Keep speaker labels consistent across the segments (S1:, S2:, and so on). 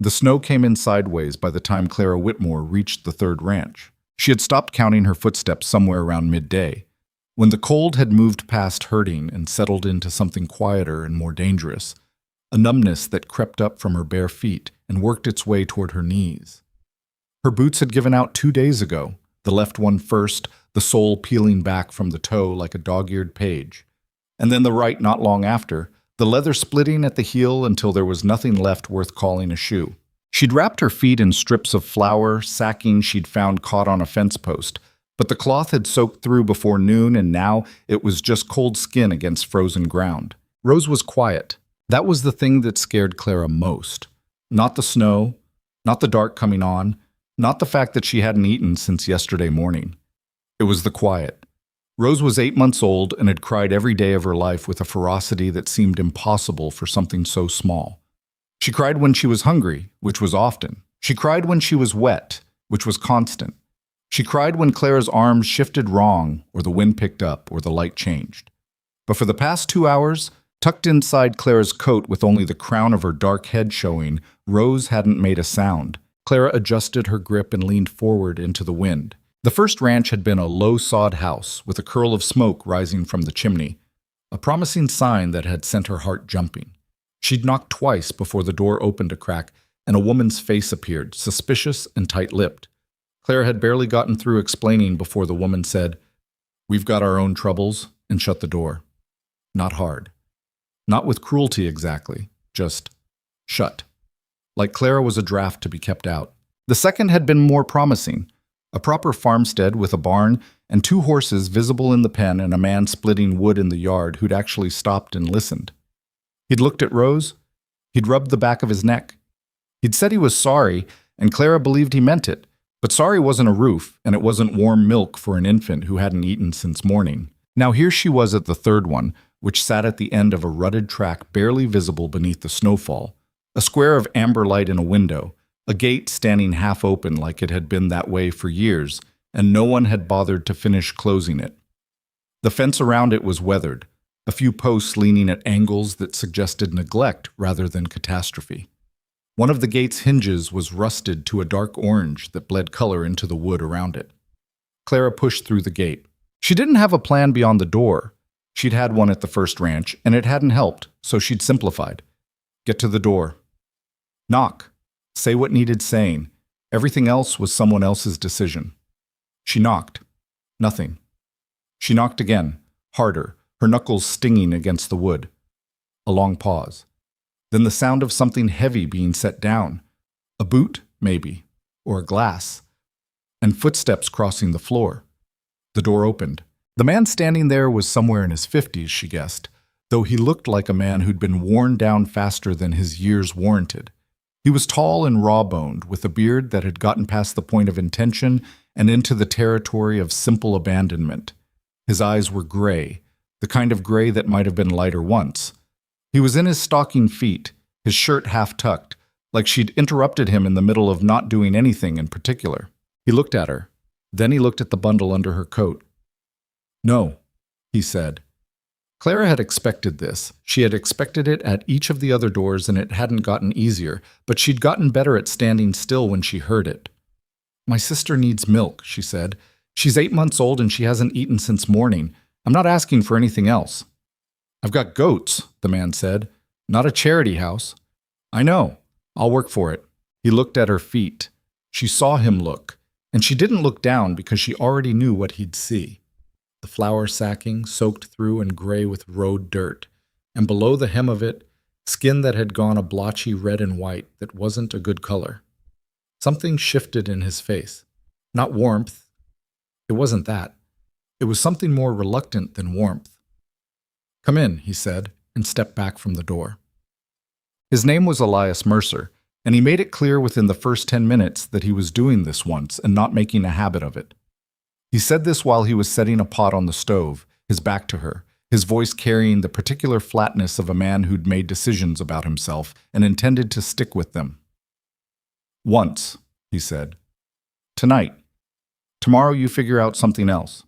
S1: The snow came in sideways by the time Clara Whitmore reached the third ranch. She had stopped counting her footsteps somewhere around midday. When the cold had moved past hurting and settled into something quieter and more dangerous, a numbness that crept up from her bare feet and worked its way toward her knees. Her boots had given out 2 days ago, the left one first, the sole peeling back from the toe like a dog-eared page, and then the right not long after, the leather splitting at the heel until there was nothing left worth calling a shoe. She'd wrapped her feet in strips of flour, sacking she'd found caught on a fence post, but the cloth had soaked through before noon and now it was just cold skin against frozen ground. Rose was quiet. That was the thing that scared Clara most. Not the snow, not the dark coming on, not the fact that she hadn't eaten since yesterday morning. It was the quiet. Rose was 8 months old and had cried every day of her life with a ferocity that seemed impossible for something so small. She cried when she was hungry, which was often. She cried when she was wet, which was constant. She cried when Clara's arms shifted wrong, or the wind picked up, or the light changed. But for the past 2 hours, tucked inside Clara's coat with only the crown of her dark head showing, Rose hadn't made a sound. Clara adjusted her grip and leaned forward into the wind. The first ranch had been a low sod house with a curl of smoke rising from the chimney, a promising sign that had sent her heart jumping. She'd knocked twice before the door opened a crack and a woman's face appeared, suspicious and tight-lipped. Clara had barely gotten through explaining before the woman said, "We've got our own troubles," and shut the door. Not hard. Not with cruelty exactly, just shut. Like Clara was a draft to be kept out. The second had been more promising. A proper farmstead with a barn and 2 horses visible in the pen and a man splitting wood in the yard who'd actually stopped and listened. He'd looked at Rose. He'd rubbed the back of his neck. He'd said he was sorry, and Clara believed he meant it. But sorry wasn't a roof, and it wasn't warm milk for an infant who hadn't eaten since morning. Now here she was at the third one, which sat at the end of a rutted track barely visible beneath the snowfall, a square of amber light in a window, a gate standing half open like it had been that way for years, and no one had bothered to finish closing it. The fence around it was weathered, a few posts leaning at angles that suggested neglect rather than catastrophe. One of the gate's hinges was rusted to a dark orange that bled color into the wood around it. Clara pushed through the gate. She didn't have a plan beyond the door. She'd had one at the first ranch, and it hadn't helped, so she'd simplified. Get to the door. Knock. Say what needed saying. Everything else was someone else's decision. She knocked. Nothing. She knocked again, harder, her knuckles stinging against the wood. A long pause. Then the sound of something heavy being set down. A boot, maybe, or a glass. And footsteps crossing the floor. The door opened. The man standing there was somewhere in his 50s, she guessed, though he looked like a man who'd been worn down faster than his years warranted. He was tall and raw-boned, with a beard that had gotten past the point of intention and into the territory of simple abandonment. His eyes were gray, the kind of gray that might have been lighter once. He was in his stocking feet, his shirt half-tucked, like she'd interrupted him in the middle of not doing anything in particular. He looked at her. Then he looked at the bundle under her coat. "No," he said. Clara had expected this. She had expected it at each of the other doors, and it hadn't gotten easier, but she'd gotten better at standing still when she heard it. "My sister needs milk," she said. "She's 8 months old and she hasn't eaten since morning. I'm not asking for anything else." "I've got goats," the man said. "Not a charity house." "I know. I'll work for it." He looked at her feet. She saw him look, and she didn't look down because she already knew what he'd see. The flour sacking, soaked through and gray with road dirt, and below the hem of it, skin that had gone a blotchy red and white that wasn't a good color. Something shifted in his face. Not warmth. It wasn't that. It was something more reluctant than warmth. "Come in," he said, and stepped back from the door. His name was Elias Mercer, and he made it clear within the first 10 minutes that he was doing this once and not making a habit of it. He said this while he was setting a pot on the stove, his back to her, his voice carrying the particular flatness of a man who'd made decisions about himself and intended to stick with them. "Once," he said. "Tonight. Tomorrow you figure out something else."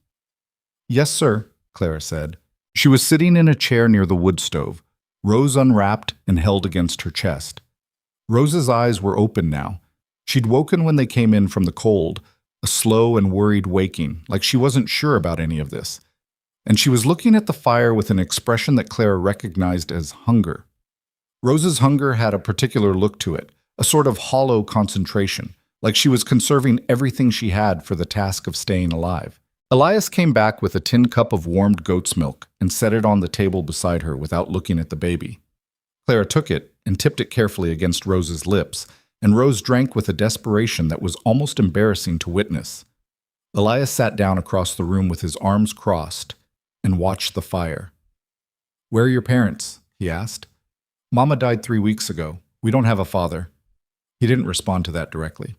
S1: "Yes, sir," Clara said. She was sitting in a chair near the wood stove, Rose unwrapped and held against her chest. Rose's eyes were open now. She'd woken when they came in from the cold, a slow and worried waking, like she wasn't sure about any of this. And she was looking at the fire with an expression that Clara recognized as hunger. Rose's hunger had a particular look to it, a sort of hollow concentration, like she was conserving everything she had for the task of staying alive. Elias came back with a tin cup of warmed goat's milk and set it on the table beside her without looking at the baby. Clara took it and tipped it carefully against Rose's lips, and Rose drank with a desperation that was almost embarrassing to witness. Elias sat down across the room with his arms crossed and watched the fire. "Where are your parents?" he asked. "Mama died 3 weeks ago. We don't have a father." He didn't respond to that directly.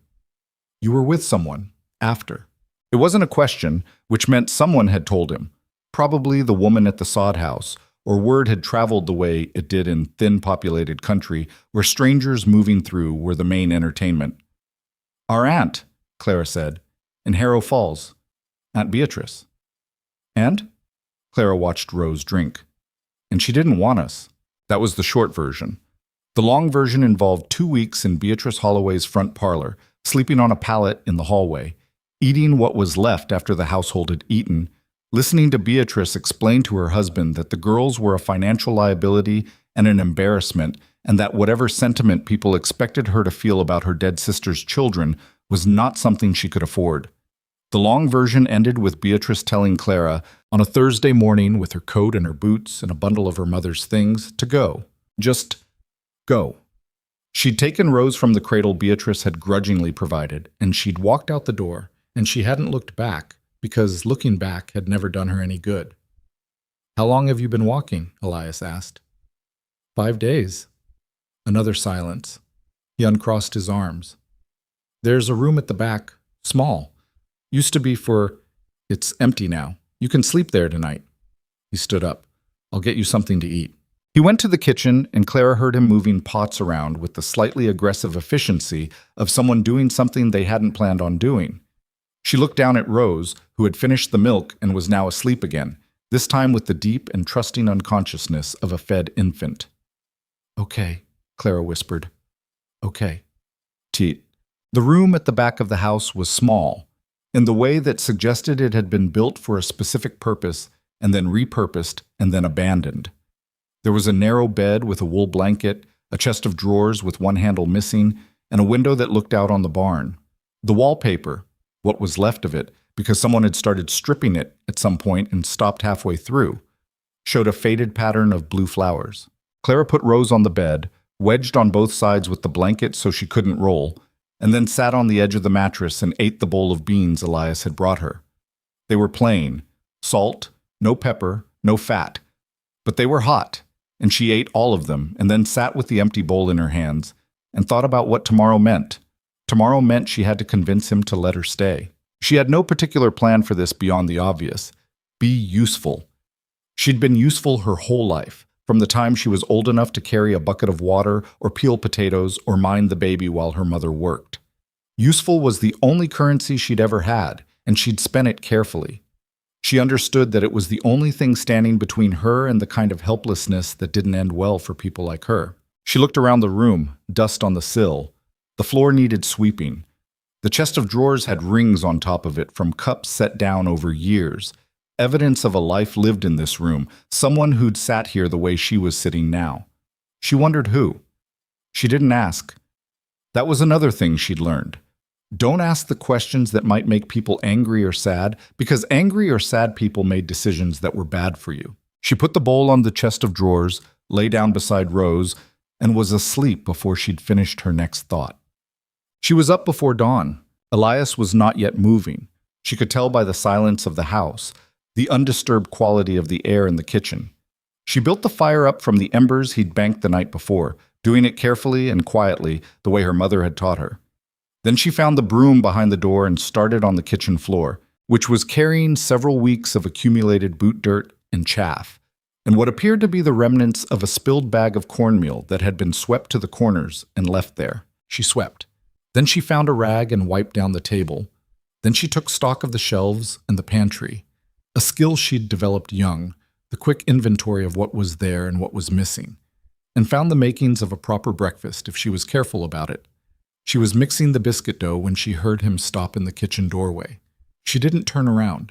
S1: "You were with someone after." It wasn't a question, which meant someone had told him, probably the woman at the sod house, or word had traveled the way it did in thin populated country where strangers moving through were the main entertainment. "Our aunt," Clara said, "in Harrow Falls. Aunt Beatrice." "And?" Clara watched Rose drink. "And she didn't want us." That was the short version. The long version involved 2 weeks in Beatrice Holloway's front parlor, sleeping on a pallet in the hallway, eating what was left after the household had eaten, listening to Beatrice explain to her husband that the girls were a financial liability and an embarrassment, and that whatever sentiment people expected her to feel about her dead sister's children was not something she could afford. The long version ended with Beatrice telling Clara, on a Thursday morning with her coat and her boots and a bundle of her mother's things, to go. Just go. She'd taken Rose from the cradle Beatrice had grudgingly provided, and she'd walked out the door, and she hadn't looked back, because looking back had never done her any good. "How long have you been walking?" Elias asked. 5 days. Another silence. He uncrossed his arms. "There's a room at the back, small. Used to be for... It's empty now. You can sleep there tonight." He stood up. "I'll get you something to eat." He went to the kitchen, and Clara heard him moving pots around with the slightly aggressive efficiency of someone doing something they hadn't planned on doing. She looked down at Rose, who had finished the milk and was now asleep again, this time with the deep and trusting unconsciousness of a fed infant. "Okay," Clara whispered. "Okay." Teat. The room at the back of the house was small, in the way that suggested it had been built for a specific purpose and then repurposed and then abandoned. There was a narrow bed with a wool blanket, a chest of drawers with one handle missing, and a window that looked out on the barn. The wallpaper, what was left of it, because someone had started stripping it at some point and stopped halfway through, showed a faded pattern of blue flowers. Clara put Rose on the bed, wedged on both sides with the blanket so she couldn't roll, and then sat on the edge of the mattress and ate the bowl of beans Elias had brought her. They were plain, salt, no pepper, no fat, but they were hot, and she ate all of them and then sat with the empty bowl in her hands and thought about what tomorrow meant. Tomorrow meant she had to convince him to let her stay. She had no particular plan for this beyond the obvious. Be useful. She'd been useful her whole life, from the time she was old enough to carry a bucket of water or peel potatoes or mind the baby while her mother worked. Useful was the only currency she'd ever had, and she'd spent it carefully. She understood that it was the only thing standing between her and the kind of helplessness that didn't end well for people like her. She looked around the room, dust on the sill. The floor needed sweeping. The chest of drawers had rings on top of it from cups set down over years, evidence of a life lived in this room, someone who'd sat here the way she was sitting now. She wondered who. She didn't ask. That was another thing she'd learned. Don't ask the questions that might make people angry or sad, because angry or sad people made decisions that were bad for you. She put the bowl on the chest of drawers, lay down beside Rose, and was asleep before she'd finished her next thought. She was up before dawn. Elias was not yet moving. She could tell by the silence of the house, the undisturbed quality of the air in the kitchen. She built the fire up from the embers he'd banked the night before, doing it carefully and quietly, the way her mother had taught her. Then she found the broom behind the door and started on the kitchen floor, which was carrying several weeks of accumulated boot dirt and chaff, and what appeared to be the remnants of a spilled bag of cornmeal that had been swept to the corners and left there. She swept. Then she found a rag and wiped down the table. Then she took stock of the shelves and the pantry, a skill she'd developed young, the quick inventory of what was there and what was missing. and found the makings of a proper breakfast if she was careful about it. She was mixing the biscuit dough when she heard him stop in the kitchen doorway. She didn't turn around.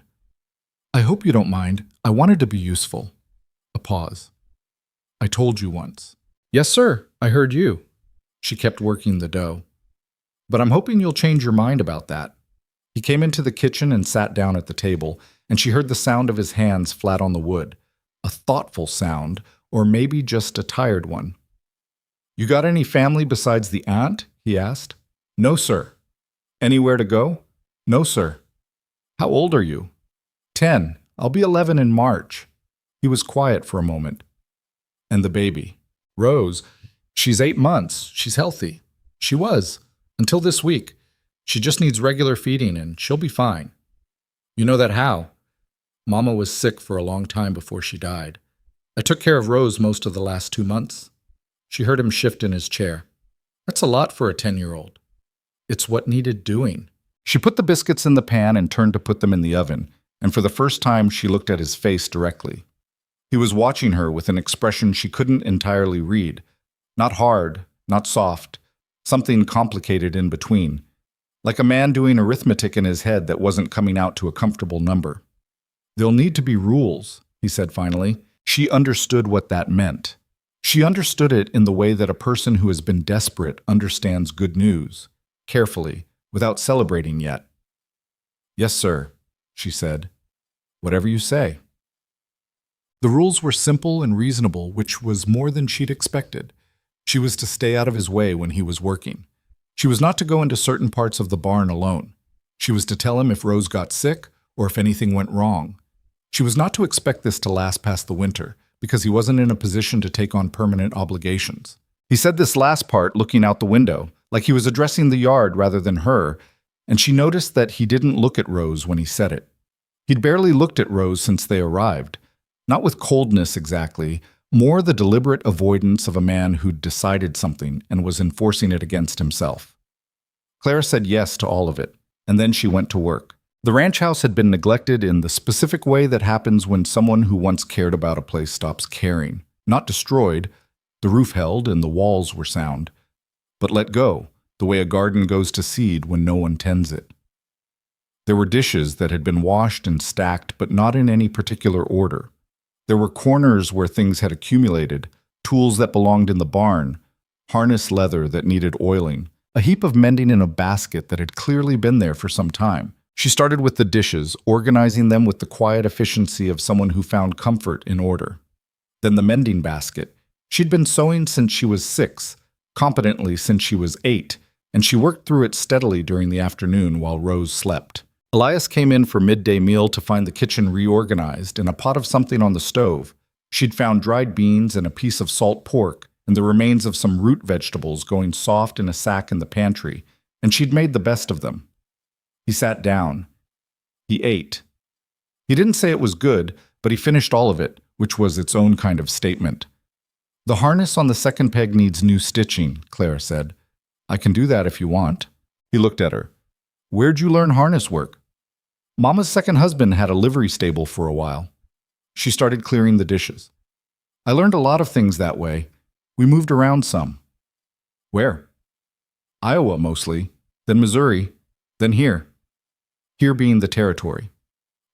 S1: "I hope you don't mind. I wanted to be useful." A pause. "I told you once." "Yes, sir. I heard you." She kept working the dough. "But I'm hoping you'll change your mind about that." He came into the kitchen and sat down at the table, and she heard the sound of his hands flat on the wood. A thoughtful sound, or maybe just a tired one. "You got any family besides the aunt?" he asked. "No, sir." "Anywhere to go?" "No, sir." "How old are you?" 10. I'll be 11 in March." He was quiet for a moment. "And the baby?" "Rose. She's 8 months. She's healthy." "She was. Until this week. She just needs regular feeding and she'll be fine." "You know that how?" "Mama was sick for a long time before she died. I took care of Rose most of the last 2 months." She heard him shift in his chair. "That's a lot for a 10-year-old. "It's what needed doing." She put the biscuits in the pan and turned to put them in the oven, and for the first time she looked at his face directly. He was watching her with an expression she couldn't entirely read. Not hard, not soft, something complicated in between. Like a man doing arithmetic in his head that wasn't coming out to a comfortable number. "There'll need to be rules," he said finally. She understood what that meant. She understood it in the way that a person who has been desperate understands good news, carefully, without celebrating yet. "Yes, sir," she said. "Whatever you say." The rules were simple and reasonable, which was more than she'd expected. She was to stay out of his way when he was working. She was not to go into certain parts of the barn alone. She was to tell him if Rose got sick or if anything went wrong. She was not to expect this to last past the winter, because he wasn't in a position to take on permanent obligations. He said this last part looking out the window, like he was addressing the yard rather than her, and she noticed that he didn't look at Rose when he said it. He'd barely looked at Rose since they arrived. Not with coldness exactly, more the deliberate avoidance of a man who'd decided something and was enforcing it against himself. Clara said yes to all of it, and then she went to work. The ranch house had been neglected in the specific way that happens when someone who once cared about a place stops caring. Not destroyed, the roof held and the walls were sound, but let go, the way a garden goes to seed when no one tends it. There were dishes that had been washed and stacked, but not in any particular order. There were corners where things had accumulated, tools that belonged in the barn, harness leather that needed oiling, a heap of mending in a basket that had clearly been there for some time. She started with the dishes, organizing them with the quiet efficiency of someone who found comfort in order. Then the mending basket. She'd been sewing since she was 6, competently since she was 8, and she worked through it steadily during the afternoon while Rose slept. Elias came in for midday meal to find the kitchen reorganized and a pot of something on the stove. She'd found dried beans and a piece of salt pork and the remains of some root vegetables going soft in a sack in the pantry, and she'd made the best of them. He sat down. He ate. He didn't say it was good, but he finished all of it, which was its own kind of statement. "The harness on the second peg needs new stitching," Clara said. "I can do that if you want." He looked at her. "Where'd you learn harness work?" "Mama's second husband had a livery stable for a while." She started clearing the dishes. "I learned a lot of things that way. We moved around some." "Where?" "Iowa mostly, then Missouri, then here." Here being the territory.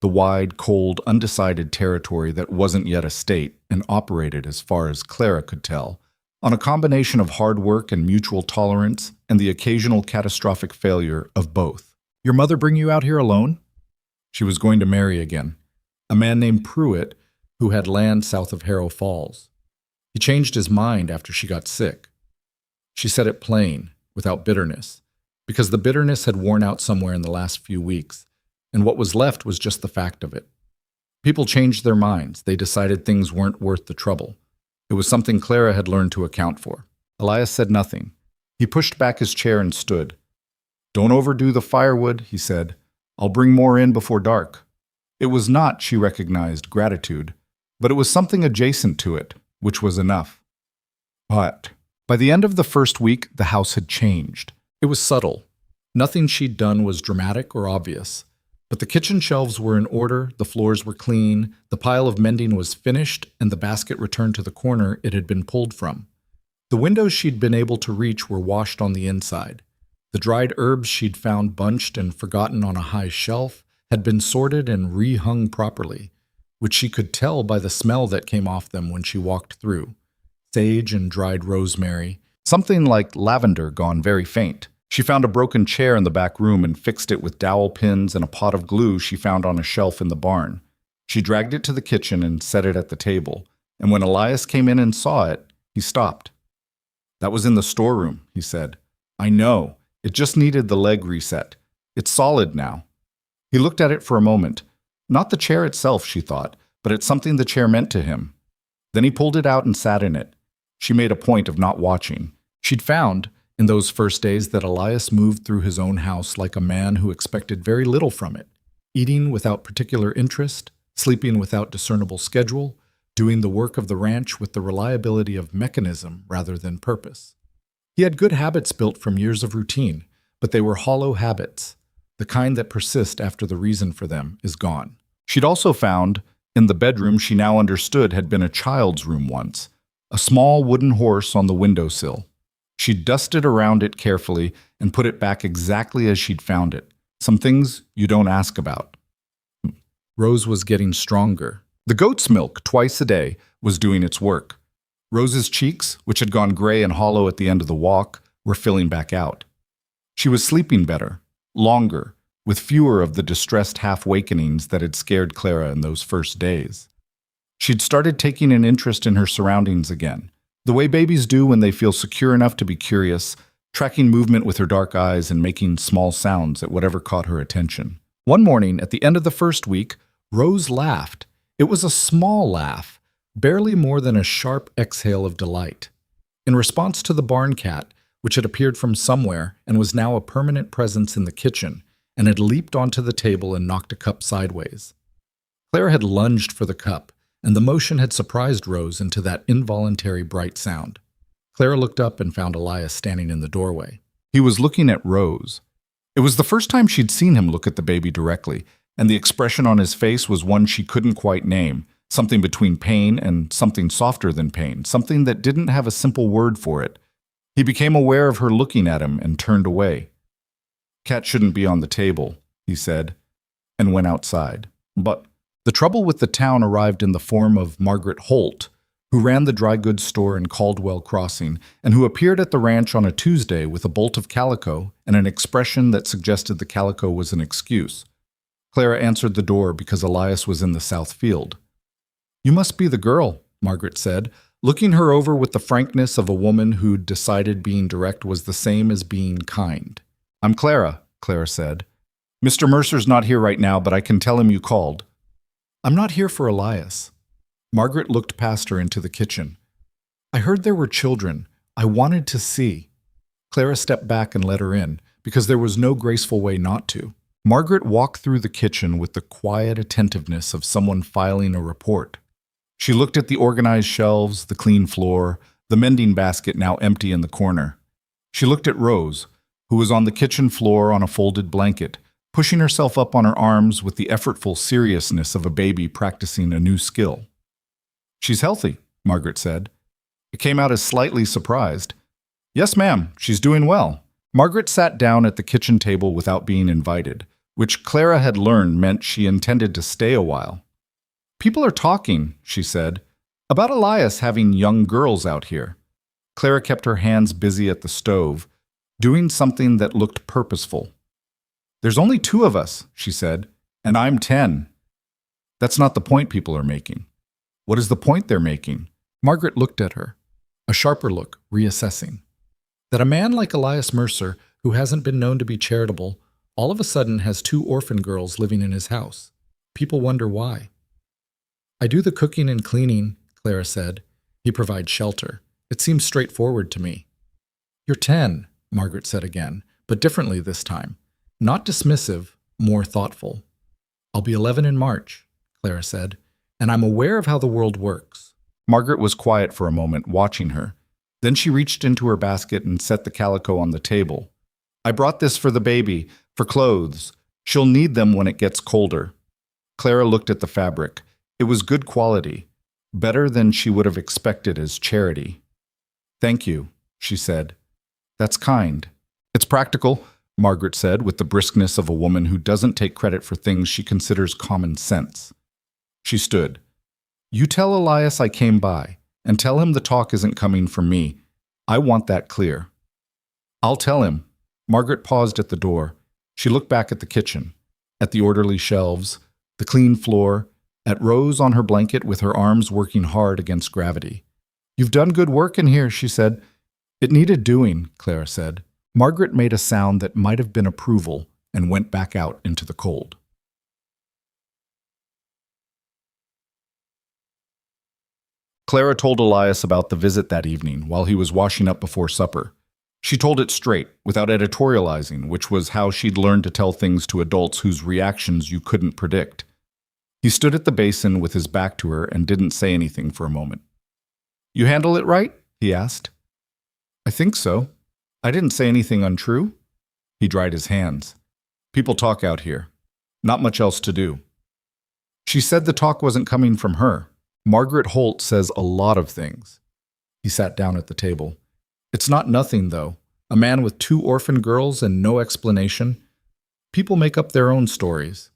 S1: The wide, cold, undecided territory that wasn't yet a state and operated, as far as Clara could tell, on a combination of hard work and mutual tolerance and the occasional catastrophic failure of both. "Your mother bring you out here alone?" She was going to marry again. A man named Pruitt who had land south of Harrow Falls. He changed his mind after she got sick. She said it plain, without bitterness, because the bitterness had worn out somewhere in the last few weeks, and what was left was just the fact of it. People changed their minds. They decided things weren't worth the trouble. It was something Clara had learned to account for. Elias said nothing. He pushed back his chair and stood. "Don't overdo the firewood," he said. "I'll bring more in before dark." It was not, she recognized, gratitude, but it was something adjacent to it, which was enough. But by the end of the first week, the house had changed. It was subtle. Nothing she'd done was dramatic or obvious. But the kitchen shelves were in order, the floors were clean, the pile of mending was finished, and the basket returned to the corner it had been pulled from. The windows she'd been able to reach were washed on the inside. The dried herbs she'd found bunched and forgotten on a high shelf had been sorted and rehung properly, which she could tell by the smell that came off them when she walked through. Sage and dried rosemary, something like lavender gone very faint. She found a broken chair in the back room and fixed it with dowel pins and a pot of glue she found on a shelf in the barn. She dragged it to the kitchen and set it at the table, and when Elias came in and saw it, he stopped. "That was in the storeroom," he said. "I know. It just needed the leg reset. It's solid now." He looked at it for a moment. Not the chair itself, she thought, but at something the chair meant to him. Then he pulled it out and sat in it. She made a point of not watching. She'd found, in those first days, that Elias moved through his own house like a man who expected very little from it, eating without particular interest, sleeping without discernible schedule, doing the work of the ranch with the reliability of mechanism rather than purpose. He had good habits built from years of routine, but they were hollow habits. The kind that persist after the reason for them is gone. She'd also found, in the bedroom she now understood had been a child's room once, a small wooden horse on the windowsill. She'd dusted around it carefully and put it back exactly as she'd found it. Some things you don't ask about. Rose was getting stronger. The goat's milk, twice a day, was doing its work. Rose's cheeks, which had gone gray and hollow at the end of the walk, were filling back out. She was sleeping better, longer, with fewer of the distressed half-wakenings that had scared Clara in those first days. She'd started taking an interest in her surroundings again, the way babies do when they feel secure enough to be curious, tracking movement with her dark eyes and making small sounds at whatever caught her attention. One morning, at the end of the first week, Rose laughed. It was a small laugh, barely more than a sharp exhale of delight. In response to the barn cat, which had appeared from somewhere and was now a permanent presence in the kitchen, and had leaped onto the table and knocked a cup sideways. Clara had lunged for the cup, and the motion had surprised Rose into that involuntary bright sound. Clara looked up and found Elias standing in the doorway. He was looking at Rose. It was the first time she'd seen him look at the baby directly, and the expression on his face was one she couldn't quite name, something between pain and something softer than pain, something that didn't have a simple word for it. He became aware of her looking at him and turned away. "Cat shouldn't be on the table," he said, and went outside. But the trouble with the town arrived in the form of Margaret Holt, who ran the dry goods store in Caldwell Crossing, and who appeared at the ranch on a Tuesday with a bolt of calico and an expression that suggested the calico was an excuse. Clara answered the door because Elias was in the south field. "You must be the girl," Margaret said, looking her over with the frankness of a woman who'd decided being direct was the same as being kind. "I'm Clara," Clara said. "Mr. Mercer's not here right now, but I can tell him you called." "I'm not here for Elias." Margaret looked past her into the kitchen. "I heard there were children. I wanted to see." Clara stepped back and let her in, because there was no graceful way not to. Margaret walked through the kitchen with the quiet attentiveness of someone filing a report. She looked at the organized shelves, the clean floor, the mending basket now empty in the corner. She looked at Rose, who was on the kitchen floor on a folded blanket, pushing herself up on her arms with the effortful seriousness of a baby practicing a new skill. "She's healthy," Margaret said. It came out as slightly surprised. "Yes, ma'am, she's doing well." Margaret sat down at the kitchen table without being invited, which Clara had learned meant she intended to stay a while. "People are talking," she said, "about Elias having young girls out here." Clara kept her hands busy at the stove, doing something that looked purposeful. "There's only 2 of us," she said, "and I'm 10. That's not the point people are making." "What is the point they're making?" Margaret looked at her, a sharper look, reassessing. "That a man like Elias Mercer, who hasn't been known to be charitable, all of a sudden has 2 orphan girls living in his house. People wonder why." "I do the cooking and cleaning," Clara said. "He provides shelter. It seems straightforward to me." "You're 10, Margaret said again, but differently this time. Not dismissive, more thoughtful. "I'll be 11 in March, Clara said, "and I'm aware of how the world works." Margaret was quiet for a moment, watching her. Then she reached into her basket and set the calico on the table. "I brought this for the baby, for clothes. She'll need them when it gets colder." Clara looked at the fabric. It was good quality, better than she would have expected as charity. Thank you, she said. That's kind. It's practical, Margaret said with the briskness of a woman who doesn't take credit for things she considers common sense. She stood. You tell Elias I came by, and tell him the talk isn't coming from me. I want that clear. I'll tell him. Margaret paused at the door. She looked back at the kitchen, at the orderly shelves, the clean floor, at Rose on her blanket with her arms working hard against gravity. You've done good work in here, she said. It needed doing, Clara said. Margaret made a sound that might have been approval and went back out into the cold. Clara told Elias about the visit that evening while he was washing up before supper. She told it straight, without editorializing, which was how she'd learned to tell things to adults whose reactions you couldn't predict. He stood at the basin with his back to her and didn't say anything for a moment. You handle it right? He asked. I think so. I didn't say anything untrue. He dried his hands. People talk out here. Not much else to do. She said the talk wasn't coming from her. Margaret Holt says a lot of things. He sat down at the table. It's not nothing, though. A man with 2 orphan girls and no explanation. People make up their own stories.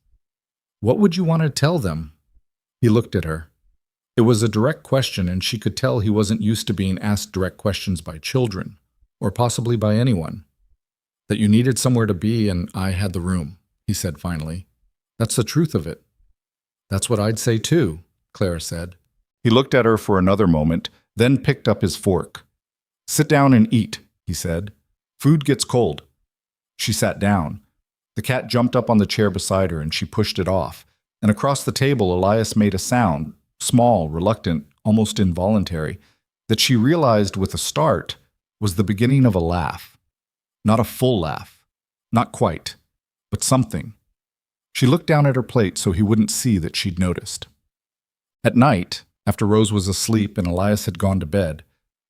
S1: What would you want to tell them? He looked at her. It was a direct question, and she could tell he wasn't used to being asked direct questions by children, or possibly by anyone. That you needed somewhere to be, and I had the room, he said finally. That's the truth of it. That's what I'd say too, Clara said. He looked at her for another moment, then picked up his fork. Sit down and eat, he said. Food gets cold. She sat down. The cat jumped up on the chair beside her and she pushed it off. And across the table, Elias made a sound, small, reluctant, almost involuntary, that she realized with a start was the beginning of a laugh. Not a full laugh. Not quite. But something. She looked down at her plate so he wouldn't see that she'd noticed. At night, after Rose was asleep and Elias had gone to bed,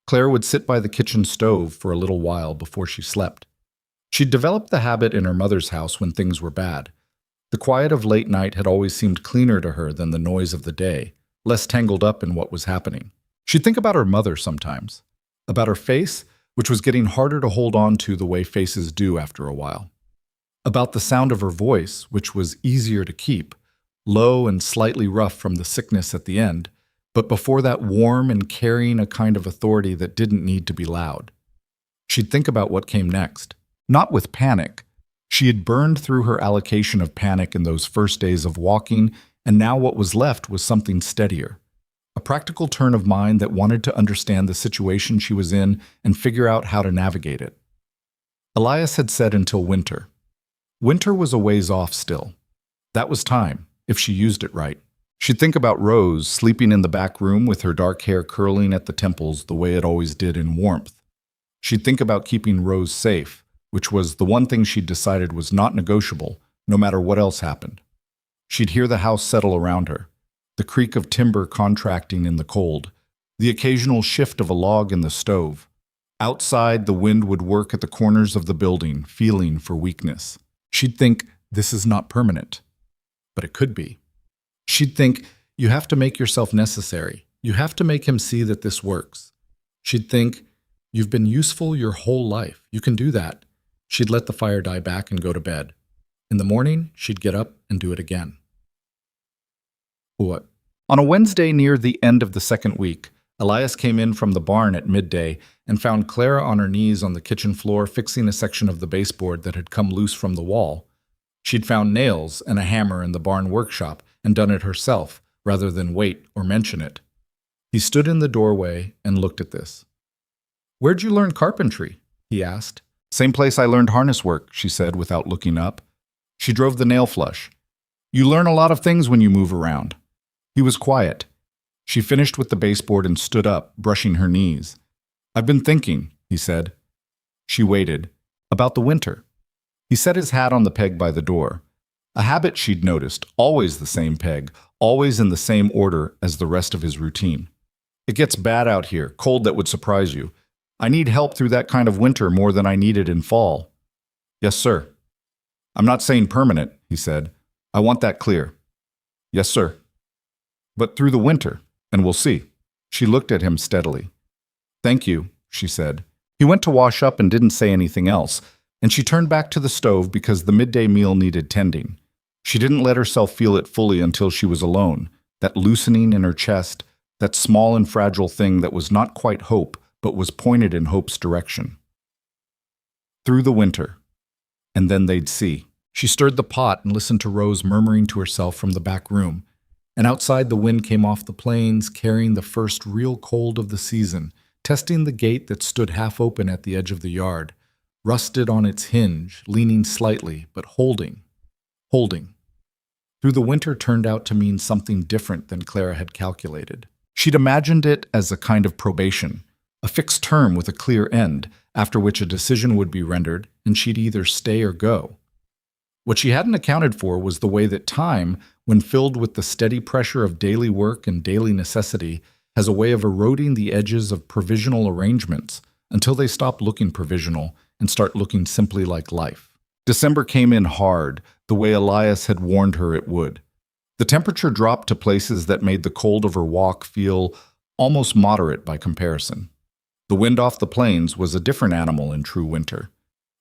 S1: Claire would sit by the kitchen stove for a little while before she slept. She'd developed the habit in her mother's house when things were bad. The quiet of late night had always seemed cleaner to her than the noise of the day, less tangled up in what was happening. She'd think about her mother sometimes, about her face, which was getting harder to hold on to the way faces do after a while, about the sound of her voice, which was easier to keep, low and slightly rough from the sickness at the end, but before that warm and carrying a kind of authority that didn't need to be loud. She'd think about what came next. Not with panic. She had burned through her allocation of panic in those first days of walking, and now what was left was something steadier. A practical turn of mind that wanted to understand the situation she was in and figure out how to navigate it. Elias had said until winter. Winter was a ways off still. That was time, if she used it right. She'd think about Rose sleeping in the back room with her dark hair curling at the temples the way it always did in warmth. She'd think about keeping Rose safe, which was the one thing she'd decided was not negotiable, no matter what else happened. She'd hear the house settle around her, the creak of timber contracting in the cold, the occasional shift of a log in the stove. Outside, the wind would work at the corners of the building, feeling for weakness. She'd think, this is not permanent. But it could be. She'd think, you have to make yourself necessary. You have to make him see that this works. She'd think, you've been useful your whole life. You can do that. She'd let the fire die back and go to bed. In the morning, she'd get up and do it again. What? On a Wednesday near the end of the second week, Elias came in from the barn at midday and found Clara on her knees on the kitchen floor fixing a section of the baseboard that had come loose from the wall. She'd found nails and a hammer in the barn workshop and done it herself, rather than wait or mention it. He stood in the doorway and looked at this. Where'd you learn carpentry? He asked. Same place I learned harness work, she said without looking up. She drove the nail flush. You learn a lot of things when you move around. He was quiet. She finished with the baseboard and stood up, brushing her knees. I've been thinking, he said. She waited. About the winter. He set his hat on the peg by the door. A habit she'd noticed, always the same peg, always in the same order as the rest of his routine. It gets bad out here, cold that would surprise you. I need help through that kind of winter more than I needed in fall. Yes, sir. I'm not saying permanent, he said. I want that clear. Yes, sir. But through the winter, and we'll see. She looked at him steadily. Thank you, she said. He went to wash up and didn't say anything else, and she turned back to the stove because the midday meal needed tending. She didn't let herself feel it fully until she was alone, that loosening in her chest, that small and fragile thing that was not quite hope, but was pointed in hope's direction. Through the winter. And then they'd see. She stirred the pot and listened to Rose murmuring to herself from the back room. And outside the wind came off the plains, carrying the first real cold of the season, testing the gate that stood half open at the edge of the yard, rusted on its hinge, leaning slightly, but holding. Through the winter turned out to mean something different than Clara had calculated. She'd imagined it as a kind of probation, a fixed term with a clear end, after which a decision would be rendered, and she'd either stay or go. What she hadn't accounted for was the way that time, when filled with the steady pressure of daily work and daily necessity, has a way of eroding the edges of provisional arrangements until they stop looking provisional and start looking simply like life. December came in hard, the way Elias had warned her it would. The temperature dropped to places that made the cold of her walk feel almost moderate by comparison. The wind off the plains was a different animal in true winter.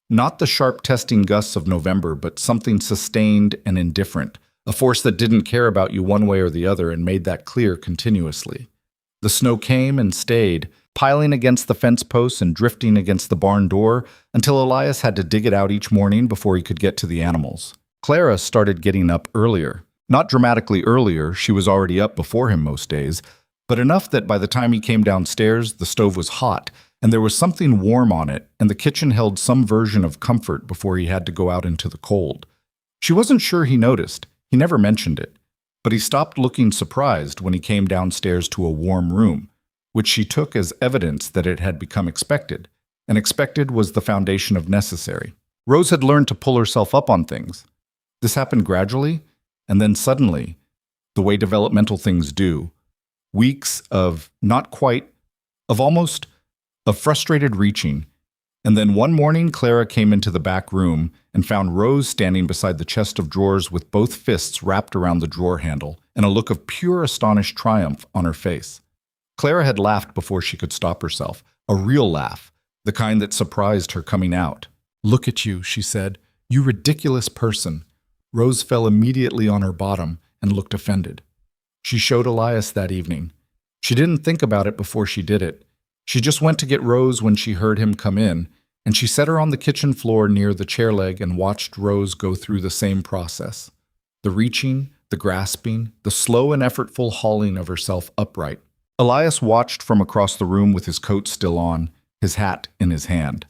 S1: Not the sharp testing gusts of November, but something sustained and indifferent, a force that didn't care about you one way or the other and made that clear continuously. The snow came and stayed, piling against the fence posts and drifting against the barn door until Elias had to dig it out each morning before he could get to the animals. Clara started getting up earlier. Not dramatically earlier, she was already up before him most days, but enough that by the time he came downstairs, the stove was hot, and there was something warm on it, and the kitchen held some version of comfort before he had to go out into the cold. She wasn't sure he noticed. He never mentioned it. But he stopped looking surprised when he came downstairs to a warm room, which she took as evidence that it had become expected, and expected was the foundation of necessary. Rose had learned to pull herself up on things. This happened gradually, and then suddenly, the way developmental things do, weeks of not quite, of almost, of frustrated reaching, and then one morning Clara came into the back room and found Rose standing beside the chest of drawers with both fists wrapped around the drawer handle and a look of pure astonished triumph on her face. Clara had laughed before she could stop herself, a real laugh, the kind that surprised her coming out. "Look at you," she said. "You ridiculous person." Rose fell immediately on her bottom and looked offended. She showed Elias that evening. She didn't think about it before she did it. She just went to get Rose when she heard him come in, and she set her on the kitchen floor near the chair leg and watched Rose go through the same process. The reaching, the grasping, the slow and effortful hauling of herself upright. Elias watched from across the room with his coat still on, his hat in his hand.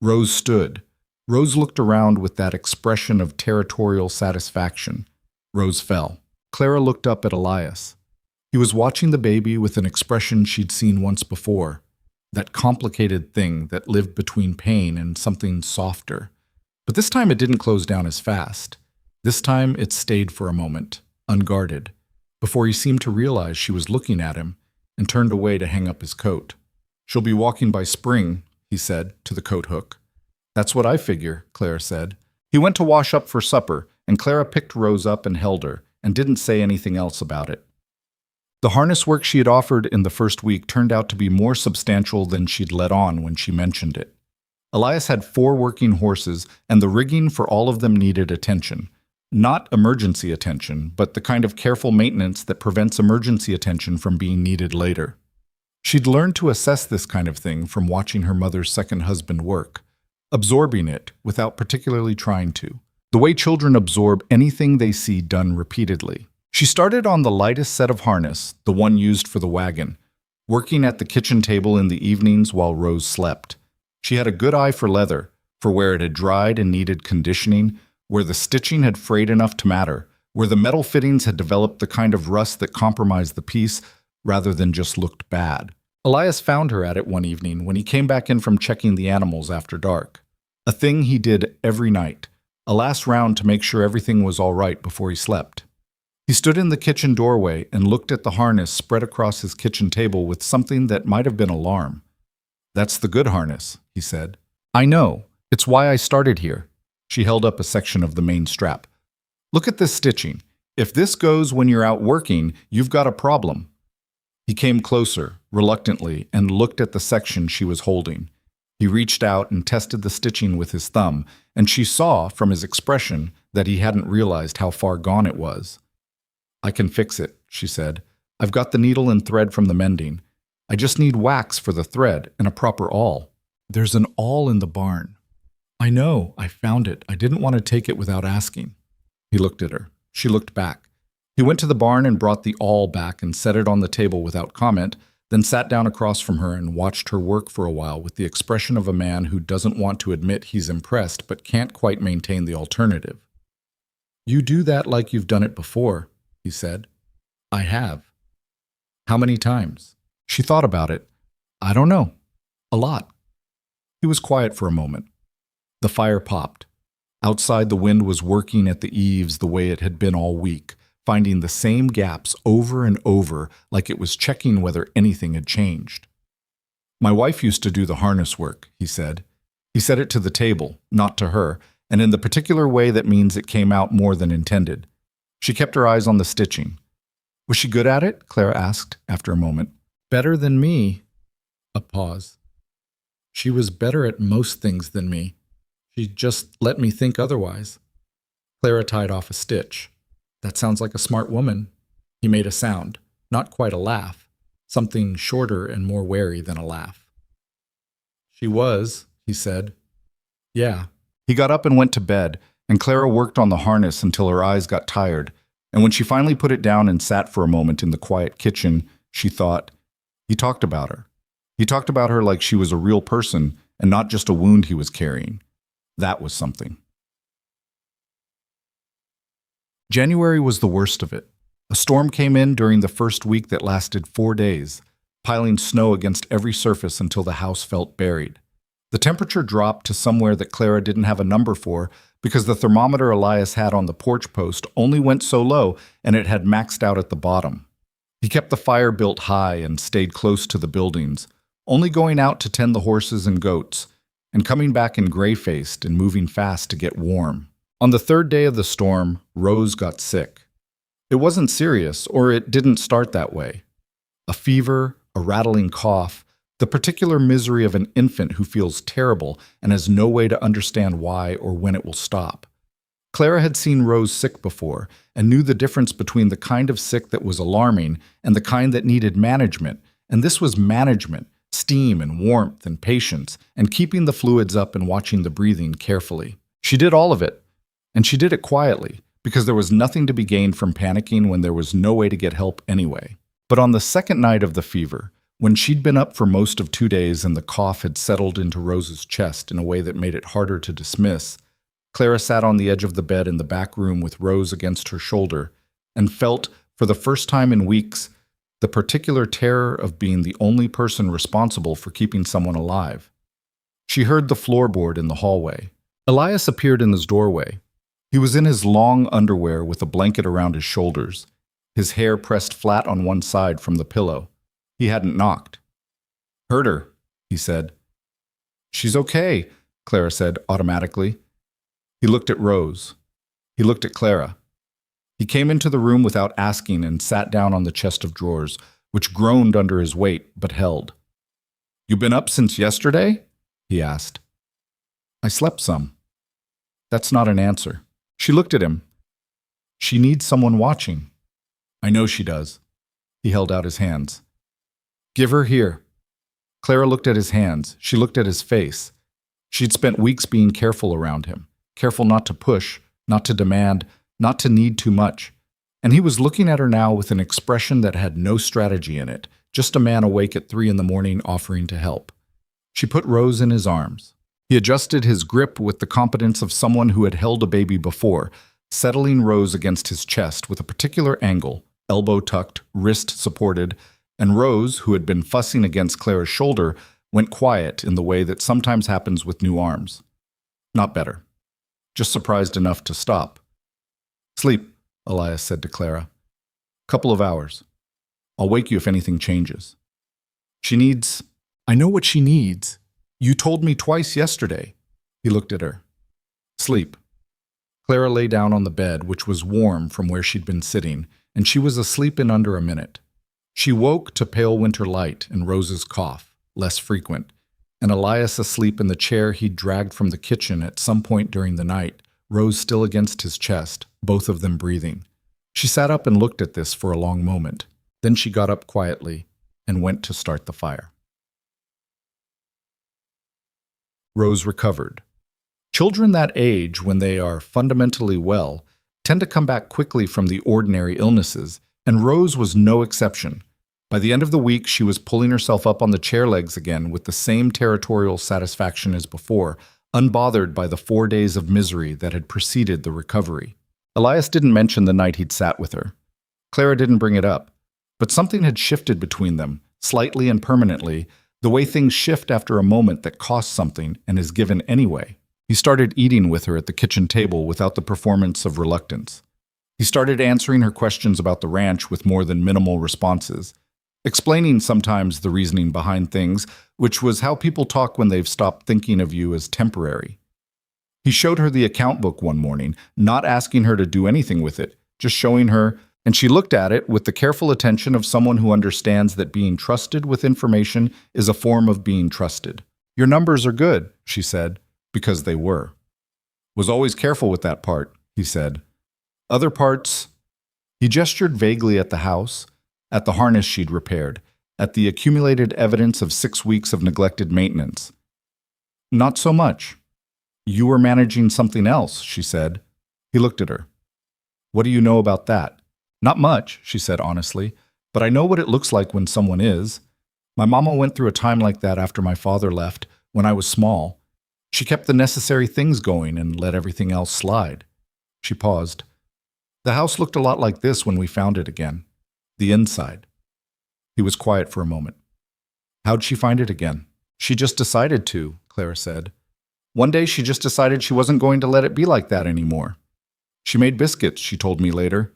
S1: Rose stood. Rose looked around with that expression of territorial satisfaction. Rose fell. Clara looked up at Elias. He was watching the baby with an expression she'd seen once before, that complicated thing that lived between pain and something softer. But this time it didn't close down as fast. This time it stayed for a moment, unguarded, before he seemed to realize she was looking at him and turned away to hang up his coat. "She'll be walking by spring," he said to the coat hook. "That's what I figure," Clara said. He went to wash up for supper, and Clara picked Rose up and held her, and didn't say anything else about it. The harness work she had offered in the first week turned out to be more substantial than she'd let on when she mentioned it. Elias had 4 working horses, and the rigging for all of them needed attention. Not emergency attention, but the kind of careful maintenance that prevents emergency attention from being needed later. She'd learned to assess this kind of thing from watching her mother's second husband work, absorbing it without particularly trying to, the way children absorb anything they see done repeatedly. She started on the lightest set of harness, the one used for the wagon, working at the kitchen table in the evenings while Rose slept. She had a good eye for leather, for where it had dried and needed conditioning, where the stitching had frayed enough to matter, where the metal fittings had developed the kind of rust that compromised the piece rather than just looked bad. Elias found her at it one evening when he came back in from checking the animals after dark. A thing he did every night, a last round to make sure everything was all right before he slept. He stood in the kitchen doorway and looked at the harness spread across his kitchen table with something that might have been alarm. "That's the good harness," he said. "I know. It's why I started here." She held up a section of the main strap. "Look at this stitching. If this goes when you're out working, you've got a problem." He came closer, reluctantly, and looked at the section she was holding. He reached out and tested the stitching with his thumb, and she saw, from his expression, that he hadn't realized how far gone it was. "I can fix it," she said. "I've got the needle and thread from the mending. I just need wax for the thread and a proper awl. There's an awl in the barn." "I know, I found it. I didn't want to take it without asking." He looked at her. She looked back. He went to the barn and brought the awl back and set it on the table without comment, then sat down across from her and watched her work for a while with the expression of a man who doesn't want to admit he's impressed but can't quite maintain the alternative. "You do that like you've done it before," he said. "I have." "How many times?" She thought about it. "I don't know. A lot." He was quiet for a moment. The fire popped. Outside, the wind was working at the eaves the way it had been all week, finding the same gaps over and over, like it was checking whether anything had changed. "My wife used to do the harness work," he said. He said it to the table, not to her, and in the particular way that means it came out more than intended. She kept her eyes on the stitching. "Was she good at it?" Clara asked after a moment. "Better than me." A pause. "She was better at most things than me. She just let me think otherwise." Clara tied off a stitch. "That sounds like a smart woman." He made a sound, not quite a laugh, something shorter and more wary than a laugh. "She was," he said. "Yeah." He got up and went to bed, and Clara worked on the harness until her eyes got tired, and when she finally put it down and sat for a moment in the quiet kitchen, she thought, he talked about her. He talked about her like she was a real person and not just a wound he was carrying. That was something. January was the worst of it. A storm came in during the first week that lasted 4 days, piling snow against every surface until the house felt buried. The temperature dropped to somewhere that Clara didn't have a number for because the thermometer Elias had on the porch post only went so low and it had maxed out at the bottom. He kept the fire built high and stayed close to the buildings, only going out to tend the horses and goats, and coming back in gray-faced and moving fast to get warm. On the 3rd day of the storm, Rose got sick. It wasn't serious, or it didn't start that way. A fever, a rattling cough, the particular misery of an infant who feels terrible and has no way to understand why or when it will stop. Clara had seen Rose sick before and knew the difference between the kind of sick that was alarming and the kind that needed management, and this was management, steam and warmth and patience, and keeping the fluids up and watching the breathing carefully. She did all of it, and she did it quietly, because there was nothing to be gained from panicking when there was no way to get help anyway. But on the second night of the fever, when she'd been up for most of 2 days and the cough had settled into Rose's chest in a way that made it harder to dismiss, Clara sat on the edge of the bed in the back room with Rose against her shoulder and felt, for the first time in weeks, the particular terror of being the only person responsible for keeping someone alive. She heard the floorboard in the hallway. Elias appeared in his doorway. He was in his long underwear with a blanket around his shoulders, his hair pressed flat on one side from the pillow. He hadn't knocked. "Hurt her," he said. "She's okay," Clara said automatically. He looked at Rose. He looked at Clara. He came into the room without asking and sat down on the chest of drawers, which groaned under his weight but held. "You been up since yesterday?" he asked. "I slept some." That's not an answer. She looked at him. "She needs someone watching." "I know she does." He held out his hands. "Give her here." Clara looked at his hands. She looked at his face. She'd spent weeks being careful around him, careful not to push, not to demand, not to need too much. And he was looking at her now with an expression that had no strategy in it, just a man awake at 3 a.m. offering to help. She put Rose in his arms. He adjusted his grip with the competence of someone who had held a baby before, settling Rose against his chest with a particular angle, elbow tucked, wrist supported, and Rose, who had been fussing against Clara's shoulder, went quiet in the way that sometimes happens with new arms. Not better. Just surprised enough to stop. "Sleep," Elias said to Clara. "Couple of hours. I'll wake you if anything changes." "She needs—" "I know what she needs. You told me twice yesterday." He looked at her. "Sleep." Clara lay down on the bed, which was warm from where she'd been sitting, and she was asleep in under a minute. She woke to pale winter light and Rose's cough, less frequent, and Elias asleep in the chair he'd dragged from the kitchen at some point during the night, Rose still against his chest, both of them breathing. She sat up and looked at this for a long moment. Then she got up quietly and went to start the fire. Rose recovered. Children that age, when they are fundamentally well, tend to come back quickly from the ordinary illnesses, and Rose was no exception. By the end of the week, she was pulling herself up on the chair legs again with the same territorial satisfaction as before, unbothered by the 4 days of misery that had preceded the recovery. Elias didn't mention the night he'd sat with her. Clara didn't bring it up. But something had shifted between them, slightly and permanently, the way things shift after a moment that costs something and is given anyway. He started eating with her at the kitchen table without the performance of reluctance. He started answering her questions about the ranch with more than minimal responses, explaining sometimes the reasoning behind things, which was how people talk when they've stopped thinking of you as temporary. He showed her the account book one morning, not asking her to do anything with it, just showing her, and she looked at it with the careful attention of someone who understands that being trusted with information is a form of being trusted. "Your numbers are good," she said, because they were. "Was always careful with that part," he said. "Other parts—" He gestured vaguely at the house, at the harness she'd repaired, at the accumulated evidence of 6 weeks of neglected maintenance. "Not so much. You were managing something else," she said. He looked at her. "What do you know about that?" "Not much," she said honestly, "but I know what it looks like when someone is. My mama went through a time like that after my father left, when I was small. She kept the necessary things going and let everything else slide." She paused. "The house looked a lot like this when we found it again. The inside." He was quiet for a moment. "How'd she find it again?" "She just decided to," Clara said. "One day she just decided she wasn't going to let it be like that anymore. She made biscuits," she told me later.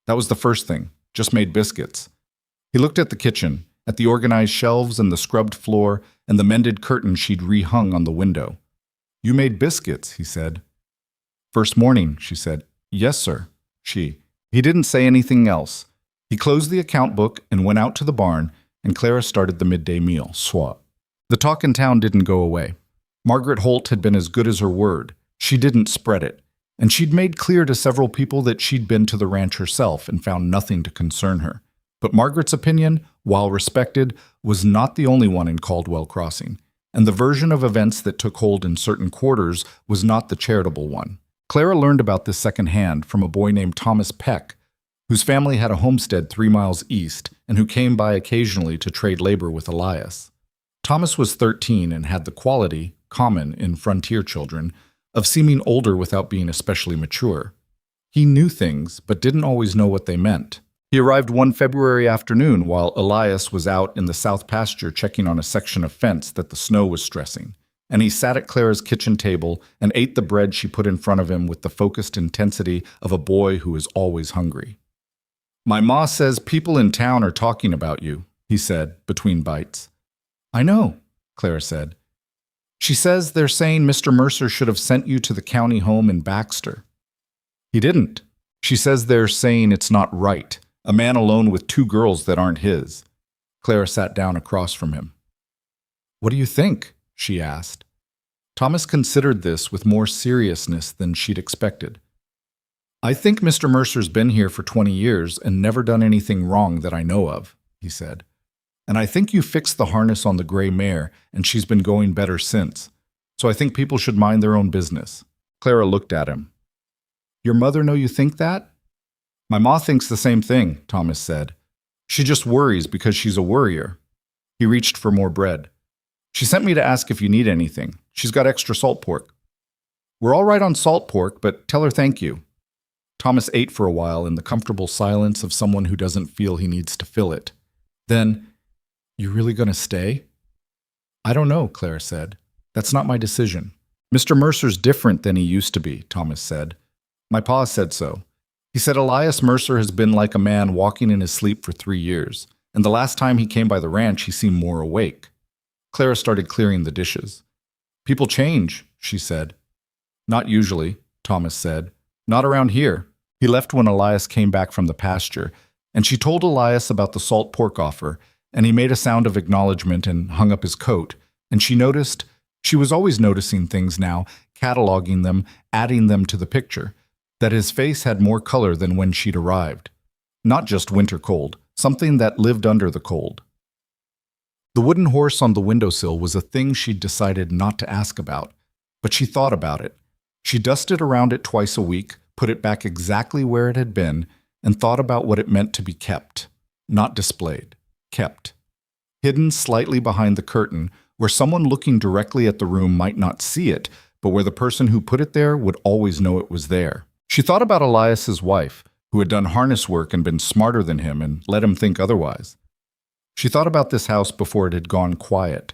S1: "That was the first thing, just made biscuits." He looked at the kitchen, at the organized shelves and the scrubbed floor and the mended curtain she'd rehung on the window. "You made biscuits," he said. "First morning," she said. "Yes, sir." He didn't say anything else. He closed the account book and went out to the barn, and Clara started the midday meal, soit. The talk in town didn't go away. Margaret Holt had been as good as her word. She didn't spread it. And she'd made clear to several people that she'd been to the ranch herself and found nothing to concern her. But Margaret's opinion, while respected, was not the only one in Caldwell Crossing, and the version of events that took hold in certain quarters was not the charitable one. Clara learned about this secondhand from a boy named Thomas Peck, whose family had a homestead 3 miles east and who came by occasionally to trade labor with Elias. Thomas was 13 and had the quality, common in frontier children, of seeming older without being especially mature. He knew things, but didn't always know what they meant. He arrived one February afternoon while Elias was out in the south pasture checking on a section of fence that the snow was stressing, and he sat at Clara's kitchen table and ate the bread she put in front of him with the focused intensity of a boy who is always hungry. "My ma says people in town are talking about you," he said, between bites. "I know," Clara said. "She says they're saying Mr. Mercer should have sent you to the county home in Baxter." "He didn't. She says they're saying it's not right. A man alone with 2 girls that aren't his." Clara sat down across from him. "What do you think?" she asked. Thomas considered this with more seriousness than she'd expected. "I think Mr. Mercer's been here for 20 years and never done anything wrong that I know of," he said. "And I think you fixed the harness on the gray mare, and she's been going better since. So I think people should mind their own business." Clara looked at him. "Your mother know you think that?" "My ma thinks the same thing," Thomas said. "She just worries because she's a worrier." He reached for more bread. "She sent me to ask if you need anything. She's got extra salt pork." "We're all right on salt pork, but tell her thank you." Thomas ate for a while in the comfortable silence of someone who doesn't feel he needs to fill it. Then, "You really gonna stay?" "I don't know," Clara said. "That's not my decision." "Mr. Mercer's different than he used to be," Thomas said. "My pa said so. He said Elias Mercer has been like a man walking in his sleep for 3 years, and the last time he came by the ranch he seemed more awake." Clara started clearing the dishes. "People change," she said. "Not usually," Thomas said. "Not around here. He left when Elias came back from the pasture, and she told Elias about the salt pork offer, and he made a sound of acknowledgement and hung up his coat, and she was always noticing things now, cataloging them, adding them to the picture, that his face had more color than when she'd arrived. Not just winter cold, something that lived under the cold. The wooden horse on the windowsill was a thing she'd decided not to ask about, but she thought about it. She dusted around it twice a week, put it back exactly where it had been, and thought about what it meant to be kept, not displayed, kept. Hidden slightly behind the curtain, where someone looking directly at the room might not see it, but where the person who put it there would always know it was there. She thought about Elias's wife, who had done harness work and been smarter than him and let him think otherwise. She thought about this house before it had gone quiet,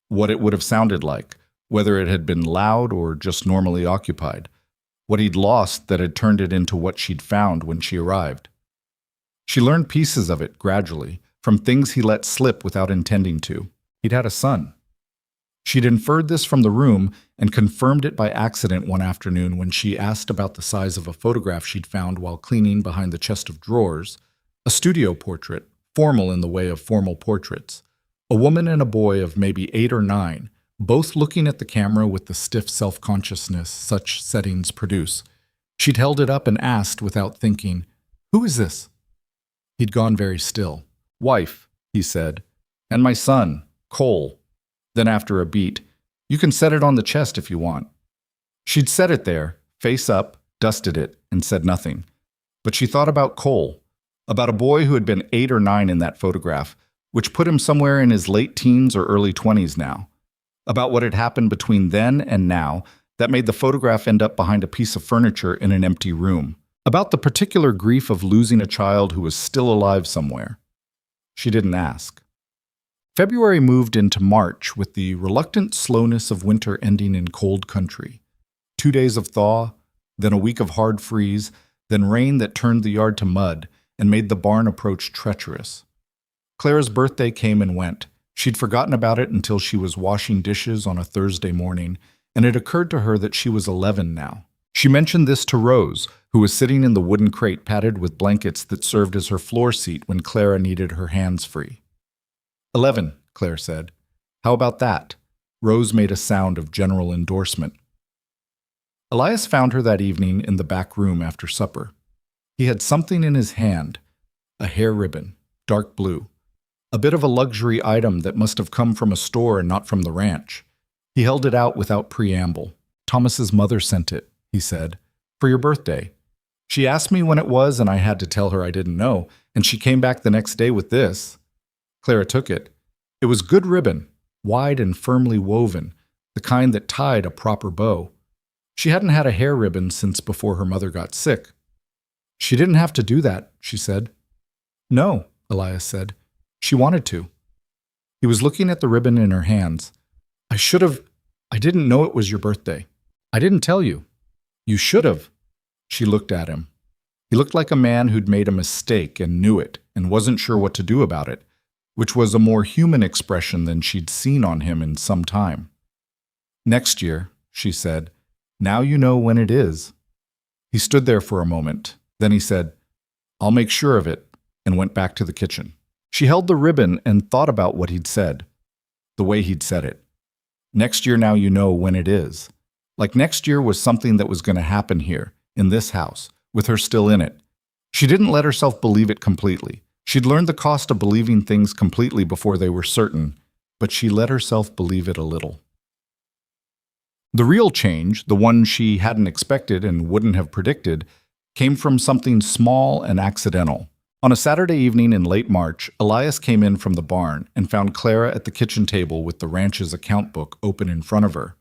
S1: what it would have sounded like, whether it had been loud or just normally occupied, what he'd lost that had turned it into what she'd found when she arrived. She learned pieces of it gradually, from things he let slip without intending to. He'd had a son. She'd inferred this from the room and confirmed it by accident one afternoon when she asked about the size of a photograph she'd found while cleaning behind the chest of drawers, a studio portrait, formal in the way of formal portraits, a woman and a boy of maybe 8 or 9, both looking at the camera with the stiff self-consciousness such settings produce. She'd held it up and asked without thinking, "Who is this?" He'd gone very still. "Wife," he said, "and my son, Cole." Then after a beat, "You can set it on the chest if you want." She'd set it there, face up, dusted it, and said nothing. But she thought about Cole, about a boy who had been 8 or 9 in that photograph, which put him somewhere in his late teens or early 20s now, about what had happened between then and now that made the photograph end up behind a piece of furniture in an empty room, about the particular grief of losing a child who was still alive somewhere. She didn't ask. February moved into March with the reluctant slowness of winter ending in cold country. 2 days of thaw, then a week of hard freeze, then rain that turned the yard to mud and made the barn approach treacherous. Clara's birthday came and went. She'd forgotten about it until she was washing dishes on a Thursday morning, and it occurred to her that she was 11 now. She mentioned this to Rose, who was sitting in the wooden crate padded with blankets that served as her floor seat when Clara needed her hands free. 11, Claire said. How about that? Rose made a sound of general endorsement. Elias found her that evening in the back room after supper. He had something in his hand, a hair ribbon, dark blue, a bit of a luxury item that must have come from a store and not from the ranch. He held it out without preamble. Thomas's mother sent it, he said, for your birthday. She asked me when it was, and I had to tell her I didn't know, and she came back the next day with this. Clara took it. It was good ribbon, wide and firmly woven, the kind that tied a proper bow. She hadn't had a hair ribbon since before her mother got sick. She didn't have to do that, she said. No, Elias said. She wanted to. He was looking at the ribbon in her hands. I didn't know it was your birthday. I didn't tell you. You should have. She looked at him. He looked like a man who'd made a mistake and knew it and wasn't sure what to do about it, which was a more human expression than she'd seen on him in some time. Next year, she said, now you know when it is. He stood there for a moment. Then he said, I'll make sure of it, and went back to the kitchen. She held the ribbon and thought about what he'd said, the way he'd said it. Next year now you know when it is. Like next year was something that was going to happen here, in this house, with her still in it. She didn't let herself believe it completely. She'd learned the cost of believing things completely before they were certain, but she let herself believe it a little. The real change, the one she hadn't expected and wouldn't have predicted, came from something small and accidental. On a Saturday evening in late March, Elias came in from the barn and found Clara at the kitchen table with the ranch's account book open in front of her.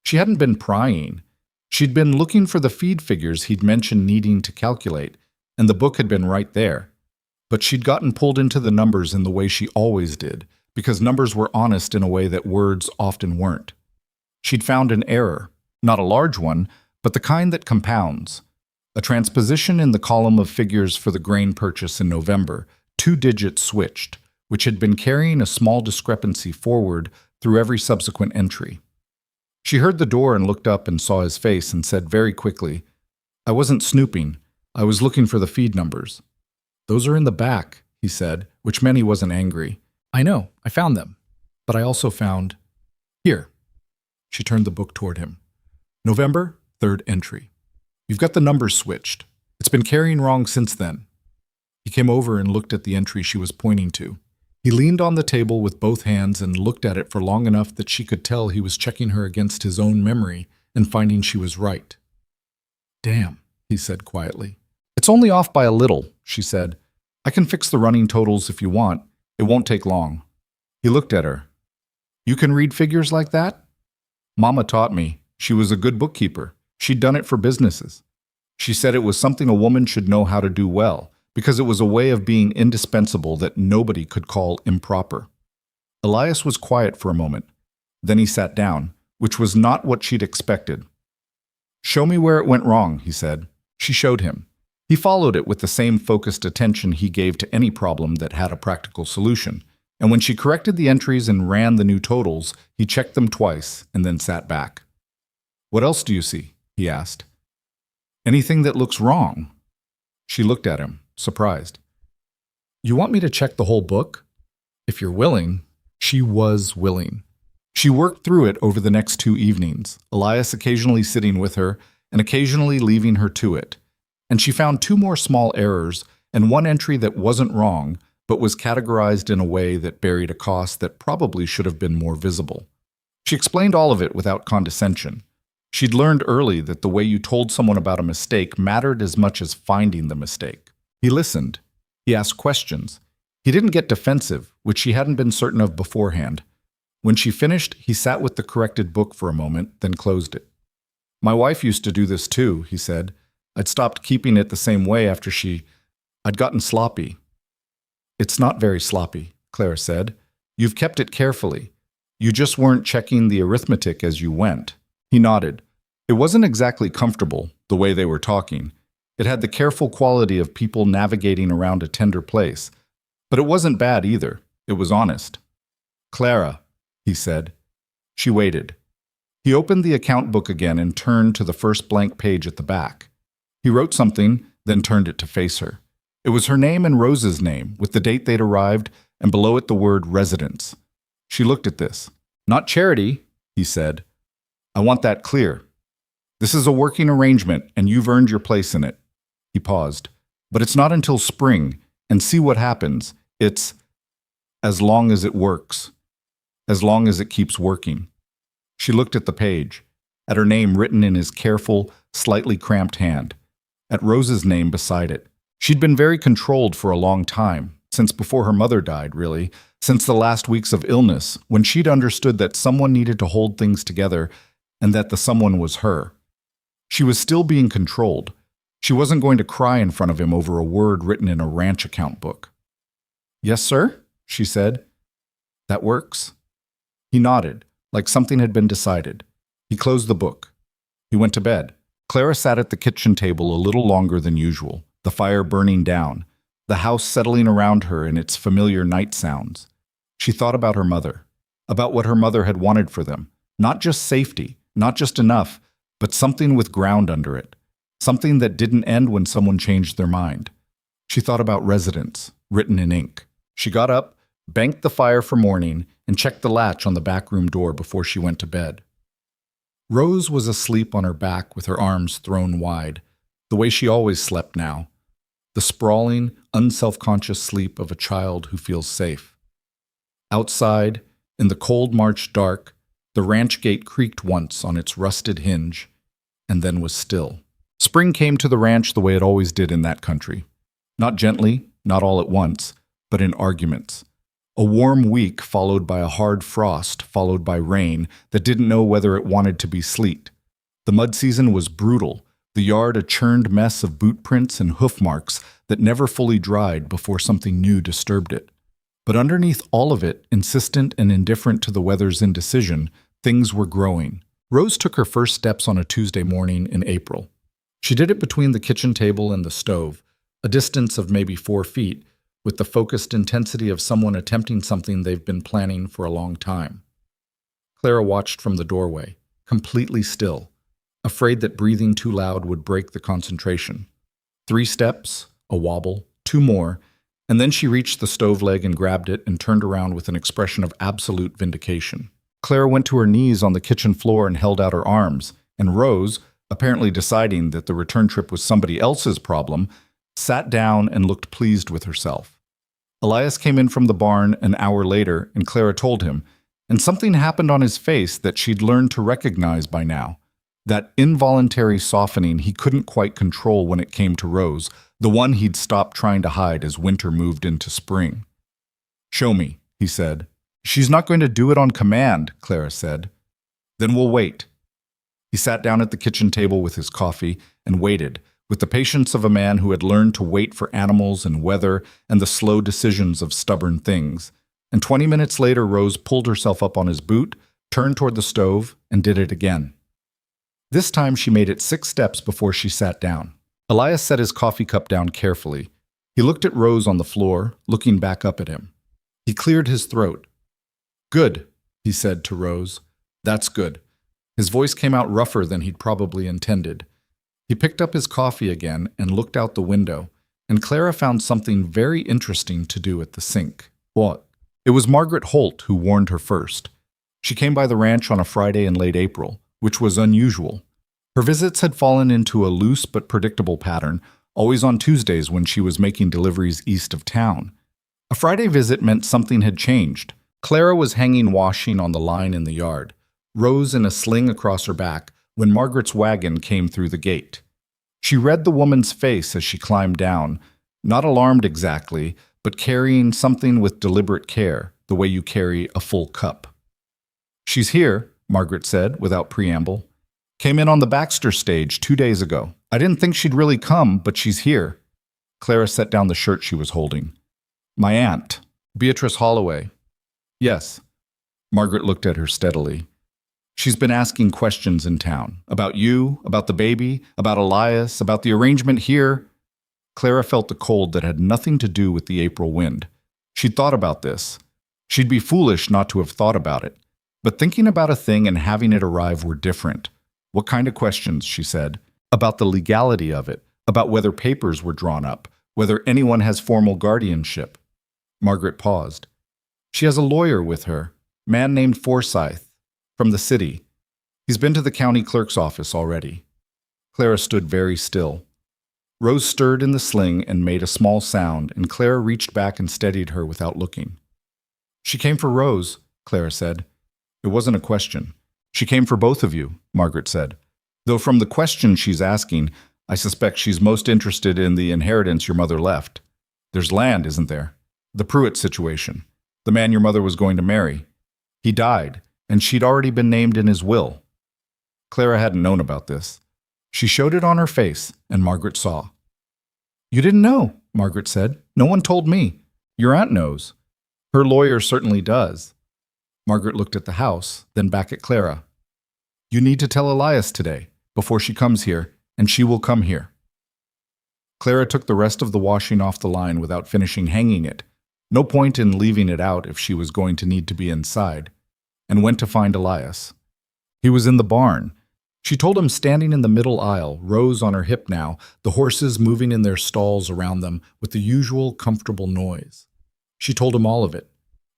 S1: She hadn't been prying. She'd been looking for the feed figures he'd mentioned needing to calculate, and the book had been right there. But she'd gotten pulled into the numbers in the way she always did, because numbers were honest in a way that words often weren't. She'd found an error, not a large one, but the kind that compounds. A transposition in the column of figures for the grain purchase in November, 2 digits switched, which had been carrying a small discrepancy forward through every subsequent entry. She heard the door and looked up and saw his face and said very quickly, I wasn't snooping. I was looking for the feed numbers. Those are in the back, he said, which meant he wasn't angry. I know, I found them. But I also found… Here. She turned the book toward him. November, 3rd entry. You've got the numbers switched. It's been carrying wrong since then. He came over and looked at the entry she was pointing to. He leaned on the table with both hands and looked at it for long enough that she could tell he was checking her against his own memory and finding she was right. Damn, he said quietly. It's only off by a little, she said. I can fix the running totals if you want. It won't take long. He looked at her. You can read figures like that? Mama taught me. She was a good bookkeeper. She'd done it for businesses. She said it was something a woman should know how to do well, because it was a way of being indispensable that nobody could call improper. Elias was quiet for a moment. Then he sat down, which was not what she'd expected. Show me where it went wrong, he said. She showed him. He followed it with the same focused attention he gave to any problem that had a practical solution. And when she corrected the entries and ran the new totals, he checked them twice and then sat back. What else do you see? He asked. Anything that looks wrong? She looked at him, surprised. You want me to check the whole book? If you're willing. She was willing. She worked through it over the next 2 evenings, Elias occasionally sitting with her and occasionally leaving her to it. And she found 2 more small errors and 1 entry that wasn't wrong, but was categorized in a way that buried a cost that probably should have been more visible. She explained all of it without condescension. She'd learned early that the way you told someone about a mistake mattered as much as finding the mistake. He listened. He asked questions. He didn't get defensive, which she hadn't been certain of beforehand. When she finished, he sat with the corrected book for a moment, then closed it. My wife used to do this too, he said. I'd stopped keeping it the same way after I'd gotten sloppy. It's not very sloppy, Clara said. You've kept it carefully. You just weren't checking the arithmetic as you went. He nodded. It wasn't exactly comfortable, the way they were talking. It had the careful quality of people navigating around a tender place. But it wasn't bad either. It was honest. Clara, he said. She waited. He opened the account book again and turned to the first blank page at the back. He wrote something, then turned it to face her. It was her name and Rose's name, with the date they'd arrived, and below it the word residence. She looked at this. Not charity, he said. I want that clear. This is a working arrangement, and you've earned your place in it. He paused. But it's not until spring, and see what happens. It's as long as it works. As long as it keeps working. She looked at the page, at her name written in his careful, slightly cramped hand, at Rose's name beside it. She'd been very controlled for a long time, since before her mother died, really, since the last weeks of illness, when she'd understood that someone needed to hold things together and that the someone was her. She was still being controlled. She wasn't going to cry in front of him over a word written in a ranch account book. Yes, sir, she said. That works? He nodded, like something had been decided. He closed the book. He went to bed. Clara sat at the kitchen table a little longer than usual, the fire burning down, the house settling around her in its familiar night sounds. She thought about her mother, about what her mother had wanted for them, not just safety, not just enough, but something with ground under it, something that didn't end when someone changed their mind. She thought about residence, written in ink. She got up, banked the fire for morning, and checked the latch on the back room door before she went to bed. Rose was asleep on her back with her arms thrown wide, the way she always slept now, the sprawling, unselfconscious sleep of a child who feels safe. Outside, in the cold March dark, the ranch gate creaked once on its rusted hinge, and then was still. Spring came to the ranch the way it always did in that country. Not gently, not all at once, but in arguments. A warm week followed by a hard frost, followed by rain that didn't know whether it wanted to be sleet. The mud season was brutal, the yard a churned mess of boot prints and hoof marks that never fully dried before something new disturbed it. But underneath all of it, insistent and indifferent to the weather's indecision, things were growing. Rose took her first steps on a Tuesday morning in April. She did it between the kitchen table and the stove, a distance of maybe 4 feet, with the focused intensity of someone attempting something they've been planning for a long time. Clara watched from the doorway, completely still, afraid that breathing too loud would break the concentration. 3 steps, a wobble, 2 2 more, and then she reached the stove leg and grabbed it and turned around with an expression of absolute vindication. Clara went to her knees on the kitchen floor and held out her arms, and Rose, apparently deciding that the return trip was somebody else's problem, sat down and looked pleased with herself. Elias came in from the barn an hour later, and Clara told him, and something happened on his face that she'd learned to recognize by now. That involuntary softening he couldn't quite control when it came to Rose, the one he'd stopped trying to hide as winter moved into spring. "Show me," he said. "She's not going to do it on command," Clara said. "Then we'll wait." He sat down at the kitchen table with his coffee and waited, with the patience of a man who had learned to wait for animals and weather and the slow decisions of stubborn things. And 20 minutes later, Rose pulled herself up on his boot, turned toward the stove, and did it again. This time she made it 6 steps before she sat down. Elias set his coffee cup down carefully. He looked at Rose on the floor, looking back up at him. He cleared his throat. "Good," he said to Rose. "That's good." His voice came out rougher than he'd probably intended. He picked up his coffee again and looked out the window, and Clara found something very interesting to do at the sink. What? It was Margaret Holt who warned her first. She came by the ranch on a Friday in late April, which was unusual. Her visits had fallen into a loose but predictable pattern, always on Tuesdays when she was making deliveries east of town. A Friday visit meant something had changed. Clara was hanging washing on the line in the yard, Rose in a sling across her back, when Margaret's wagon came through the gate. She read the woman's face as she climbed down, not alarmed exactly, but carrying something with deliberate care, the way you carry a full cup. "She's here," Margaret said, without preamble. "Came in on the Baxter stage 2 days ago. I didn't think she'd really come, but she's here." Clara set down the shirt she was holding. "My aunt, Beatrice Holloway." "Yes." Margaret looked at her steadily. "She's been asking questions in town. About you, about the baby, about Elias, about the arrangement here." Clara felt the cold that had nothing to do with the April wind. She'd thought about this. She'd be foolish not to have thought about it. But thinking about a thing and having it arrive were different. "What kind of questions?" she said. "About the legality of it, about whether papers were drawn up, whether anyone has formal guardianship." Margaret paused. "She has a lawyer with her, man named Forsyth, from the city. He's been to the county clerk's office already." Clara stood very still. Rose stirred in the sling and made a small sound, and Clara reached back and steadied her without looking. "She came for Rose," Clara said. It wasn't a question. "She came for both of you," Margaret said. "Though from the question she's asking, I suspect she's most interested in the inheritance your mother left. There's land, isn't there? The Pruitt situation. The man your mother was going to marry. He died, and she'd already been named in his will." Clara hadn't known about this. She showed it on her face, and Margaret saw. "You didn't know," Margaret said. "No one told me. Your aunt knows. Her lawyer certainly does." Margaret looked at the house, then back at Clara. "You need to tell Elias today, before she comes here, and she will come here." Clara took the rest of the washing off the line without finishing hanging it. No point in leaving it out if she was going to need to be inside, and went to find Elias. He was in the barn. She told him, standing in the middle aisle, Rose on her hip now, the horses moving in their stalls around them with the usual comfortable noise. She told him all of it.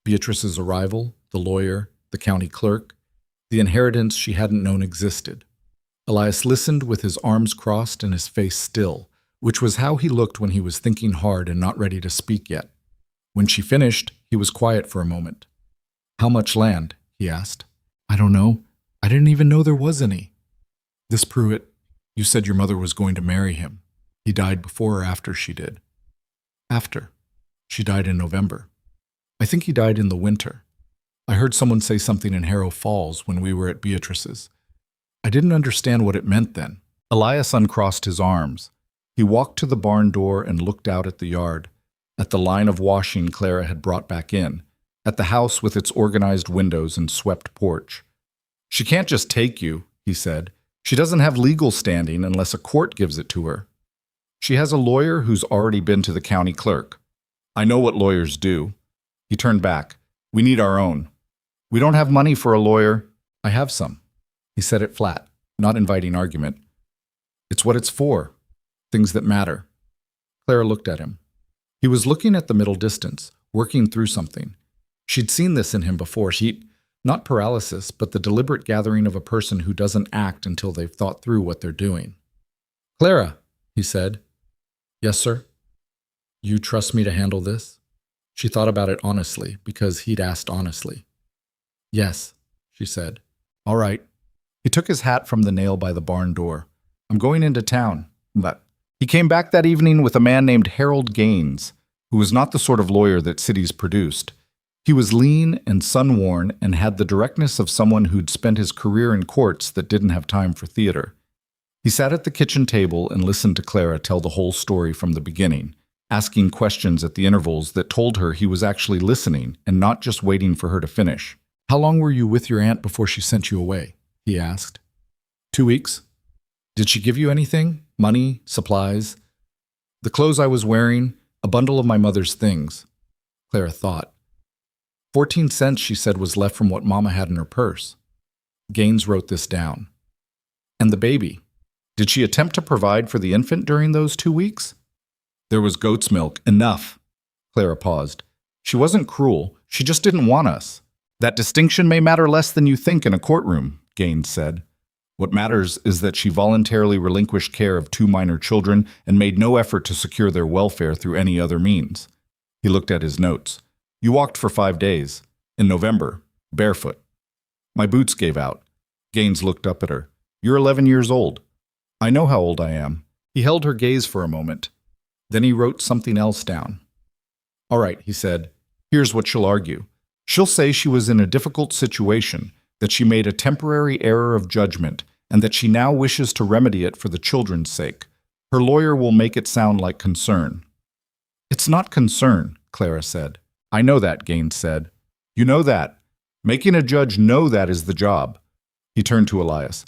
S1: Beatrice's arrival, the lawyer, the county clerk, the inheritance she hadn't known existed. Elias listened with his arms crossed and his face still, which was how he looked when he was thinking hard and not ready to speak yet. When she finished, he was quiet for a moment. "How much land?" he asked. "I don't know. I didn't even know there was any." "This Pruitt, you said your mother was going to marry him. He died before or after she did?" "After. She died in November. I think he died in the winter. I heard someone say something in Harrow Falls when we were at Beatrice's. I didn't understand what it meant then." Elias uncrossed his arms. He walked to the barn door and looked out at the yard, at the line of washing Clara had brought back in, at the house with its organized windows and swept porch. "She can't just take you," he said. "She doesn't have legal standing unless a court gives it to her. She has a lawyer who's already been to the county clerk. I know what lawyers do." He turned back. "We need our own. We don't have money for a lawyer." "I have some." He said it flat, not inviting argument. "It's what it's for. Things that matter." Clara looked at him. He was looking at the middle distance, working through something. She'd seen this in him before. Not paralysis, but the deliberate gathering of a person who doesn't act until they've thought through what they're doing. "Clara," he said. "Yes, sir." "You trust me to handle this?" She thought about it honestly, because he'd asked honestly. "Yes," she said. "All right." He took his hat from the nail by the barn door. "I'm going into town." But he came back that evening with a man named Harold Gaines, who was not the sort of lawyer that cities produced. He was lean and sun-worn and had the directness of someone who'd spent his career in courts that didn't have time for theater. He sat at the kitchen table and listened to Clara tell the whole story from the beginning, asking questions at the intervals that told her he was actually listening and not just waiting for her to finish. "How long were you with your aunt before she sent you away?" he asked. 2 weeks. "Did she give you anything? Money? Supplies?" "The clothes I was wearing, a bundle of my mother's things." Clara thought. 14 cents, she said, was left from what Mama had in her purse. Gaines wrote this down. "And the baby? Did she attempt to provide for the infant during those 2 weeks?" "There was goat's milk. Enough." Clara paused. "She wasn't cruel. She just didn't want us." "That distinction may matter less than you think in a courtroom," Gaines said. "What matters is that she voluntarily relinquished care of 2 minor children and made no effort to secure their welfare through any other means." He looked at his notes. "You walked for 5 days. In November. Barefoot." "My boots gave out." Gaines looked up at her. "You're 11 years old." "I know how old I am." He held her gaze for a moment. Then he wrote something else down. "All right," he said. "Here's what she'll argue. She'll say she was in a difficult situation, that she made a temporary error of judgment, and that she now wishes to remedy it for the children's sake. Her lawyer will make it sound like concern." "It's not concern," Clara said. "I know that," Gaines said. "You know that. Making a judge know that is the job." He turned to Elias.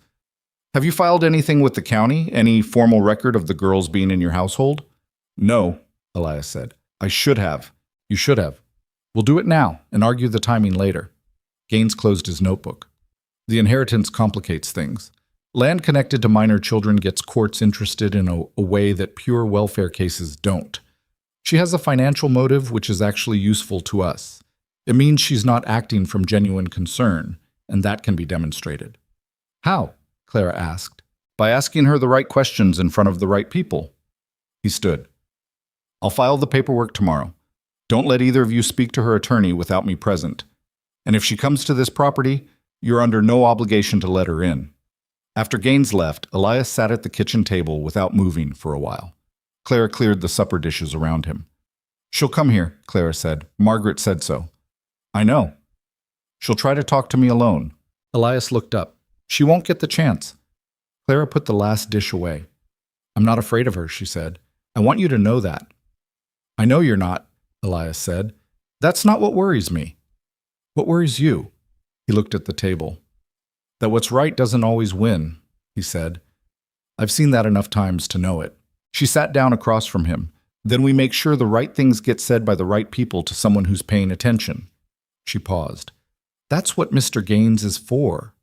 S1: "Have you filed anything with the county? Any formal record of the girls being in your household?" "No," Elias said. "I should have." "You should have. We'll do it now and argue the timing later." Gaines closed his notebook. "The inheritance complicates things. Land connected to minor children gets courts interested in a way that pure welfare cases don't. She has a financial motive which is actually useful to us. It means she's not acting from genuine concern, and that can be demonstrated." "How?" Clara asked. "By asking her the right questions in front of the right people." He stood. "I'll file the paperwork tomorrow. Don't let either of you speak to her attorney without me present. And if she comes to this property, you're under no obligation to let her in." After Gaines left, Elias sat at the kitchen table without moving for a while. Clara cleared the supper dishes around him. "She'll come here," Clara said. "Margaret said so." "I know." "She'll try to talk to me alone." Elias looked up. "She won't get the chance." Clara put the last dish away. "I'm not afraid of her," she said. "I want you to know that." "I know you're not," Elias said. "That's not what worries me." "What worries you?" He looked at the table. "That what's right doesn't always win," he said. "I've seen that enough times to know it." She sat down across from him. "Then we make sure the right things get said by the right people to someone who's paying attention." She paused. "That's what Mr. Gaines is for."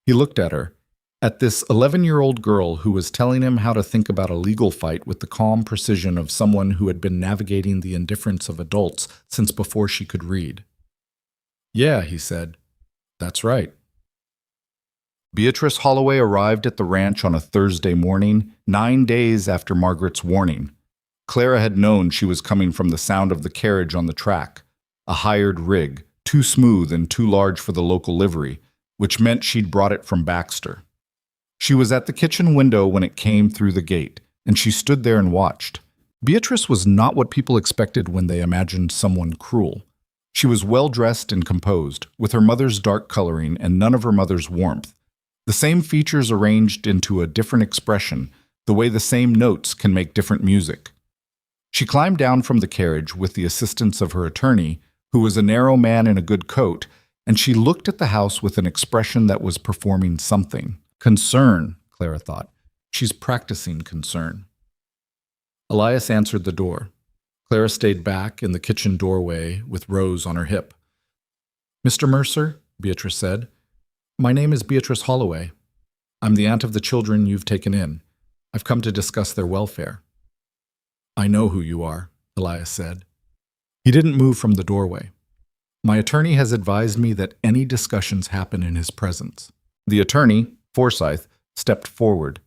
S1: He looked at her, at this 11-year-old girl who was telling him how to think about a legal fight with the calm precision of someone who had been navigating the indifference of adults since before she could read. "Yeah," he said. "That's right." Beatrice Holloway arrived at the ranch on a Thursday morning, 9 days after Margaret's warning. Clara had known she was coming from the sound of the carriage on the track, a hired rig, too smooth and too large for the local livery, which meant she'd brought it from Baxter. She was at the kitchen window when it came through the gate, and she stood there and watched. Beatrice was not what people expected when they imagined someone cruel. She was well-dressed and composed, with her mother's dark coloring and none of her mother's warmth. The same features arranged into a different expression, the way the same notes can make different music. She climbed down from the carriage with the assistance of her attorney, who was a narrow man in a good coat, and she looked at the house with an expression that was performing something. Concern, Clara thought. She's practicing concern. Elias answered the door. Clara stayed back in the kitchen doorway with Rose on her hip. "Mr. Mercer," Beatrice said, "my name is Beatrice Holloway. I'm the aunt of the children you've taken in. I've come to discuss their welfare." "I know who you are," Elias said. He didn't move from the doorway. My attorney has advised me that any discussions happen in his presence. The attorney, Forsyth, stepped forward.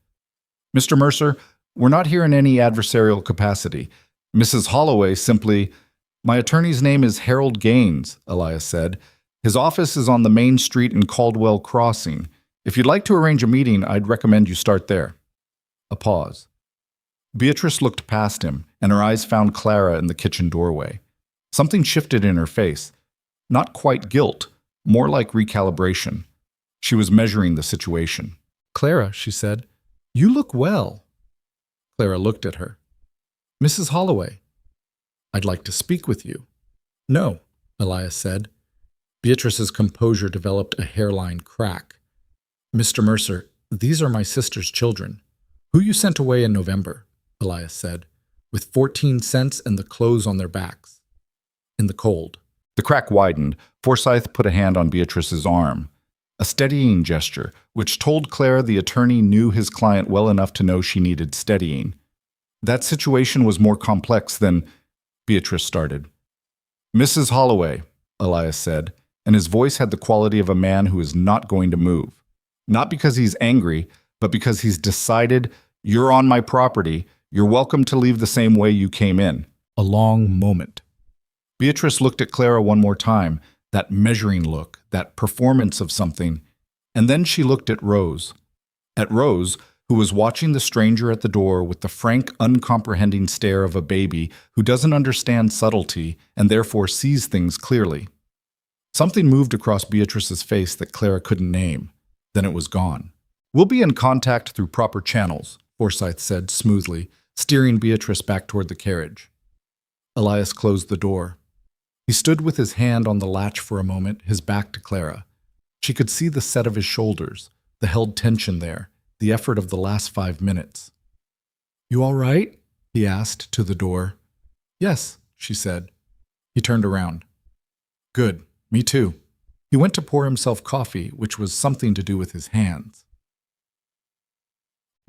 S1: Mr. Mercer, we're not here in any adversarial capacity. Mrs. Holloway simply— My attorney's name is Harold Gaines, Elias said. His office is on the main street in Caldwell Crossing. If you'd like to arrange a meeting, I'd recommend you start there. A pause. Beatrice looked past him, and her eyes found Clara in the kitchen doorway. Something shifted in her face. Not quite guilt, more like recalibration. She was measuring the situation. Clara, she said, you look well. Clara looked at her. Mrs. Holloway, I'd like to speak with you. No, Elias said. Beatrice's composure developed a hairline crack. Mr. Mercer, these are my sister's children, who you sent away in November, Elias said, with 14 cents and the clothes on their backs. In the cold. The crack widened. Forsyth put a hand on Beatrice's arm. A steadying gesture, which told Clara the attorney knew his client well enough to know she needed steadying. That situation was more complex than— Beatrice started. Mrs. Holloway, Elias said, and his voice had the quality of a man who is not going to move. Not because he's angry, but because he's decided, you're on my property, you're welcome to leave the same way you came in. A long moment. Beatrice looked at Clara one more time, that measuring look, that performance of something, and then she looked at Rose. At Rose, who was watching the stranger at the door with the frank, uncomprehending stare of a baby who doesn't understand subtlety and therefore sees things clearly. Something moved across Beatrice's face that Clara couldn't name. Then it was gone. We'll be in contact through proper channels, Forsyth said smoothly, steering Beatrice back toward the carriage. Elias closed the door. He stood with his hand on the latch for a moment, his back to Clara. She could see the set of his shoulders, the held tension there, the effort of the last 5 minutes. You all right? He asked to the door. Yes, she said. He turned around. Good, me too. He went to pour himself coffee, which was something to do with his hands.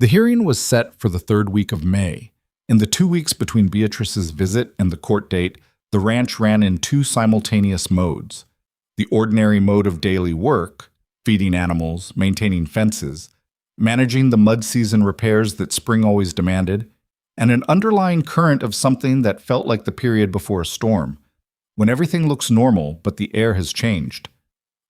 S1: The hearing was set for the 3rd week of May. In the 2 weeks between Beatrice's visit and the court date, the ranch ran in 2 simultaneous modes. The ordinary mode of daily work, feeding animals, maintaining fences, managing the mud season repairs that spring always demanded, and an underlying current of something that felt like the period before a storm, when everything looks normal but the air has changed.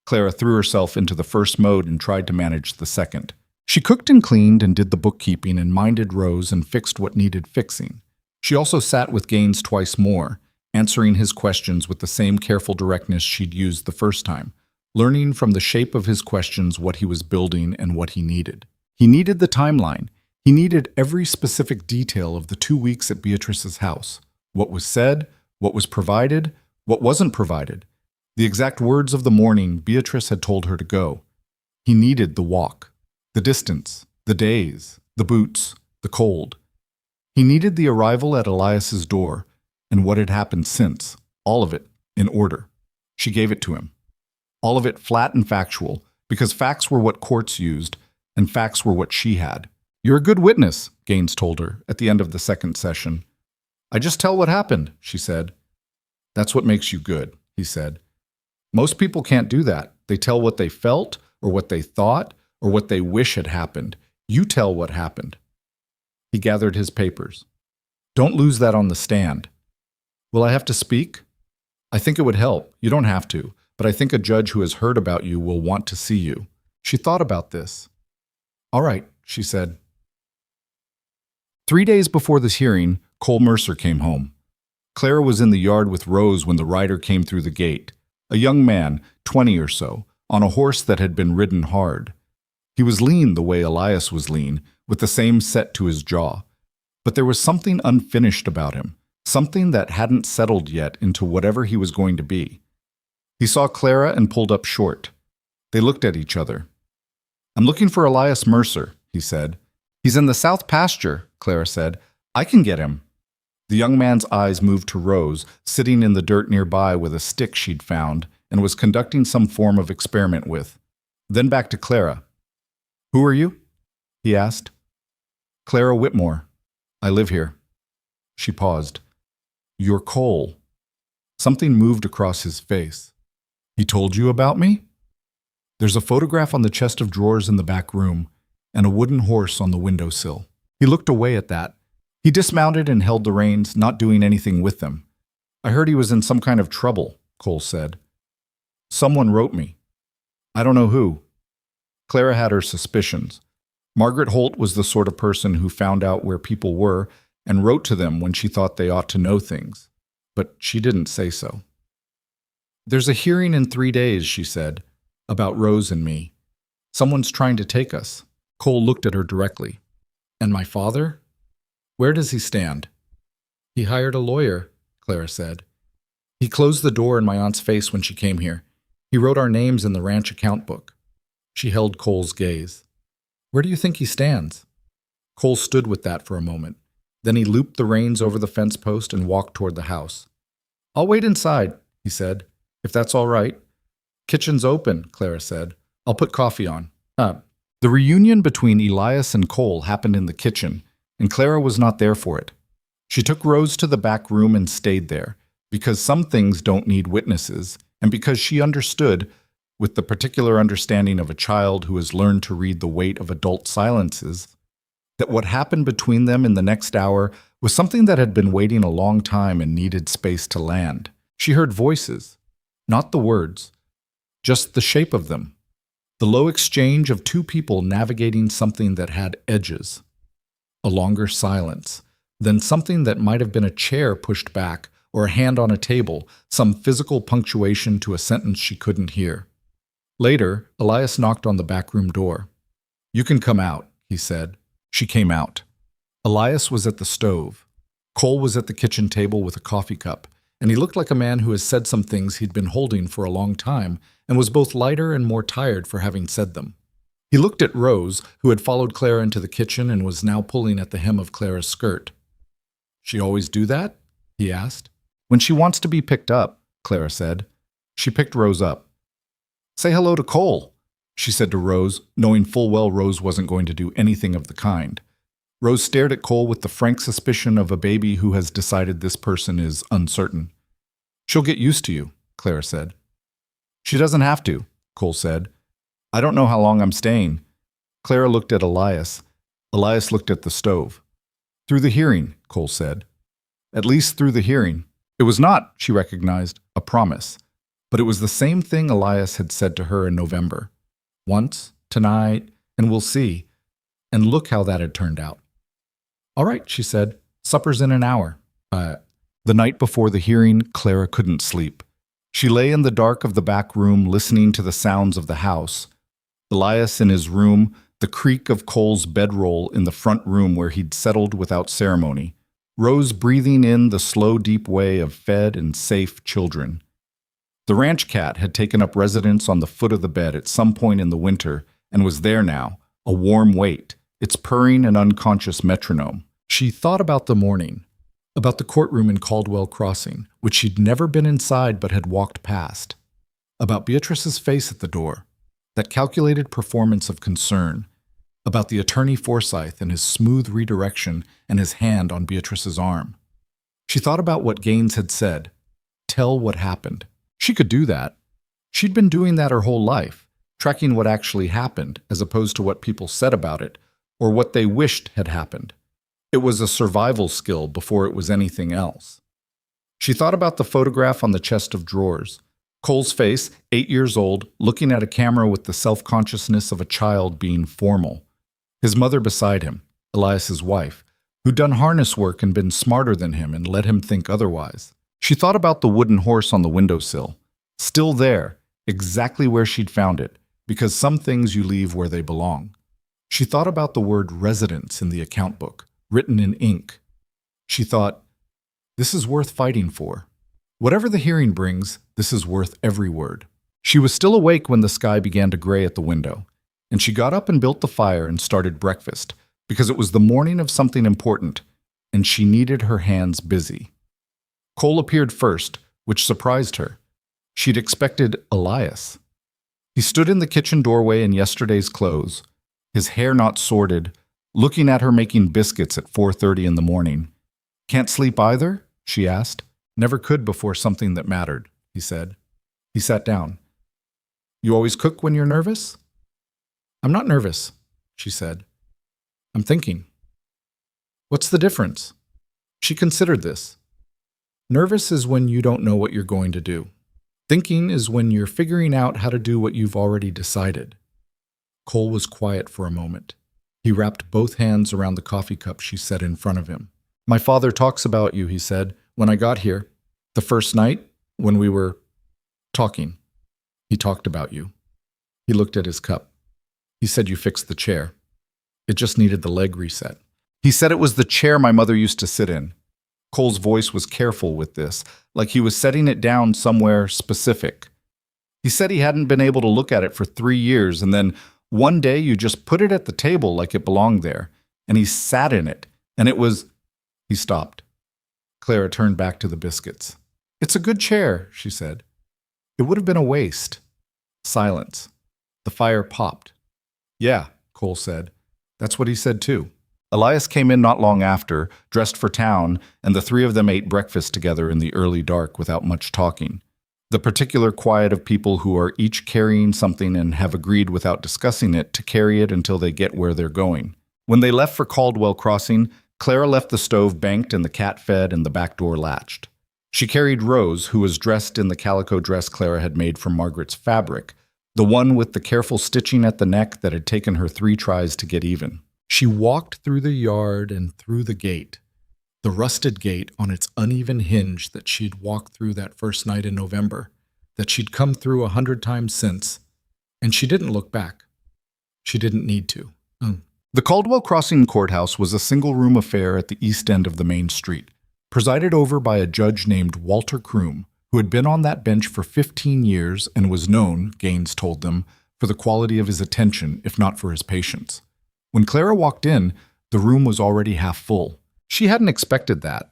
S1: Clara threw herself into the first mode and tried to manage the second. She cooked and cleaned and did the bookkeeping and minded Rose and fixed what needed fixing. She also sat with Gaines twice more, answering his questions with the same careful directness she'd used the first time, learning from the shape of his questions what he was building and what he needed. He needed the timeline. He needed every specific detail of the 2 weeks at Beatrice's house. What was said, what was provided, what wasn't provided. The exact words of the morning Beatrice had told her to go. He needed the walk, the distance, the days, the boots, the cold. He needed the arrival at Elias's door and what had happened since, all of it, in order. She gave it to him. All of it flat and factual, because facts were what courts used, and facts were what she had. You're a good witness, Gaines told her at the end of the 2nd session. I just tell what happened, she said. That's what makes you good, he said. Most people can't do that. They tell what they felt, or what they thought, or what they wish had happened. You tell what happened. He gathered his papers. Don't lose that on the stand. Will I have to speak? I think it would help. You don't have to, but I think a judge who has heard about you will want to see you. She thought about this. All right, she said. 3 days before this hearing, Cole Mercer came home. Clara was in the yard with Rose when the rider came through the gate, a young man, 20 or so, on a horse that had been ridden hard. He was lean the way Elias was lean, with the same set to his jaw. But there was something unfinished about him, something that hadn't settled yet into whatever he was going to be. He saw Clara and pulled up short. They looked at each other. I'm looking for Elias Mercer, he said. He's in the south pasture, Clara said. I can get him. The young man's eyes moved to Rose, sitting in the dirt nearby with a stick she'd found and was conducting some form of experiment with. Then back to Clara. Who are you? He asked. Clara Whitmore. I live here. She paused. "You're Cole." Something moved across his face. "He told you about me?" There's a photograph on the chest of drawers in the back room and a wooden horse on the windowsill. He looked away at that. He dismounted and held the reins, not doing anything with them. "I heard he was in some kind of trouble," Cole said. "Someone wrote me. I don't know who." Clara had her suspicions. Margaret Holt was the sort of person who found out where people were and wrote to them when she thought they ought to know things. But she didn't say so. "There's a hearing in 3 days," she said, "about Rose and me. Someone's trying to take us." Cole looked at her directly. "And my father? Where does he stand?" "He hired a lawyer," Clara said. "He closed the door in my aunt's face when she came here. He wrote our names in the ranch account book." She held Cole's gaze. "Where do you think he stands?" Cole stood with that for a moment. Then he looped the reins over the fence post and walked toward the house. "I'll wait inside," he said, "if that's all right." "Kitchen's open," Clara said. "I'll put coffee on." The reunion between Elias and Cole happened in the kitchen, and Clara was not there for it. She took Rose to the back room and stayed there, because some things don't need witnesses, and because she understood, with the particular understanding of a child who has learned to read the weight of adult silences, that what happened between them in the next hour was something that had been waiting a long time and needed space to land. She heard voices, not the words, just the shape of them, the low exchange of two people navigating something that had edges, a longer silence, then something that might have been a chair pushed back or a hand on a table, some physical punctuation to a sentence she couldn't hear. Later, Elias knocked on the back room door. "You can come out," he said. She came out. Elias was at the stove. Cole was at the kitchen table with a coffee cup, and he looked like a man who has said some things he'd been holding for a long time and was both lighter and more tired for having said them. He looked at Rose, who had followed Clara into the kitchen and was now pulling at the hem of Clara's skirt. "She always do that?" he asked. "When she wants to be picked up," Clara said. She picked Rose up. "Say hello to Cole," she said to Rose, knowing full well Rose wasn't going to do anything of the kind. Rose stared at Cole with the frank suspicion of a baby who has decided this person is uncertain. "She'll get used to you," Clara said. "She doesn't have to," Cole said. "I don't know how long I'm staying." Clara looked at Elias. Elias looked at the stove. "Through the hearing," Cole said. "At least through the hearing." It was not, she recognized, a promise, but it was the same thing Elias had said to her in November. Once, tonight, and we'll see. And look how that had turned out. "All right," she said. "Supper's in an hour." The night before the hearing, Clara couldn't sleep. She lay in the dark of the back room listening to the sounds of the house. Elias in his room, the creak of Cole's bedroll in the front room where he'd settled without ceremony. Rose breathing in the slow, deep way of fed and safe children. The ranch cat had taken up residence on the foot of the bed at some point in the winter and was there now, a warm weight, its purring an unconscious metronome. She thought about the morning, about the courtroom in Caldwell Crossing, which she'd never been inside but had walked past, about Beatrice's face at the door, that calculated performance of concern, about the attorney Forsyth and his smooth redirection and his hand on Beatrice's arm. She thought about what Gaines had said, tell what happened. She could do that. She'd been doing that her whole life, tracking what actually happened as opposed to what people said about it or what they wished had happened. It was a survival skill before it was anything else. She thought about the photograph on the chest of drawers. Cole's face, 8 years old, looking at a camera with the self-consciousness of a child being formal. His mother beside him, Elias's wife, who'd done harness work and been smarter than him and let him think otherwise. She thought about the wooden horse on the windowsill, still there, exactly where she'd found it, because some things you leave where they belong. She thought about the word residence in the account book, written in ink. She thought, this is worth fighting for. Whatever the hearing brings, this is worth every word. She was still awake when the sky began to gray at the window, and she got up and built the fire and started breakfast, because it was the morning of something important, and she needed her hands busy. Cole appeared first, which surprised her. She'd expected Elias. He stood in the kitchen doorway in yesterday's clothes, his hair not sorted, looking at her making biscuits at 4:30 in the morning. "Can't sleep either?" she asked. Never could before something that mattered, he said. He sat down. You always cook when you're nervous? I'm not nervous, she said. I'm thinking. What's the difference? She considered this. Nervous is when you don't know what you're going to do. Thinking is when you're figuring out how to do what you've already decided. Cole was quiet for a moment. He wrapped both hands around the coffee cup she set in front of him. My father talks about you, he said, when I got here. The first night, when we were talking. He talked about you. He looked at his cup. He said you fixed the chair. It just needed the leg reset. He said it was the chair my mother used to sit in. Cole's voice was careful with this, like he was setting it down somewhere specific. He said he hadn't been able to look at it for 3 years, and then one day you just put it at the table like it belonged there, and he sat in it, and it was... He stopped. Clara turned back to the biscuits. It's a good chair, she said. It would have been a waste. Silence. The fire popped. Yeah, Cole said. That's what he said too. Elias came in not long after, dressed for town, and the three of them ate breakfast together in the early dark without much talking. The particular quiet of people who are each carrying something and have agreed without discussing it to carry it until they get where they're going. When they left for Caldwell Crossing, Clara left the stove banked and the cat fed and the back door latched. She carried Rose, who was dressed in the calico dress Clara had made from Margaret's fabric, the one with the careful stitching at the neck that had taken her 3 tries to get even. She walked through the yard and through the gate, the rusted gate on its uneven hinge that she'd walked through that first night in November, that she'd come through 100 times since, and she didn't look back. She didn't need to. The Caldwell Crossing Courthouse was a single-room affair at the east end of the main street, presided over by a judge named Walter Kroom, who had been on that bench for 15 years and was known, Gaines told them, for the quality of his attention, if not for his patience. When Clara walked in, the room was already half full. She hadn't expected that.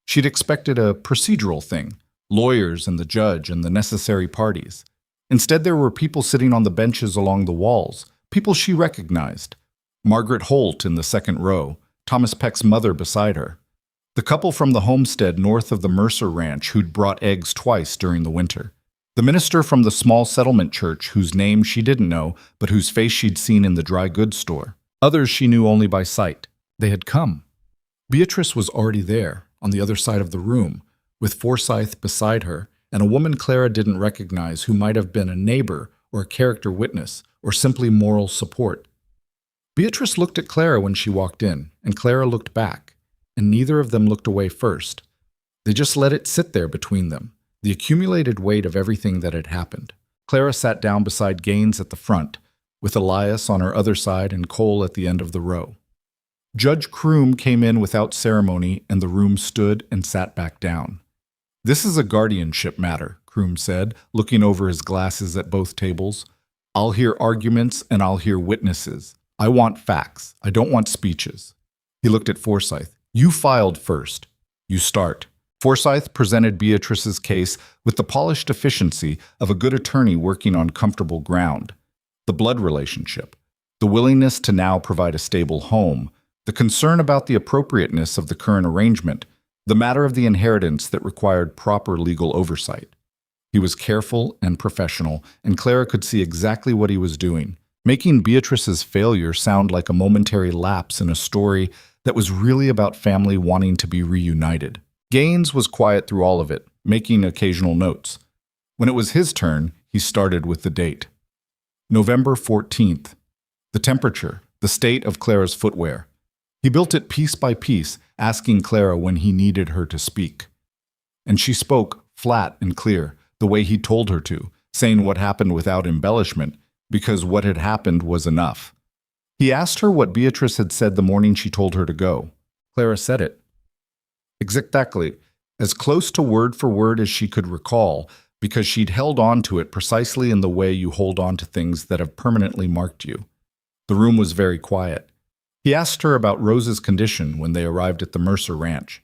S1: She'd expected a procedural thing, lawyers and the judge and the necessary parties. Instead, there were people sitting on the benches along the walls, people she recognized. Margaret Holt in the second row, Thomas Peck's mother beside her. The couple from the homestead north of the Mercer Ranch who'd brought eggs twice during the winter. The minister from the small settlement church whose name she didn't know, but whose face she'd seen in the dry goods store. Others she knew only by sight. They had come. Beatrice was already there, on the other side of the room, with Forsyth beside her, and a woman Clara didn't recognize who might have been a neighbor or a character witness or simply moral support. Beatrice looked at Clara when she walked in, and Clara looked back, and neither of them looked away first. They just let it sit there between them, the accumulated weight of everything that had happened. Clara sat down beside Gaines at the front, with Elias on her other side and Cole at the end of the row. Judge Kroom came in without ceremony, and the room stood and sat back down. This is a guardianship matter, Kroom said, looking over his glasses at both tables. I'll hear arguments and I'll hear witnesses. I want facts. I don't want speeches. He looked at Forsyth. You filed first. You start. Forsyth presented Beatrice's case with the polished efficiency of a good attorney working on comfortable ground. The blood relationship, the willingness to now provide a stable home, the concern about the appropriateness of the current arrangement, the matter of the inheritance that required proper legal oversight. He was careful and professional, and Clara could see exactly what he was doing, making Beatrice's failure sound like a momentary lapse in a story that was really about family wanting to be reunited. Gaines was quiet through all of it, making occasional notes. When it was his turn, he started with the date. November 14th. The temperature, the state of Clara's footwear. He built it piece by piece, asking Clara when he needed her to speak. And she spoke, flat and clear, the way he told her to, saying what happened without embellishment, because what had happened was enough. He asked her what Beatrice had said the morning she told her to go. Clara said it. Exactly, as close to word for word as she could recall, because she'd held on to it precisely in the way you hold on to things that have permanently marked you. The room was very quiet. He asked her about Rose's condition when they arrived at the Mercer Ranch.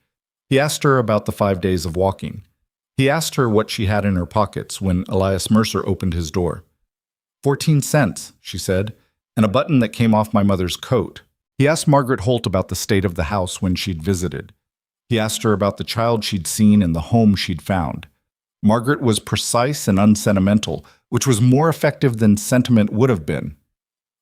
S1: He asked her about the 5 days of walking. He asked her what she had in her pockets when Elias Mercer opened his door. 14 cents, she said, and a button that came off my mother's coat. He asked Margaret Holt about the state of the house when she'd visited. He asked her about the child she'd seen in the home she'd found. Margaret was precise and unsentimental, which was more effective than sentiment would have been.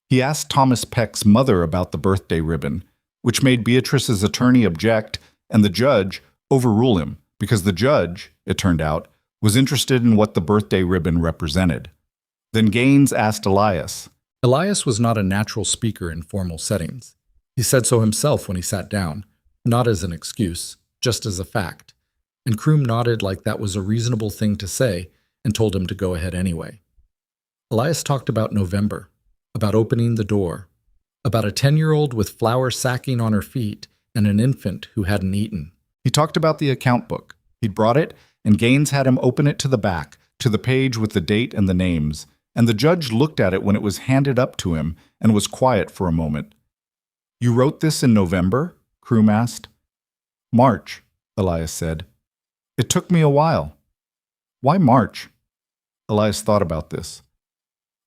S1: He asked Thomas Peck's mother about the birthday ribbon, which made Beatrice's attorney object and the judge overrule him, because the judge, it turned out, was interested in what the birthday ribbon represented. Then Gaines asked Elias. Elias was not a natural speaker in formal settings. He said so himself when he sat down, not as an excuse, just as a fact. And Kroom nodded like that was a reasonable thing to say and told him to go ahead anyway. Elias talked about November, about opening the door, about a 10-year-old with flour sacking on her feet and an infant who hadn't eaten. He talked about the account book. He'd brought it, and Gaines had him open it to the back, to the page with the date and the names, and the judge looked at it when it was handed up to him and was quiet for a moment. "You wrote this in November?" Kroom asked. "March," Elias said. "It took me a while." "Why March?" Elias thought about this.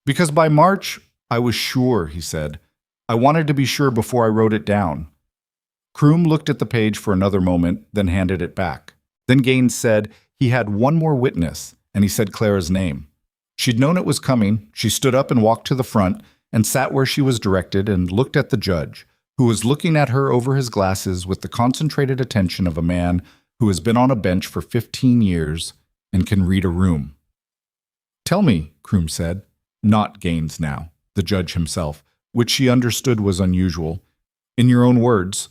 S1: "Because by March, I was sure," he said. "I wanted to be sure before I wrote it down." Kroom looked at the page for another moment, then handed it back. Then Gaines said he had one more witness, and he said Clara's name. She'd known it was coming. She stood up and walked to the front and sat where she was directed and looked at the judge, who was looking at her over his glasses with the concentrated attention of a man who has been on a bench for 15 years and can read a room. "Tell me," Kroom said, not Gaines now, the judge himself, which she understood was unusual. "In your own words,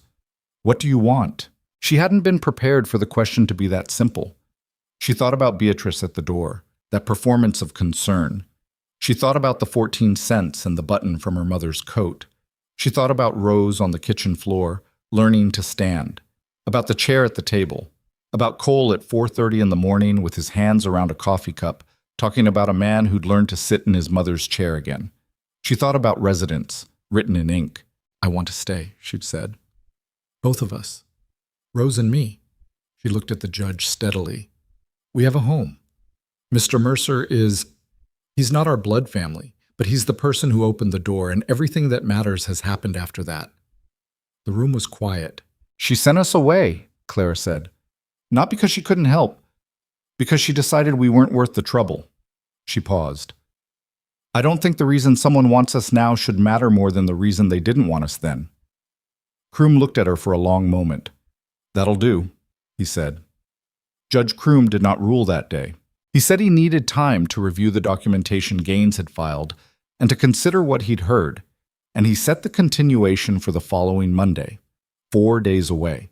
S1: what do you want?" She hadn't been prepared for the question to be that simple. She thought about Beatrice at the door, that performance of concern. She thought about the 14 cents and the button from her mother's coat. She thought about Rose on the kitchen floor, learning to stand, about the chair at the table, about Cole at 4:30 in the morning with his hands around a coffee cup, talking about a man who'd learned to sit in his mother's chair again. She thought about residence, written in ink. "I want to stay," she'd said. "Both of us. Rose and me." She looked at the judge steadily. "We have a home. Mr. Mercer he's not our blood family, but he's the person who opened the door, and everything that matters has happened after that." The room was quiet. "She sent us away," Clara said. "Not because she couldn't help, because she decided we weren't worth the trouble." She paused. "I don't think the reason someone wants us now should matter more than the reason they didn't want us then." Kroom looked at her for a long moment. "That'll do," he said. Judge Kroom did not rule that day. He said he needed time to review the documentation Gaines had filed and to consider what he'd heard, and he set the continuation for the following Monday, 4 days away,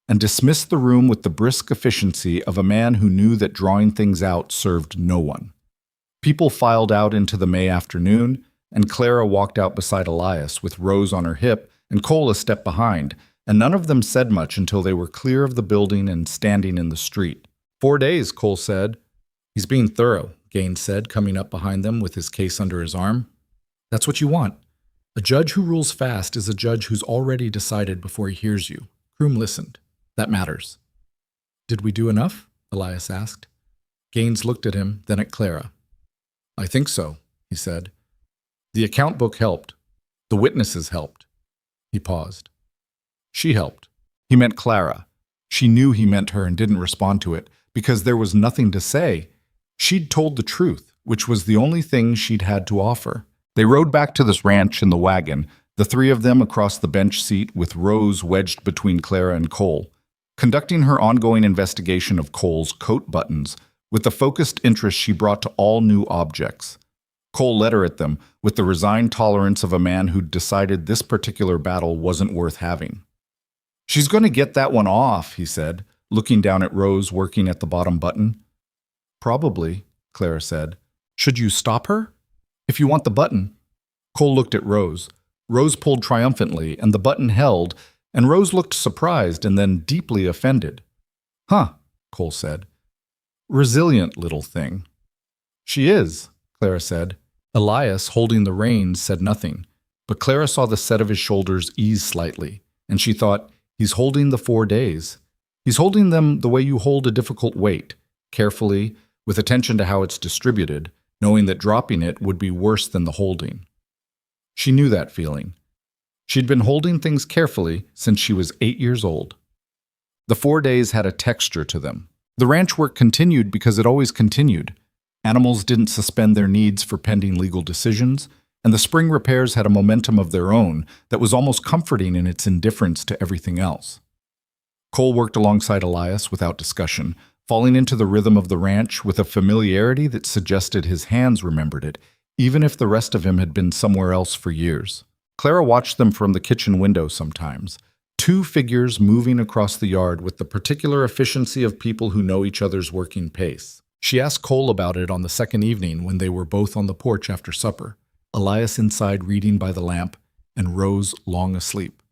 S1: and dismissed the room with the brisk efficiency of a man who knew that drawing things out served no one. People filed out into the May afternoon, and Clara walked out beside Elias with Rose on her hip and Cole a step behind, and none of them said much until they were clear of the building and standing in the street. 4 days, Cole said. "He's being thorough," Gaines said, coming up behind them with his case under his arm. "That's what you want. A judge who rules fast is a judge who's already decided before he hears you." Kroom listened. "That matters." "Did we do enough?" Elias asked. Gaines looked at him, then at Clara. "I think so," he said. "The account book helped. The witnesses helped." He paused. "She helped." He meant Clara. She knew he meant her and didn't respond to it, because there was nothing to say. She'd told the truth, which was the only thing she'd had to offer. They rode back to this ranch in the wagon, the three of them across the bench seat with Rose wedged between Clara and Cole, conducting her ongoing investigation of Cole's coat buttons with the focused interest she brought to all new objects. Cole let her at them with the resigned tolerance of a man who'd decided this particular battle wasn't worth having. "She's going to get that one off," he said, looking down at Rose working at the bottom button. "Probably," Clara said. "Should you stop her?" "If you want the button." Cole looked at Rose. Rose pulled triumphantly, and the button held, and Rose looked surprised and then deeply offended. "Huh," Cole said. "Resilient little thing." "She is," Clara said. Elias, holding the reins, said nothing, but Clara saw the set of his shoulders ease slightly, and she thought, he's holding the 4 days. He's holding them the way you hold a difficult weight, carefully, with attention to how it's distributed, knowing that dropping it would be worse than the holding. She knew that feeling. She'd been holding things carefully since she was 8 years old. The 4 days had a texture to them. The ranch work continued because it always continued. Animals didn't suspend their needs for pending legal decisions, and the spring repairs had a momentum of their own that was almost comforting in its indifference to everything else. Cole worked alongside Elias without discussion, falling into the rhythm of the ranch with a familiarity that suggested his hands remembered it, even if the rest of him had been somewhere else for years. Clara watched them from the kitchen window sometimes, two figures moving across the yard with the particular efficiency of people who know each other's working pace. She asked Cole about it on the second evening when they were both on the porch after supper, Elias inside reading by the lamp, and Rose long asleep.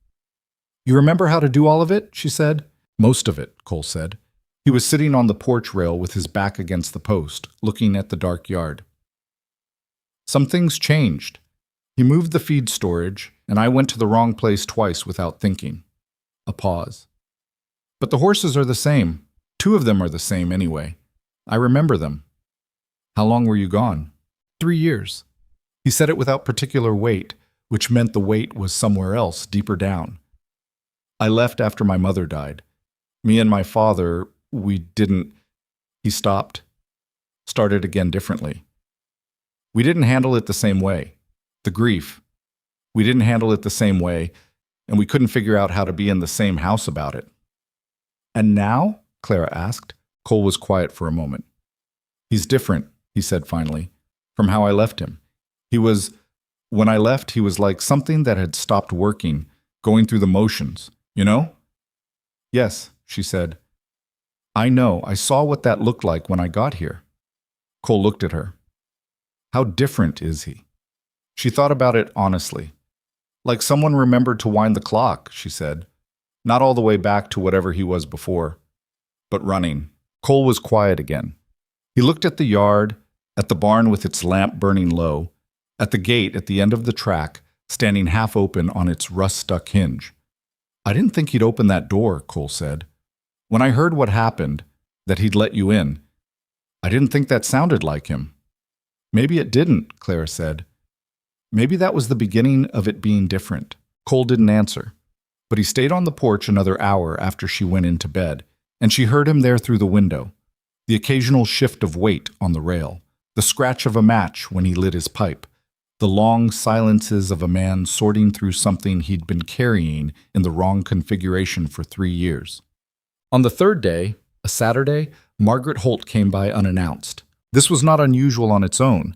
S1: "You remember how to do all of it?" she said. "Most of it," Cole said. He was sitting on the porch rail with his back against the post, looking at the dark yard. "Some things changed. He moved the feed storage, and I went to the wrong place twice without thinking." A pause. "But the horses are the same. 2 of them are the same anyway. I remember them." "How long were you gone?" 3 years. He said it without particular weight, which meant the weight was somewhere else, deeper down. "I left after my mother died. Me and my father, we didn't—" He stopped, started again differently. "We didn't handle it the same way. The grief. We didn't handle it the same way, and we couldn't figure out how to be in the same house about it." "And now?" Clara asked. Cole was quiet for a moment. "He's different," he said finally, "from how I left him. When I left, he was like something that had stopped working, going through the motions, you know?" "Yes," she said. "I know. I saw what that looked like when I got here." Cole looked at her. "How different is he?" She thought about it honestly. "Like someone remembered to wind the clock," she said. "Not all the way back to whatever he was before, but running." Cole was quiet again. He looked at the yard, at the barn with its lamp burning low, at the gate at the end of the track, standing half open on its rust-stuck hinge. "I didn't think he'd open that door," Cole said. "When I heard what happened, that he'd let you in, I didn't think that sounded like him." "Maybe it didn't," Clara said. "Maybe that was the beginning of it being different." Cole didn't answer, but he stayed on the porch another hour after she went into bed, and she heard him there through the window, the occasional shift of weight on the rail, the scratch of a match when he lit his pipe, the long silences of a man sorting through something he'd been carrying in the wrong configuration for 3 years. On the third day, a Saturday, Margaret Holt came by unannounced. This was not unusual on its own,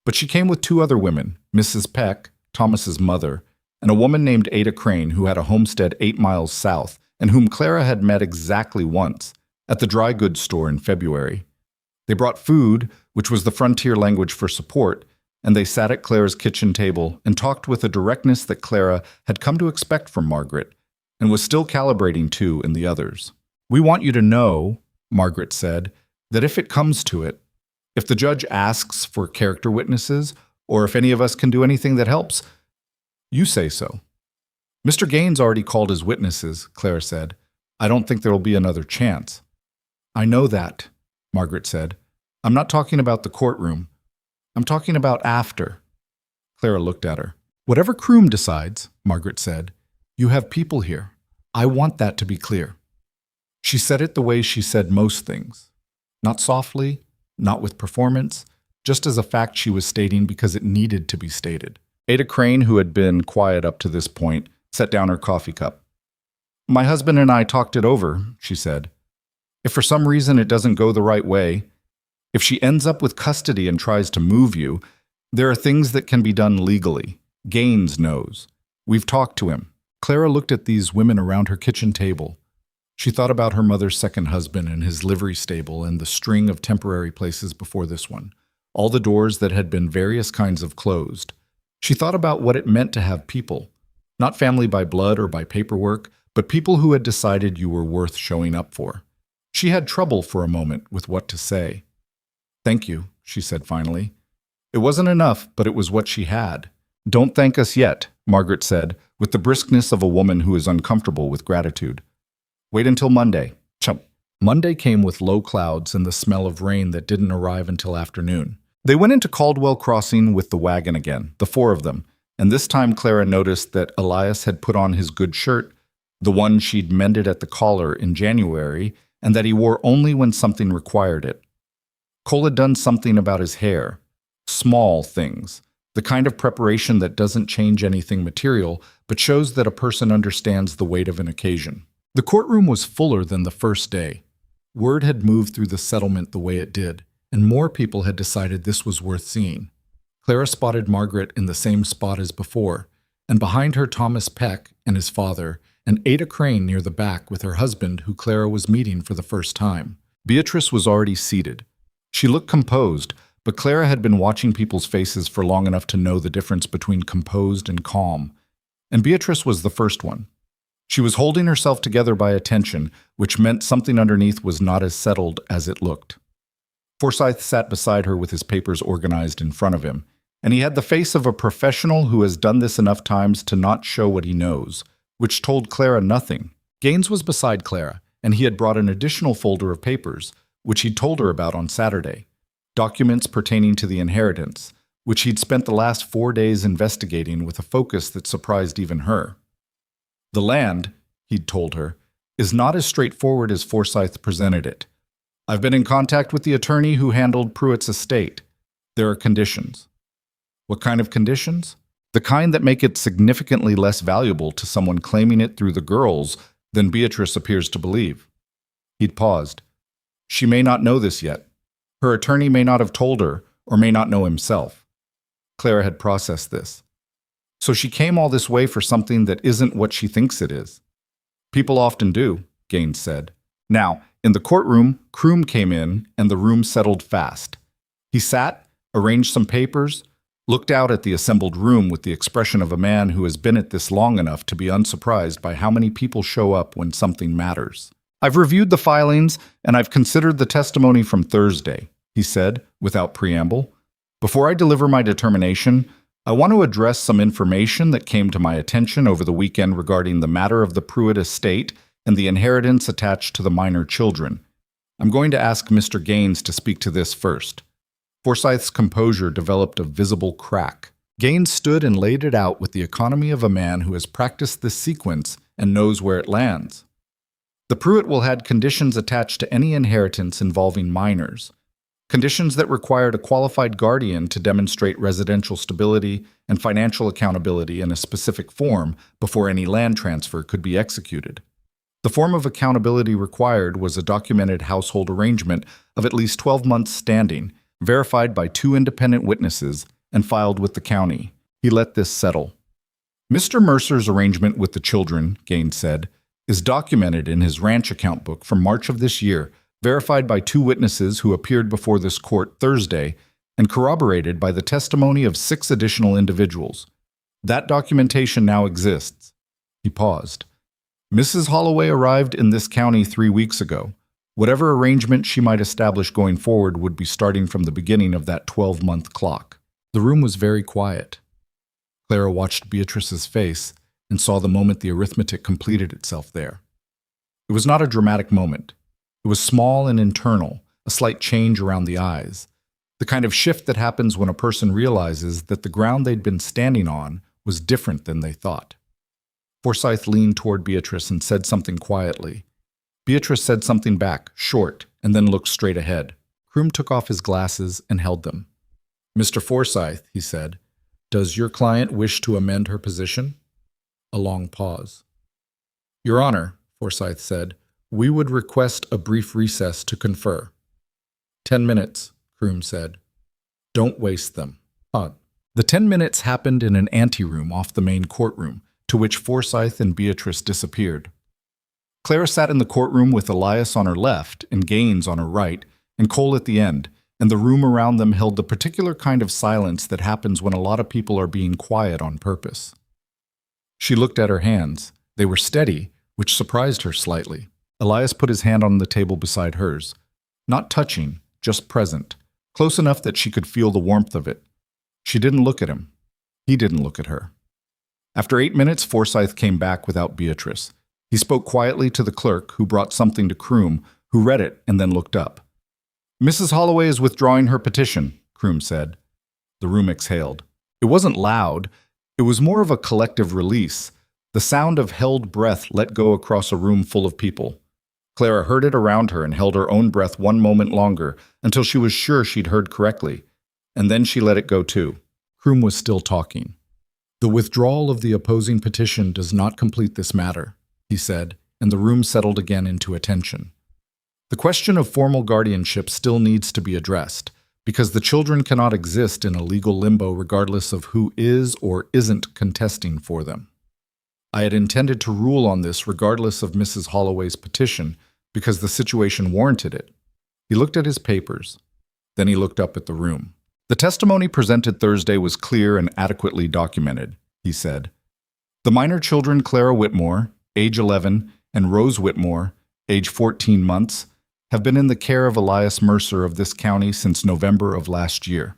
S1: but she came with 2 other women, Mrs. Peck, Thomas's mother, and a woman named Ada Crane who had a homestead 8 miles south and whom Clara had met exactly once, at the dry goods store in February. They brought food, which was the frontier language for support, and they sat at Clara's kitchen table and talked with a directness that Clara had come to expect from Margaret, and was still calibrating to in the others. "We want you to know," Margaret said, "that if it comes to it, if the judge asks for character witnesses, or if any of us can do anything that helps, you say so." "Mr. Gaines already called his witnesses," Clara said. "I don't think there will be another chance." "I know that," Margaret said. "I'm not talking about the courtroom. I'm talking about after." Clara looked at her. "Whatever Kroom decides," Margaret said, "you have people here. I want that to be clear." She said it the way she said most things. Not softly, not with performance, just as a fact she was stating because it needed to be stated. Ada Crane, who had been quiet up to this point, set down her coffee cup. "My husband and I talked it over," she said. "If for some reason it doesn't go the right way, if she ends up with custody and tries to move you, there are things that can be done legally. Gaines knows. We've talked to him." Clara looked at these women around her kitchen table. She thought about her mother's second husband and his livery stable and the string of temporary places before this one, all the doors that had been various kinds of closed. She thought about what it meant to have people, not family by blood or by paperwork, but people who had decided you were worth showing up for. She had trouble for a moment with what to say. "Thank you," she said finally. It wasn't enough, but it was what she had. "Don't thank us yet," Margaret said, with the briskness of a woman who is uncomfortable with gratitude. "Wait until Monday." Chump. Monday came with low clouds and the smell of rain that didn't arrive until afternoon. They went into Caldwell Crossing with the wagon again, the 4 of them, and this time Clara noticed that Elias had put on his good shirt, the one she'd mended at the collar in January and that he wore only when something required it. Cole had done something about his hair. Small things, the kind of preparation that doesn't change anything material, but shows that a person understands the weight of an occasion. The courtroom was fuller than the first day. Word had moved through the settlement the way it did, and more people had decided this was worth seeing. Clara spotted Margaret in the same spot as before, and behind her Thomas Peck and his father, and Ada Crane near the back with her husband who Clara was meeting for the first time. Beatrice was already seated. She looked composed, but Clara had been watching people's faces for long enough to know the difference between composed and calm, and Beatrice was the first one. She was holding herself together by attention, which meant something underneath was not as settled as it looked. Forsyth sat beside her with his papers organized in front of him, and he had the face of a professional who has done this enough times to not show what he knows, which told Clara nothing. Gaines was beside Clara, and he had brought an additional folder of papers, which he'd told her about on Saturday, documents pertaining to the inheritance, which he'd spent the last 4 days investigating with a focus that surprised even her. The land, he'd told her, is not as straightforward as Forsyth presented it. I've been in contact with the attorney who handled Pruitt's estate. There are conditions. What kind of conditions? The kind that make it significantly less valuable to someone claiming it through the girls than Beatrice appears to believe. He'd paused. She may not know this yet. Her attorney may not have told her, or may not know himself. Clara had processed this. So she came all this way for something that isn't what she thinks it is. People often do, Gaines said. Now, in the courtroom, Kroom came in, and the room settled fast. He sat, arranged some papers, looked out at the assembled room with the expression of a man who has been at this long enough to be unsurprised by how many people show up when something matters. I've reviewed the filings, and I've considered the testimony from Thursday, he said, without preamble. Before I deliver my determination, I want to address some information that came to my attention over the weekend regarding the matter of the Pruitt estate and the inheritance attached to the minor children. I'm going to ask Mr. Gaines to speak to this first. Forsyth's composure developed a visible crack. Gaines stood and laid it out with the economy of a man who has practiced this sequence and knows where it lands. The Pruitt will had conditions attached to any inheritance involving minors. Conditions that required a qualified guardian to demonstrate residential stability and financial accountability in a specific form before any land transfer could be executed. The form of accountability required was a documented household arrangement of at least 12 months standing, verified by 2 independent witnesses, and filed with the county. He let this settle. Mr. Mercer's arrangement with the children, Gaines said, is documented in his ranch account book from March of this year, verified by 2 witnesses who appeared before this court Thursday, and corroborated by the testimony of 6 additional individuals. That documentation now exists. He paused. Mrs. Holloway arrived in this county 3 weeks ago. Whatever arrangement she might establish going forward would be starting from the beginning of that 12-month clock. The room was very quiet. Clara watched Beatrice's face and saw the moment the arithmetic completed itself there. It was not a dramatic moment. It was small and internal, a slight change around the eyes, the kind of shift that happens when a person realizes that the ground they'd been standing on was different than they thought. Forsyth leaned toward Beatrice and said something quietly. Beatrice said something back, short, and then looked straight ahead. Kroom took off his glasses and held them. Mr. Forsyth, he said, does your client wish to amend her position? A long pause. Your Honor, Forsyth said, we would request a brief recess to confer. 10 minutes, Kroom said. Don't waste them. The 10 minutes happened in an anteroom off the main courtroom, to which Forsyth and Beatrice disappeared. Clara sat in the courtroom with Elias on her left and Gaines on her right, and Cole at the end, and the room around them held the particular kind of silence that happens when a lot of people are being quiet on purpose. She looked at her hands. They were steady, which surprised her slightly. Elias put his hand on the table beside hers. Not touching, just present, close enough that she could feel the warmth of it. She didn't look at him. He didn't look at her. After 8 minutes, Forsyth came back without Beatrice. He spoke quietly to the clerk, who brought something to Kroom, who read it and then looked up. Mrs. Holloway is withdrawing her petition, Kroom said. The room exhaled. It wasn't loud. It was more of a collective release, The sound of held breath let go across a room full of people. Clara heard it around her and held her own breath one moment longer until she was sure she'd heard correctly, and then she let it go too. Kroom was still talking. "The withdrawal of the opposing petition does not complete this matter," he said, and the room settled again into attention. "The question of formal guardianship still needs to be addressed, because the children cannot exist in a legal limbo regardless of who is or isn't contesting for them. I had intended to rule on this regardless of Mrs. Holloway's petition because the situation warranted it." He looked at his papers. Then he looked up at the room. "The testimony presented Thursday was clear and adequately documented," he said. "The minor children Clara Whitmore, age 11, and Rose Whitmore, age 14 months, have been in the care of Elias Mercer of this county since November of last year.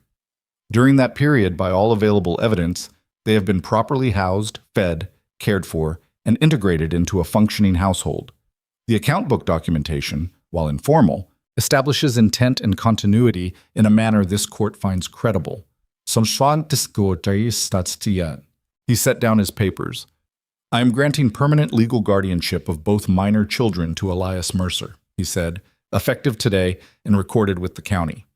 S1: During that period, by all available evidence, they have been properly housed, fed, cared for, and integrated into a functioning household. The account book documentation, while informal, establishes intent and continuity in a manner this court finds credible." He set down his papers. "I am granting permanent legal guardianship of both minor children to Elias Mercer," he said, "effective today and recorded with the county.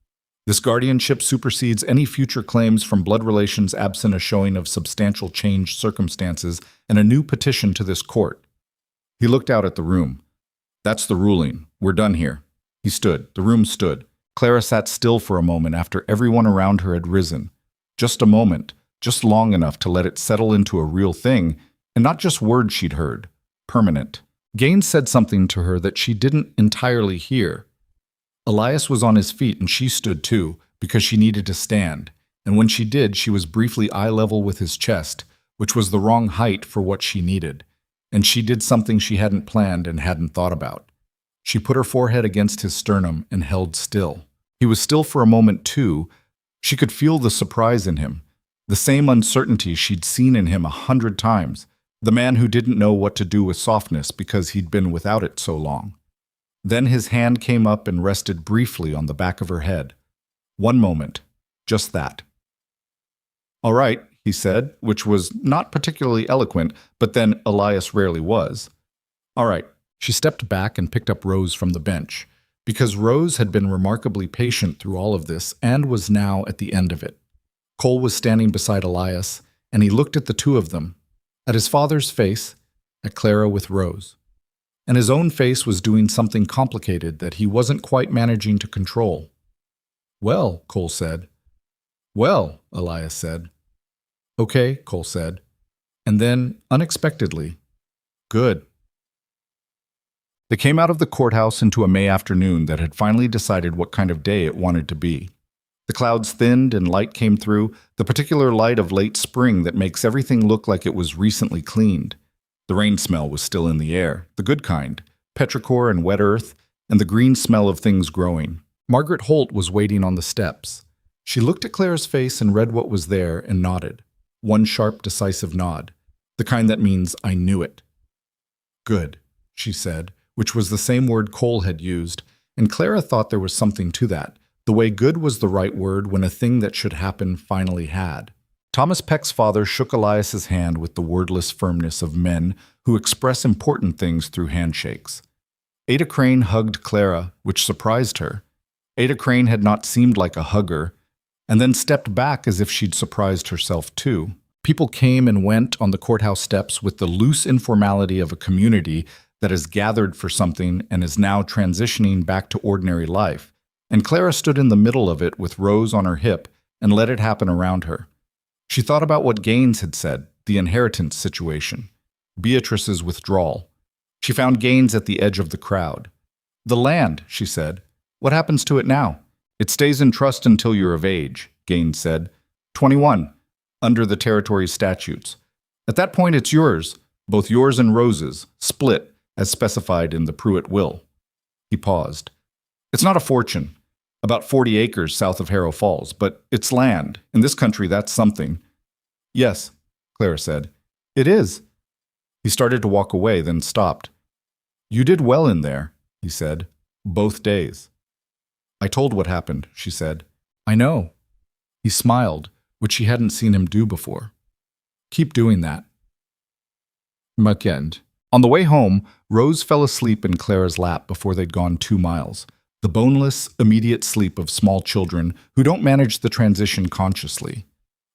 S1: This guardianship supersedes any future claims from blood relations absent a showing of substantial changed circumstances and a new petition to this court." He looked out at the room. "That's the ruling. We're done here." He stood. The room stood. Clara sat still for a moment after everyone around her had risen. Just a moment, just long enough to let it settle into a real thing, and not just words she'd heard. Permanent. Gaines said something to her that she didn't entirely hear. Elias was on his feet and she stood too, because she needed to stand, and when she did, she was briefly eye level with his chest, which was the wrong height for what she needed, and she did something she hadn't planned and hadn't thought about. She put her forehead against his sternum and held still. He was still for a moment too. She could feel the surprise in him, the same uncertainty she'd seen in him 100 times, the man who didn't know what to do with softness because he'd been without it so long. Then his hand came up and rested briefly on the back of her head. One moment, just that. "All right," he said, which was not particularly eloquent, but then Elias rarely was. "All right." She stepped back and picked up Rose from the bench, because Rose had been remarkably patient through all of this and was now at the end of it. Cole was standing beside Elias, and he looked at the two of them, at his father's face, at Clara with Rose. And his own face was doing something complicated that he wasn't quite managing to control. "Well," Cole said. "Well," Elias said. "Okay," Cole said. And then, unexpectedly, "Good." They came out of the courthouse into a May afternoon that had finally decided what kind of day it wanted to be. The clouds thinned and light came through, the particular light of late spring that makes everything look like it was recently cleaned. The rain smell was still in the air, the good kind, petrichor and wet earth, and the green smell of things growing. Margaret Holt was waiting on the steps. She looked at Clara's face and read what was there and nodded. One sharp, decisive nod, the kind that means, "I knew it." "Good," she said, which was the same word Cole had used, and Clara thought there was something to that, the way good was the right word when a thing that should happen finally had. Thomas Peck's father shook Elias's hand with the wordless firmness of men who express important things through handshakes. Ada Crane hugged Clara, which surprised her. Ada Crane had not seemed like a hugger, and then stepped back as if she'd surprised herself too. People came and went on the courthouse steps with the loose informality of a community that has gathered for something and is now transitioning back to ordinary life, and Clara stood in the middle of it with Rose on her hip and let it happen around her. She thought about what Gaines had said, the inheritance situation, Beatrice's withdrawal. She found Gaines at the edge of the crowd. "The land," she said. "What happens to it now?" "It stays in trust until you're of age," Gaines said. 21, under the territory's statutes. At that point it's yours, both yours and Rose's, split, as specified in the Pruitt will. He paused. "It's not a fortune, about 40 acres south of Harrow Falls, but it's land. In this country, that's something." "Yes," Clara said. "It is." He started to walk away, then stopped. "You did well in there," he said, "both days." "I told what happened," she said. "I know." He smiled, which she hadn't seen him do before. "Keep doing that." Weekend. On the way home, Rose fell asleep in Clara's lap before they'd gone 2 miles. The boneless, immediate sleep of small children who don't manage the transition consciously.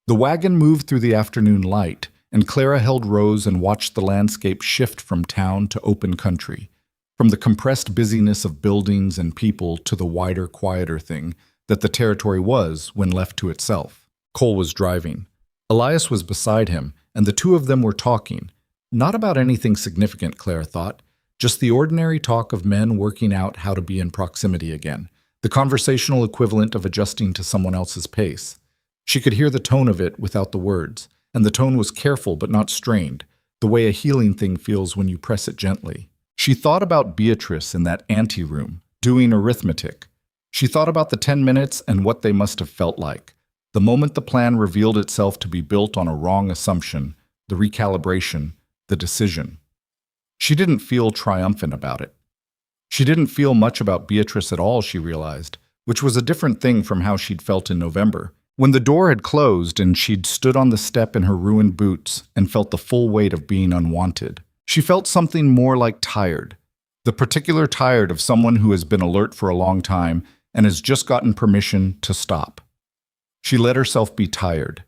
S1: The wagon moved through the afternoon light, and Clara held Rose and watched the landscape shift from town to open country, from the compressed busyness of buildings and people to the wider, quieter thing that the territory was when left to itself. Cole was driving. Elias was beside him, and the two of them were talking. Not about anything significant, Clara thought, just the ordinary talk of men working out how to be in proximity again, the conversational equivalent of adjusting to someone else's pace. She could hear the tone of it without the words, and the tone was careful but not strained, the way a healing thing feels when you press it gently. She thought about Beatrice in that anteroom, doing arithmetic. She thought about the 10 minutes and what they must have felt like. The moment the plan revealed itself to be built on a wrong assumption, the recalibration, the decision. She didn't feel triumphant about it. She didn't feel much about Beatrice at all, she realized, which was a different thing from how she'd felt in November, when the door had closed and she'd stood on the step in her ruined boots and felt the full weight of being unwanted. She felt something more like tired, the particular tired of someone who has been alert for a long time and has just gotten permission to stop. She let herself be tired.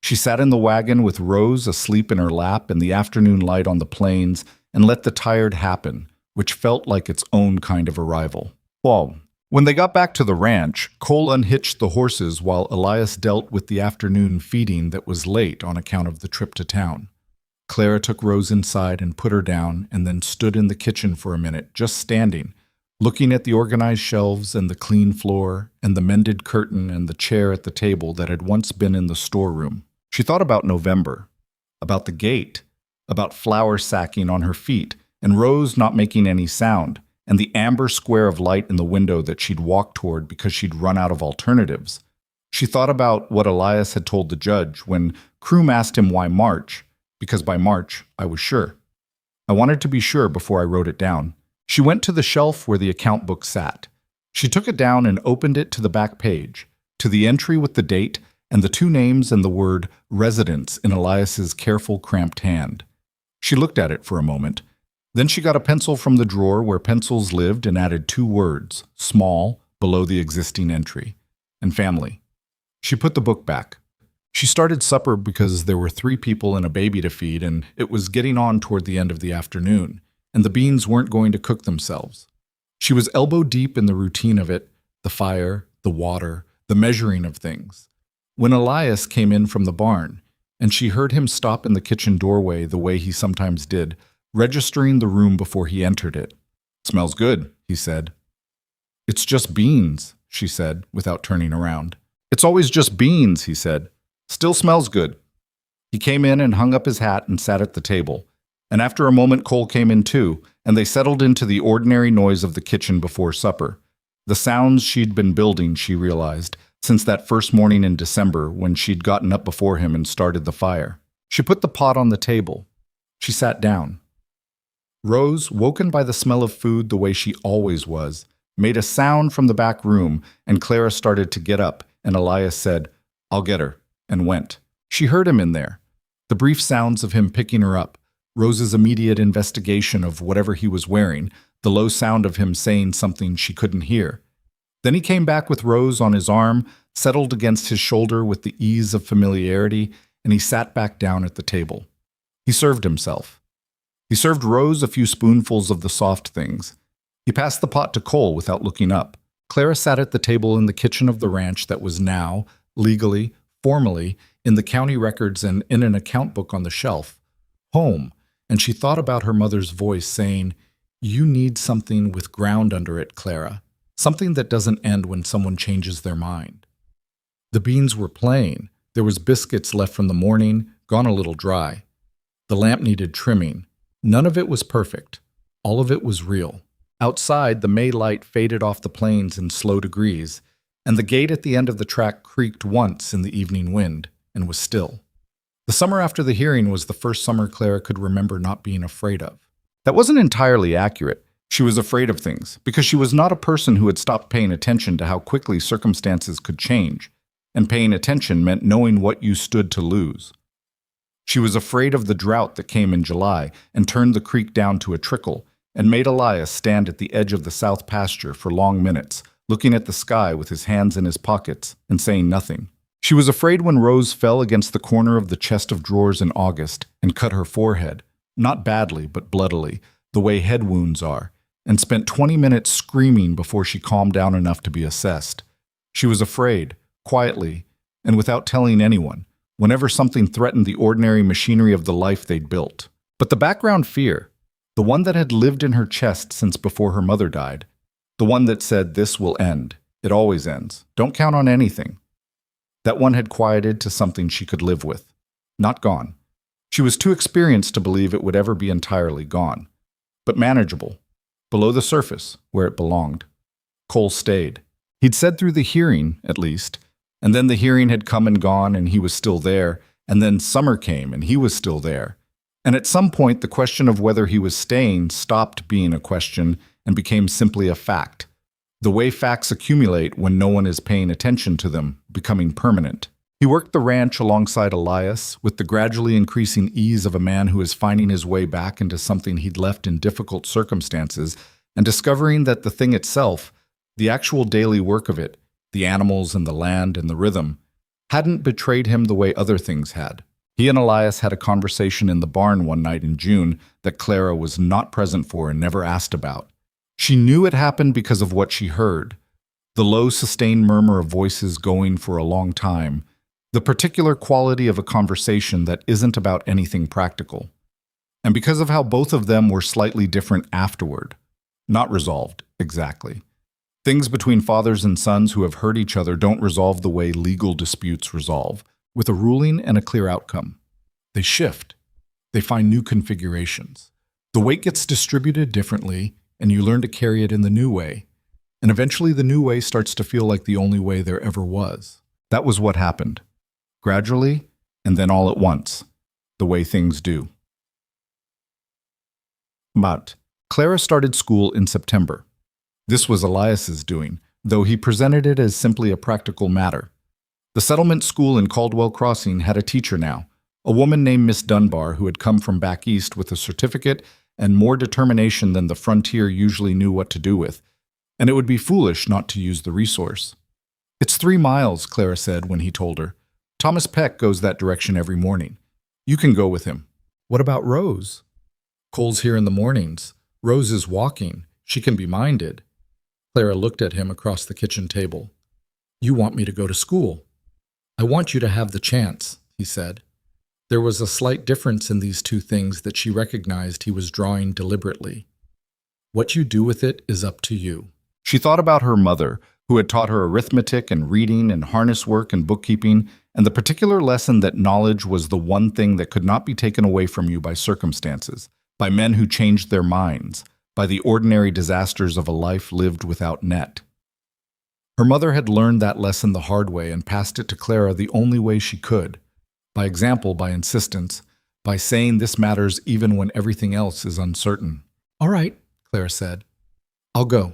S1: She sat in the wagon with Rose asleep in her lap in the afternoon light on the plains and let the tired happen, which felt like its own kind of arrival. Well, when they got back to the ranch, Cole unhitched the horses while Elias dealt with the afternoon feeding that was late on account of the trip to town. Clara took Rose inside and put her down and then stood in the kitchen for a minute, just standing, looking at the organized shelves and the clean floor and the mended curtain and the chair at the table that had once been in the storeroom. She thought about November, about the gate, about flour sacking on her feet, and Rose not making any sound, and the amber square of light in the window that she'd walked toward because she'd run out of alternatives. She thought about what Elias had told the judge when Kroom asked him why March, because by March, I was sure. I wanted to be sure before I wrote it down. She went to the shelf where the account book sat. She took it down and opened it to the back page, to the entry with the date and the two names and the word residence in Elias's careful, cramped hand. She looked at it for a moment. Then she got a pencil from the drawer where pencils lived and added 2 words, small, below the existing entry, and family. She put the book back. She started supper because there were 3 people and a baby to feed, and it was getting on toward the end of the afternoon, and the beans weren't going to cook themselves. She was elbow deep in the routine of it, the fire, the water, the measuring of things, when Elias came in from the barn, and she heard him stop in the kitchen doorway the way he sometimes did, registering the room before he entered it. "Smells good," he said. "It's just beans," she said, without turning around. "It's always just beans," he said. "Still smells good." He came in and hung up his hat and sat at the table. And after a moment, Cole came in too, and they settled into the ordinary noise of the kitchen before supper. The sounds she'd been building, she realized, since that first morning in December when she'd gotten up before him and started the fire. She put the pot on the table. She sat down. Rose, woken by the smell of food the way she always was, made a sound from the back room, and Clara started to get up, and Elias said, "I'll get her," and went. She heard him in there. The brief sounds of him picking her up, Rose's immediate investigation of whatever he was wearing, the low sound of him saying something she couldn't hear. Then he came back with Rose on his arm, settled against his shoulder with the ease of familiarity, and he sat back down at the table. He served himself. He served Rose a few spoonfuls of the soft things. He passed the pot to Cole without looking up. Clara sat at the table in the kitchen of the ranch that was now, legally, formally, in the county records and in an account book on the shelf, home, and she thought about her mother's voice saying, "You need something with ground under it, Clara, something that doesn't end when someone changes their mind." The beans were plain. There was biscuits left from the morning, gone a little dry. The lamp needed trimming. None of it was perfect. All of it was real. Outside, the May light faded off the plains in slow degrees, and the gate at the end of the track creaked once in the evening wind and was still. The summer after the hearing was the first summer Clara could remember not being afraid of. That wasn't entirely accurate. She was afraid of things because she was not a person who had stopped paying attention to how quickly circumstances could change, and paying attention meant knowing what you stood to lose. She was afraid of the drought that came in July and turned the creek down to a trickle and made Elias stand at the edge of the south pasture for long minutes, looking at the sky with his hands in his pockets and saying nothing. She was afraid when Rose fell against the corner of the chest of drawers in August and cut her forehead, not badly but bloodily, the way head wounds are, and spent 20 minutes screaming before she calmed down enough to be assessed. She was afraid, quietly, and without telling anyone, whenever something threatened the ordinary machinery of the life they'd built. But the background fear, the one that had lived in her chest since before her mother died, the one that said, "This will end. It always ends. Don't count on anything." That one had quieted to something she could live with. Not gone. She was too experienced to believe it would ever be entirely gone. But manageable. Below the surface, where it belonged. Cole stayed. He'd said through the hearing, at least, and then the hearing had come and gone and he was still there, and then summer came and he was still there. And at some point, the question of whether he was staying stopped being a question and became simply a fact. The way facts accumulate when no one is paying attention to them, becoming permanent. He worked the ranch alongside Elias, with the gradually increasing ease of a man who is finding his way back into something he'd left in difficult circumstances, and discovering that the thing itself, the actual daily work of it, the animals and the land and the rhythm, hadn't betrayed him the way other things had. He and Elias had a conversation in the barn one night in June that Clara was not present for and never asked about. She knew it happened because of what she heard, the low, sustained murmur of voices going for a long time, the particular quality of a conversation that isn't about anything practical, and because of how both of them were slightly different afterward, not resolved exactly. Things between fathers and sons who have hurt each other don't resolve the way legal disputes resolve, with a ruling and a clear outcome. They shift. They find new configurations. The weight gets distributed differently, and you learn to carry it in the new way. And eventually the new way starts to feel like the only way there ever was. That was what happened. Gradually, and then all at once. The way things do. But Clara started school in September. This was Elias's doing, though he presented it as simply a practical matter. The settlement school in Caldwell Crossing had a teacher now, a woman named Miss Dunbar who had come from back east with a certificate and more determination than the frontier usually knew what to do with, and it would be foolish not to use the resource. "It's 3 miles, Clara said when he told her. "Thomas Peck goes that direction every morning. You can go with him." "What about Rose?" "Cole's here in the mornings. Rose is walking. She can be minded." Clara looked at him across the kitchen table. "You want me to go to school?" "I want you to have the chance," he said. There was a slight difference in these two things that she recognized he was drawing deliberately. "What you do with it is up to you." She thought about her mother, who had taught her arithmetic and reading and harness work and bookkeeping, and the particular lesson that knowledge was the one thing that could not be taken away from you by circumstances, by men who changed their minds, by the ordinary disasters of a life lived without net. Her mother had learned that lesson the hard way and passed it to Clara the only way she could, by example, by insistence, by saying this matters even when everything else is uncertain. "All right," Clara said. "I'll go."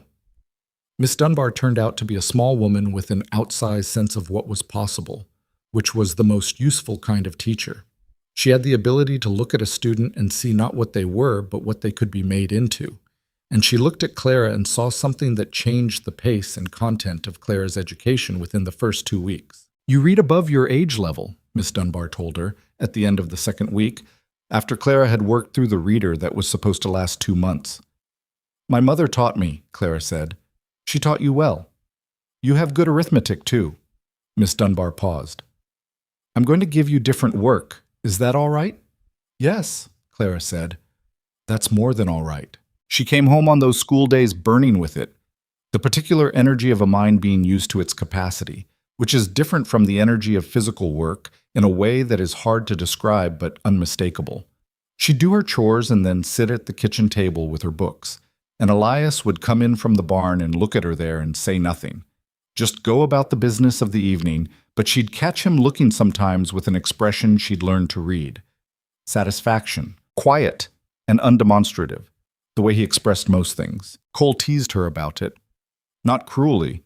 S1: Miss Dunbar turned out to be a small woman with an outsized sense of what was possible, which was the most useful kind of teacher. She had the ability to look at a student and see not what they were, but what they could be made into. And she looked at Clara and saw something that changed the pace and content of Clara's education within the first 2 weeks. "You read above your age level," Miss Dunbar told her at the end of the second week, after Clara had worked through the reader that was supposed to last 2 months. "My mother taught me," Clara said. "She taught you well. You have good arithmetic, too." Miss Dunbar paused. "I'm going to give you different work. Is that all right?" "Yes," Clara said. "That's more than all right." She came home on those school days burning with it, the particular energy of a mind being used to its capacity, which is different from the energy of physical work in a way that is hard to describe but unmistakable. She'd do her chores and then sit at the kitchen table with her books, and Elias would come in from the barn and look at her there and say nothing. Just go about the business of the evening, but she'd catch him looking sometimes with an expression she'd learned to read. Satisfaction, quiet, and undemonstrative, the way he expressed most things. Cole teased her about it. Not cruelly,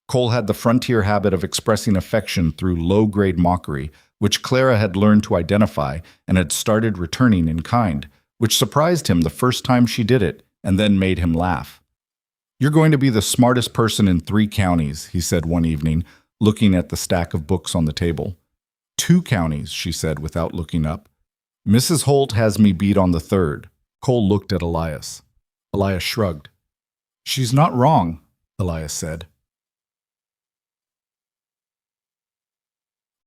S1: Cole had the frontier habit of expressing affection through low-grade mockery, which Clara had learned to identify and had started returning in kind, which surprised him the first time she did it and then made him laugh. "You're going to be the smartest person in 3 counties," he said one evening, looking at the stack of books on the table. "2 counties," she said without looking up. "Mrs. Holt has me beat on the 3rd. Cole looked at Elias. Elias shrugged. "She's not wrong," Elias said.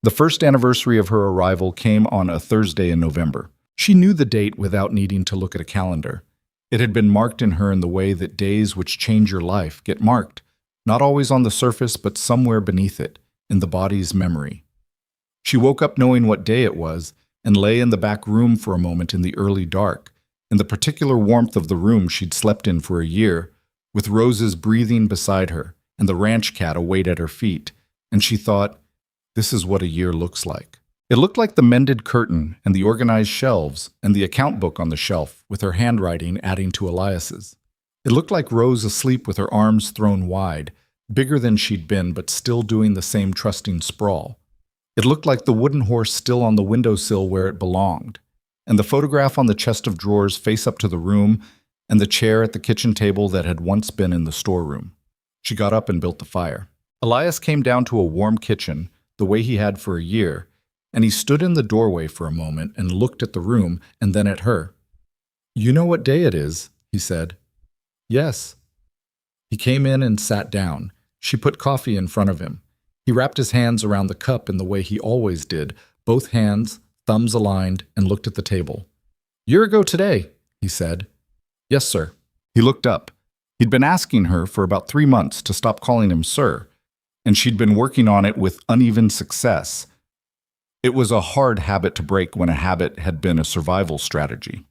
S1: The first anniversary of her arrival came on a Thursday in November. She knew the date without needing to look at a calendar. It had been marked in her in the way that days which change your life get marked, not always on the surface but somewhere beneath it, in the body's memory. She woke up knowing what day it was and lay in the back room for a moment in the early dark, in the particular warmth of the room she'd slept in for a year, with roses breathing beside her and the ranch cat await at her feet, and she thought, this is what a year looks like. It looked like the mended curtain and the organized shelves and the account book on the shelf, with her handwriting adding to Elias's. It looked like Rose asleep with her arms thrown wide, bigger than she'd been but still doing the same trusting sprawl. It looked like the wooden horse still on the windowsill where it belonged, and the photograph on the chest of drawers face up to the room, and the chair at the kitchen table that had once been in the storeroom. She got up and built the fire. Elias came down to a warm kitchen, the way he had for a year, and he stood in the doorway for a moment and looked at the room and then at her. "You know what day it is," he said. "Yes." He came in and sat down. She put coffee in front of him. He wrapped his hands around the cup in the way he always did, both hands, thumbs aligned, and looked at the table. "Year ago today," he said. "Yes, sir." He looked up. He'd been asking her for about 3 months to stop calling him sir, and she'd been working on it with uneven success. It was a hard habit to break when a habit had been a survival strategy.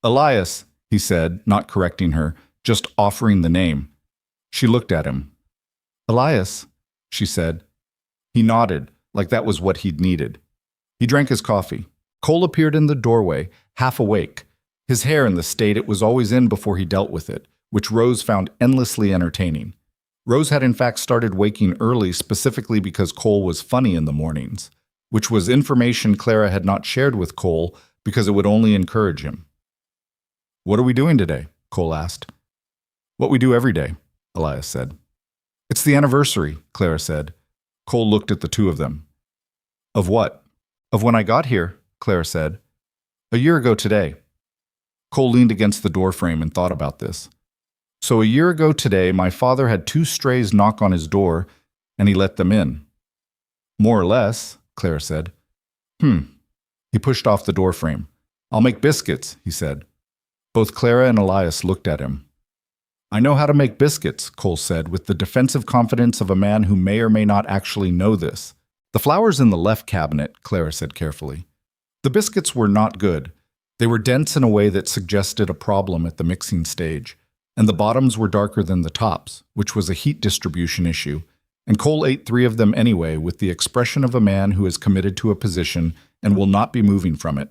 S1: "Elias," he said, not correcting her, just offering the name. She looked at him. "Elias," she said. He nodded, like that was what he'd needed. He drank his coffee. Cole appeared in the doorway, half awake, his hair in the state it was always in before he dealt with it, which Rose found endlessly entertaining. Rose had in fact started waking early specifically because Cole was funny in the mornings, which was information Clara had not shared with Cole because it would only encourage him. "What are we doing today?" Cole asked. "What we do every day," Elias said. "It's the anniversary," Clara said. Cole looked at the two of them. "Of what?" "Of when I got here," Clara said. "A year ago today." Cole leaned against the doorframe and thought about this. "So a year ago today, my father had 2 strays knock on his door, and he let them in." "More or less," Clara said. He pushed off the doorframe. "I'll make biscuits," he said. Both Clara and Elias looked at him. "I know how to make biscuits," Cole said, with the defensive confidence of a man who may or may not actually know this. "The flour's in the left cabinet," Clara said carefully. The biscuits were not good. They were dense in a way that suggested a problem at the mixing stage, and the bottoms were darker than the tops, which was a heat distribution issue, and Cole ate 3 of them anyway with the expression of a man who is committed to a position and will not be moving from it.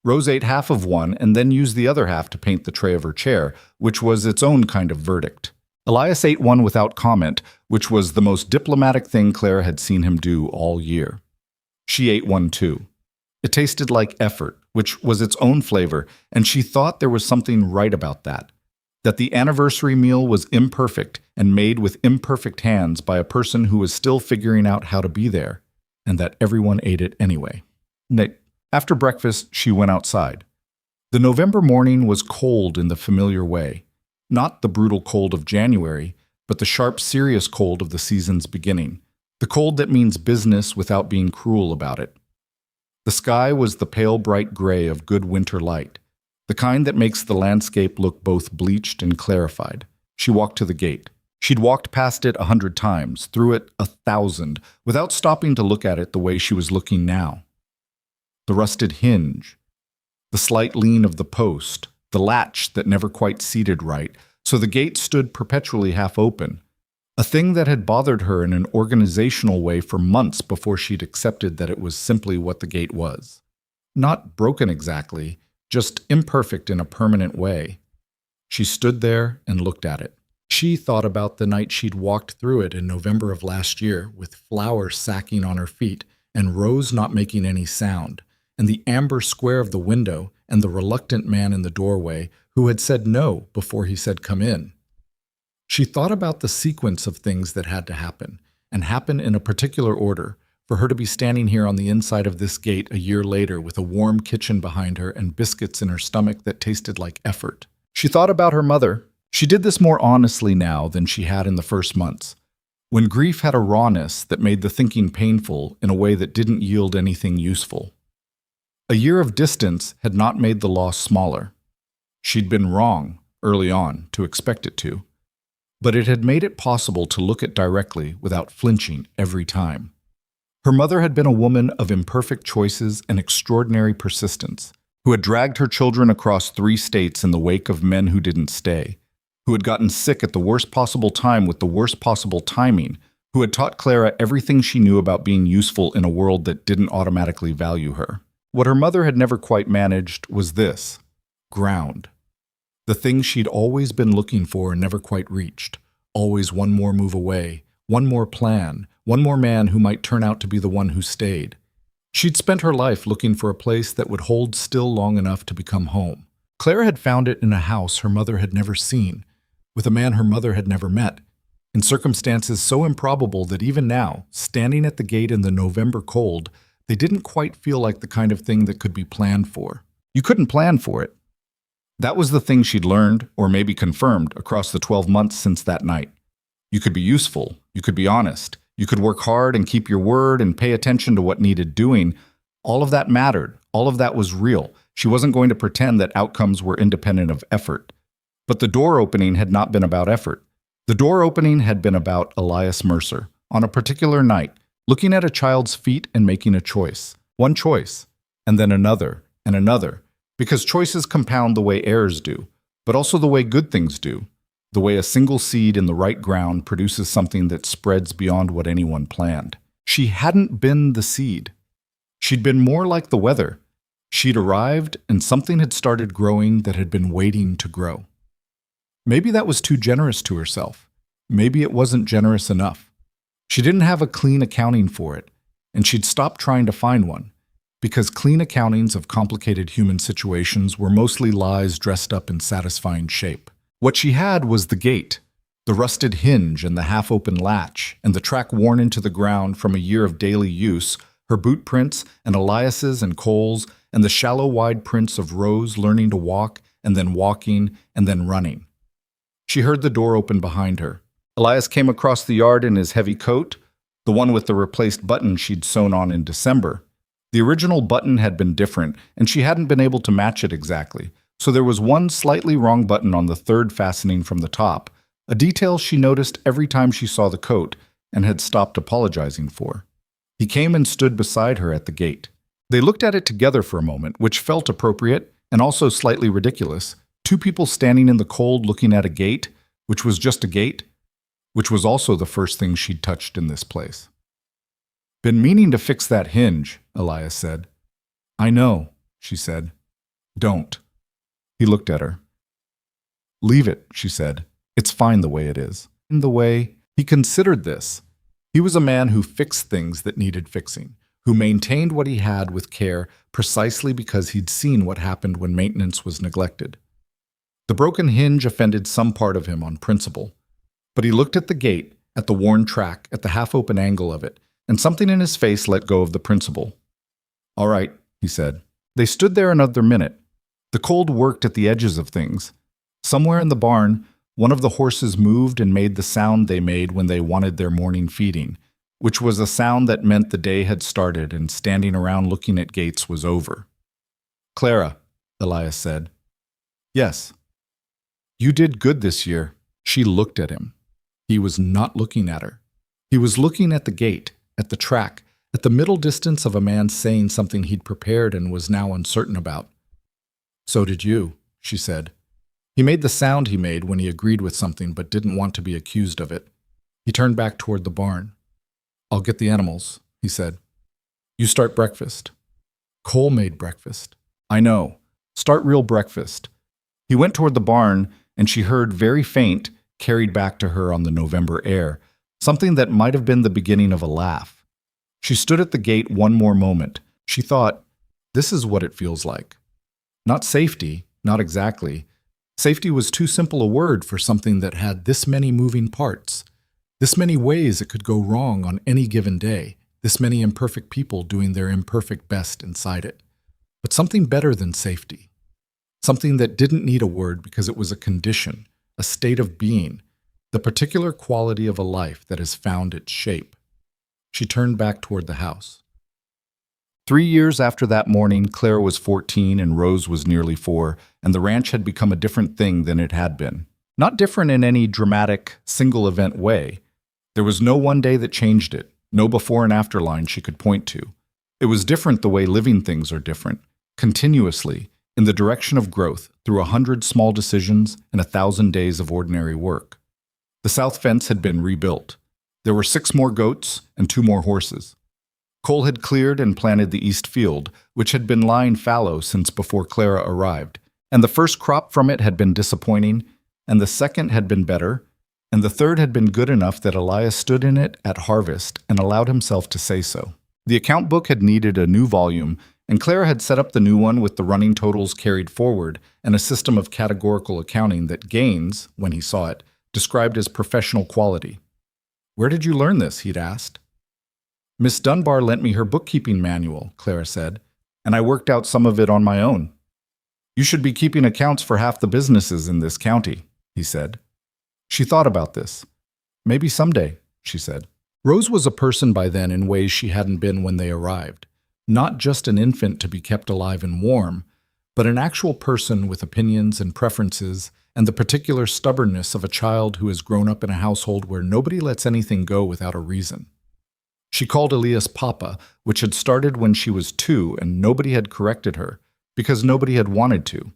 S1: Rose ate half of one and then used the other half to paint the tray of her chair, which was its own kind of verdict. Elias ate one without comment, which was the most diplomatic thing Clara had seen him do all year. She ate one too. It tasted like effort, which was its own flavor, and she thought there was something right about that the anniversary meal was imperfect and made with imperfect hands by a person who was still figuring out how to be there, and that everyone ate it anyway. After breakfast, she went outside. The November morning was cold in the familiar way, not the brutal cold of January, but the sharp, serious cold of the season's beginning, the cold that means business without being cruel about it. The sky was the pale, bright gray of good winter light, the kind that makes the landscape look both bleached and clarified. She walked to the gate. She'd walked past it 100 times, through it 1,000, without stopping to look at it the way she was looking now. The rusted hinge, the slight lean of the post, the latch that never quite seated right, so the gate stood perpetually half open, a thing that had bothered her in an organizational way for months before she'd accepted that it was simply what the gate was. Not broken exactly, just imperfect in a permanent way. She stood there and looked at it. She thought about the night she'd walked through it in November of last year, with flowers sacking on her feet and Rose not making any sound, and the amber square of the window and the reluctant man in the doorway who had said no before he said come in. She thought about the sequence of things that had to happen, and happen in a particular order, for her to be standing here on the inside of this gate a year later with a warm kitchen behind her and biscuits in her stomach that tasted like effort. She thought about her mother. She did this more honestly now than she had in the first months, when grief had a rawness that made the thinking painful in a way that didn't yield anything useful. A year of distance had not made the loss smaller. She'd been wrong, early on, to expect it to, but it had made it possible to look it directly without flinching every time. Her mother had been a woman of imperfect choices and extraordinary persistence, who had dragged her children across 3 states in the wake of men who didn't stay, who had gotten sick at the worst possible time with the worst possible timing, who had taught Clara everything she knew about being useful in a world that didn't automatically value her. What her mother had never quite managed was this: ground. The thing she'd always been looking for and never quite reached, always one more move away, one more plan, one more man who might turn out to be the one who stayed. She'd spent her life looking for a place that would hold still long enough to become home. Clara had found it in a house her mother had never seen, with a man her mother had never met, in circumstances so improbable that even now, standing at the gate in the November cold, they didn't quite feel like the kind of thing that could be planned for. You couldn't plan for it. That was the thing she'd learned, or maybe confirmed, across the 12 months since that night. You could be useful, you could be honest, you could work hard and keep your word and pay attention to what needed doing. All of that mattered. All of that was real. She wasn't going to pretend that outcomes were independent of effort. But the door opening had not been about effort. The door opening had been about Elias Mercer, on a particular night, looking at a child's feet and making a choice. One choice, and then another, and another, because choices compound the way errors do, but also the way good things do, the way a single seed in the right ground produces something that spreads beyond what anyone planned. She hadn't been the seed. She'd been more like the weather. She'd arrived, and something had started growing that had been waiting to grow. Maybe that was too generous to herself. Maybe it wasn't generous enough. She didn't have a clean accounting for it, and she'd stopped trying to find one, because clean accountings of complicated human situations were mostly lies dressed up in satisfying shape. What she had was the gate, the rusted hinge and the half-open latch, and the track worn into the ground from a year of daily use, her boot prints and Elias's and Cole's, and the shallow wide prints of Rose learning to walk and then walking and then running. She heard the door open behind her. Elias came across the yard in his heavy coat, the one with the replaced button she'd sewn on in December. The original button had been different, and she hadn't been able to match it exactly, so there was one slightly wrong button on the 3rd fastening from the top, a detail she noticed every time she saw the coat and had stopped apologizing for. He came and stood beside her at the gate. They looked at it together for a moment, which felt appropriate and also slightly ridiculous. 2 people standing in the cold looking at a gate, which was just a gate, which was also the first thing she'd touched in this place. "Been meaning to fix that hinge," Elias said. "I know," she said. "Don't." He looked at her. "Leave it," she said. "It's fine the way it is." In the way he considered this. He was a man who fixed things that needed fixing, who maintained what he had with care precisely because he'd seen what happened when maintenance was neglected. The broken hinge offended some part of him on principle, but he looked at the gate, at the worn track, at the half-open angle of it, and something in his face let go of the principle. "All right," he said. They stood there another minute. The cold worked at the edges of things. Somewhere in the barn, one of the horses moved and made the sound they made when they wanted their morning feeding, which was a sound that meant the day had started and standing around looking at gates was over. "Clara," Elias said. "Yes." "You did good this year." She looked at him. He was not looking at her. He was looking at the gate, at the track, at the middle distance of a man saying something he'd prepared and was now uncertain about. "So did you," she said. He made the sound he made when he agreed with something but didn't want to be accused of it. He turned back toward the barn. "I'll get the animals," he said. "You start breakfast." "Cole made breakfast." "I know. Start real breakfast." He went toward the barn, and she heard, very faint, carried back to her on the November air, something that might have been the beginning of a laugh. She stood at the gate one more moment. She thought, this is what it feels like. Not safety, not exactly. Safety was too simple a word for something that had this many moving parts, this many ways it could go wrong on any given day, this many imperfect people doing their imperfect best inside it. But something better than safety. Something that didn't need a word because it was a condition, a state of being, the particular quality of a life that has found its shape. She turned back toward the house. 3 years after that morning, Clara was 14 and Rose was nearly 4, and the ranch had become a different thing than it had been. Not different in any dramatic, single-event way. There was no one day that changed it, no before and after line she could point to. It was different the way living things are different, continuously, in the direction of growth, through 100 small decisions and 1,000 days of ordinary work. The south fence had been rebuilt. There were 6 more goats and 2 more horses. Cole had cleared and planted the east field, which had been lying fallow since before Clara arrived, and the first crop from it had been disappointing, and the second had been better, and the third had been good enough that Elias stood in it at harvest and allowed himself to say so. The account book had needed a new volume, and Clara had set up the new one with the running totals carried forward and a system of categorical accounting that Gaines, when he saw it, described as professional quality. "Where did you learn this?" he'd asked. "Miss Dunbar lent me her bookkeeping manual," Clara said, "and I worked out some of it on my own." "You should be keeping accounts for half the businesses in this county," he said. She thought about this. "Maybe someday," she said. Rose was a person by then in ways she hadn't been when they arrived. Not just an infant to be kept alive and warm, but an actual person with opinions and preferences and the particular stubbornness of a child who has grown up in a household where nobody lets anything go without a reason. She called Elias Papa, which had started when she was 2 and nobody had corrected her, because nobody had wanted to.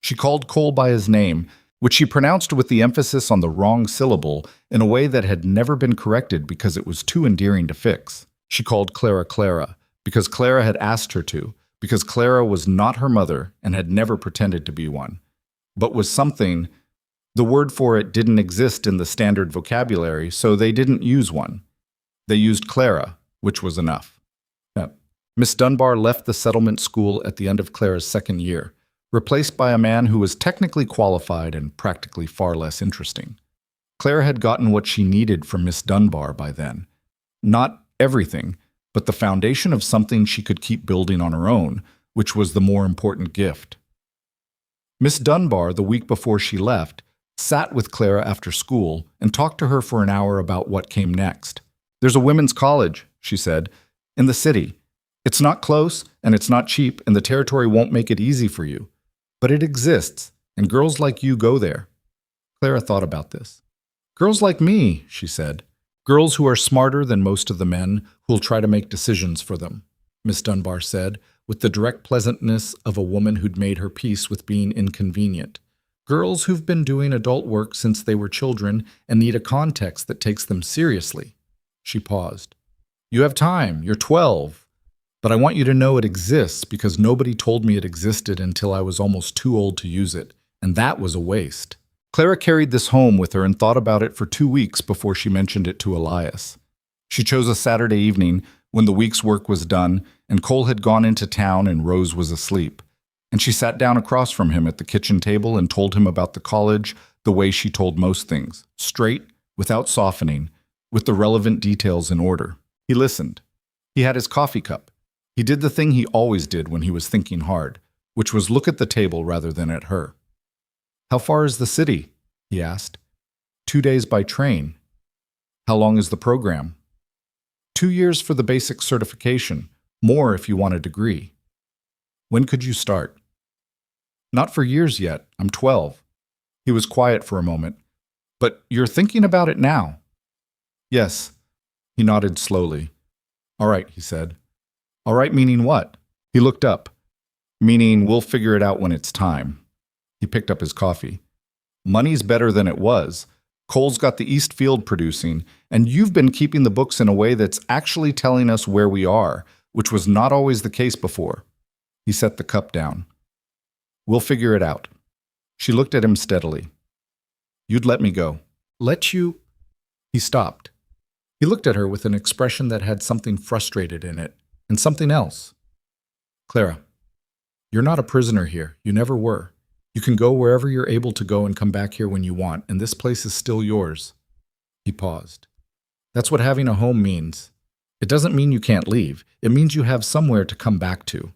S1: She called Cole by his name, which she pronounced with the emphasis on the wrong syllable in a way that had never been corrected because it was too endearing to fix. She called Clara Clara, because Clara had asked her to, because Clara was not her mother and had never pretended to be one, but was something. The word for it didn't exist in the standard vocabulary, so they didn't use one. They used Clara, which was enough. Miss Dunbar left the settlement school at the end of Clara's 2nd year, replaced by a man who was technically qualified and practically far less interesting. Clara had gotten what she needed from Miss Dunbar by then. Not everything, but the foundation of something she could keep building on her own, which was the more important gift. Miss Dunbar, the week before she left, sat with Clara after school and talked to her for an hour about what came next. "There's a women's college," she said, "in the city. It's not close, and it's not cheap, and the territory won't make it easy for you. But it exists, and girls like you go there." Clara thought about this. "Girls like me," she said. "Girls who are smarter than most of the men who'll try to make decisions for them," Miss Dunbar said, with the direct pleasantness of a woman who'd made her peace with being inconvenient. "Girls who've been doing adult work since they were children and need a context that takes them seriously." She paused. "You have time. You're 12. But I want you to know it exists because nobody told me it existed until I was almost too old to use it, and that was a waste." Clara carried this home with her and thought about it for 2 weeks before she mentioned it to Elias. She chose a Saturday evening when the week's work was done and Cole had gone into town and Rose was asleep, and she sat down across from him at the kitchen table and told him about the college the way she told most things, straight, without softening, with the relevant details in order. He listened. He had his coffee cup. He did the thing he always did when he was thinking hard, which was look at the table rather than at her. "How far is the city?" he asked. 2 days by train." "How long is the program?" 2 years for the basic certification, more if you want a degree." "When could you start?" "Not for years yet. I'm 12. He was quiet for a moment. "But you're thinking about it now?" "Yes." He nodded slowly. "All right," he said. "All right, meaning what?" He looked up. "Meaning we'll figure it out when it's time." He picked up his coffee. "Money's better than it was. Cole's got the East Field producing, and you've been keeping the books in a way that's actually telling us where we are, which was not always the case before." He set the cup down. "We'll figure it out." She looked at him steadily. "You'd let me go." Let you... He stopped. He looked at her with an expression that had something frustrated in it, and something else. Clara, you're not a prisoner here. You never were. You can go wherever you're able to go and come back here when you want, and this place is still yours. He paused. That's what having a home means. It doesn't mean you can't leave. It means you have somewhere to come back to.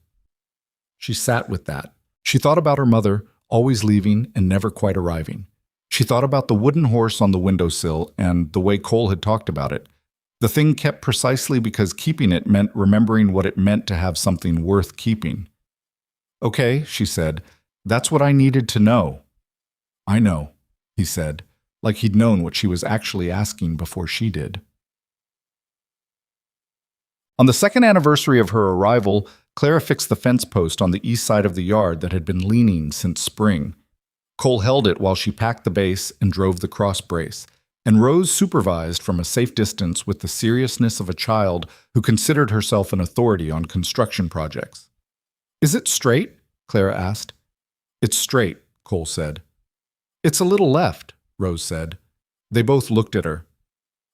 S1: She sat with that. She thought about her mother, always leaving and never quite arriving. She thought about the wooden horse on the windowsill and the way Cole had talked about it. The thing kept precisely because keeping it meant remembering what it meant to have something worth keeping. Okay, she said, that's what I needed to know. I know, he said, like he'd known what she was actually asking before she did. On the second anniversary of her arrival, Clara fixed the fence post on the east side of the yard that had been leaning since spring. Cole held it while she packed the base and drove the cross brace, and Rose supervised from a safe distance with the seriousness of a child who considered herself an authority on construction projects. Is it straight? Clara asked. It's straight, Cole said. It's a little left, Rose said. They both looked at her.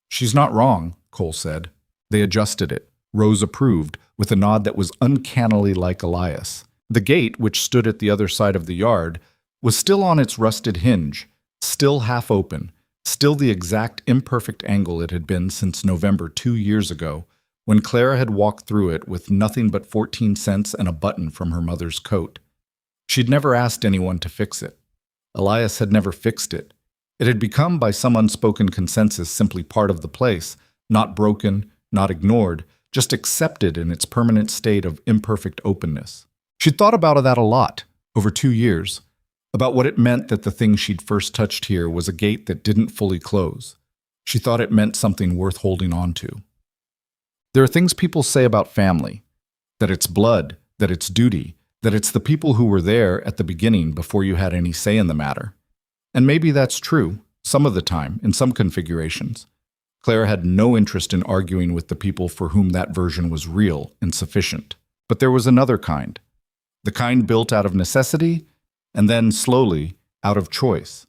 S1: She's not wrong, Cole said. They adjusted it. Rose approved, with a nod that was uncannily like Elias. The gate, which stood at the other side of the yard, was still on its rusted hinge, still half open, still the exact imperfect angle it had been since November 2 years ago, when Clara had walked through it with nothing but 14 cents and a button from her mother's coat. She'd never asked anyone to fix it. Elias had never fixed it. It had become, by some unspoken consensus, simply part of the place, not broken, not ignored, just accepted in its permanent state of imperfect openness. She'd thought about that a lot, over 2 years, about what it meant that the thing she'd first touched here was a gate that didn't fully close. She thought it meant something worth holding on to. There are things people say about family, that it's blood, that it's duty, that it's the people who were there at the beginning before you had any say in the matter. And maybe that's true, some of the time, in some configurations. Clara had no interest in arguing with the people for whom that version was real and sufficient. But there was another kind. The kind built out of necessity, and then, slowly, out of choice.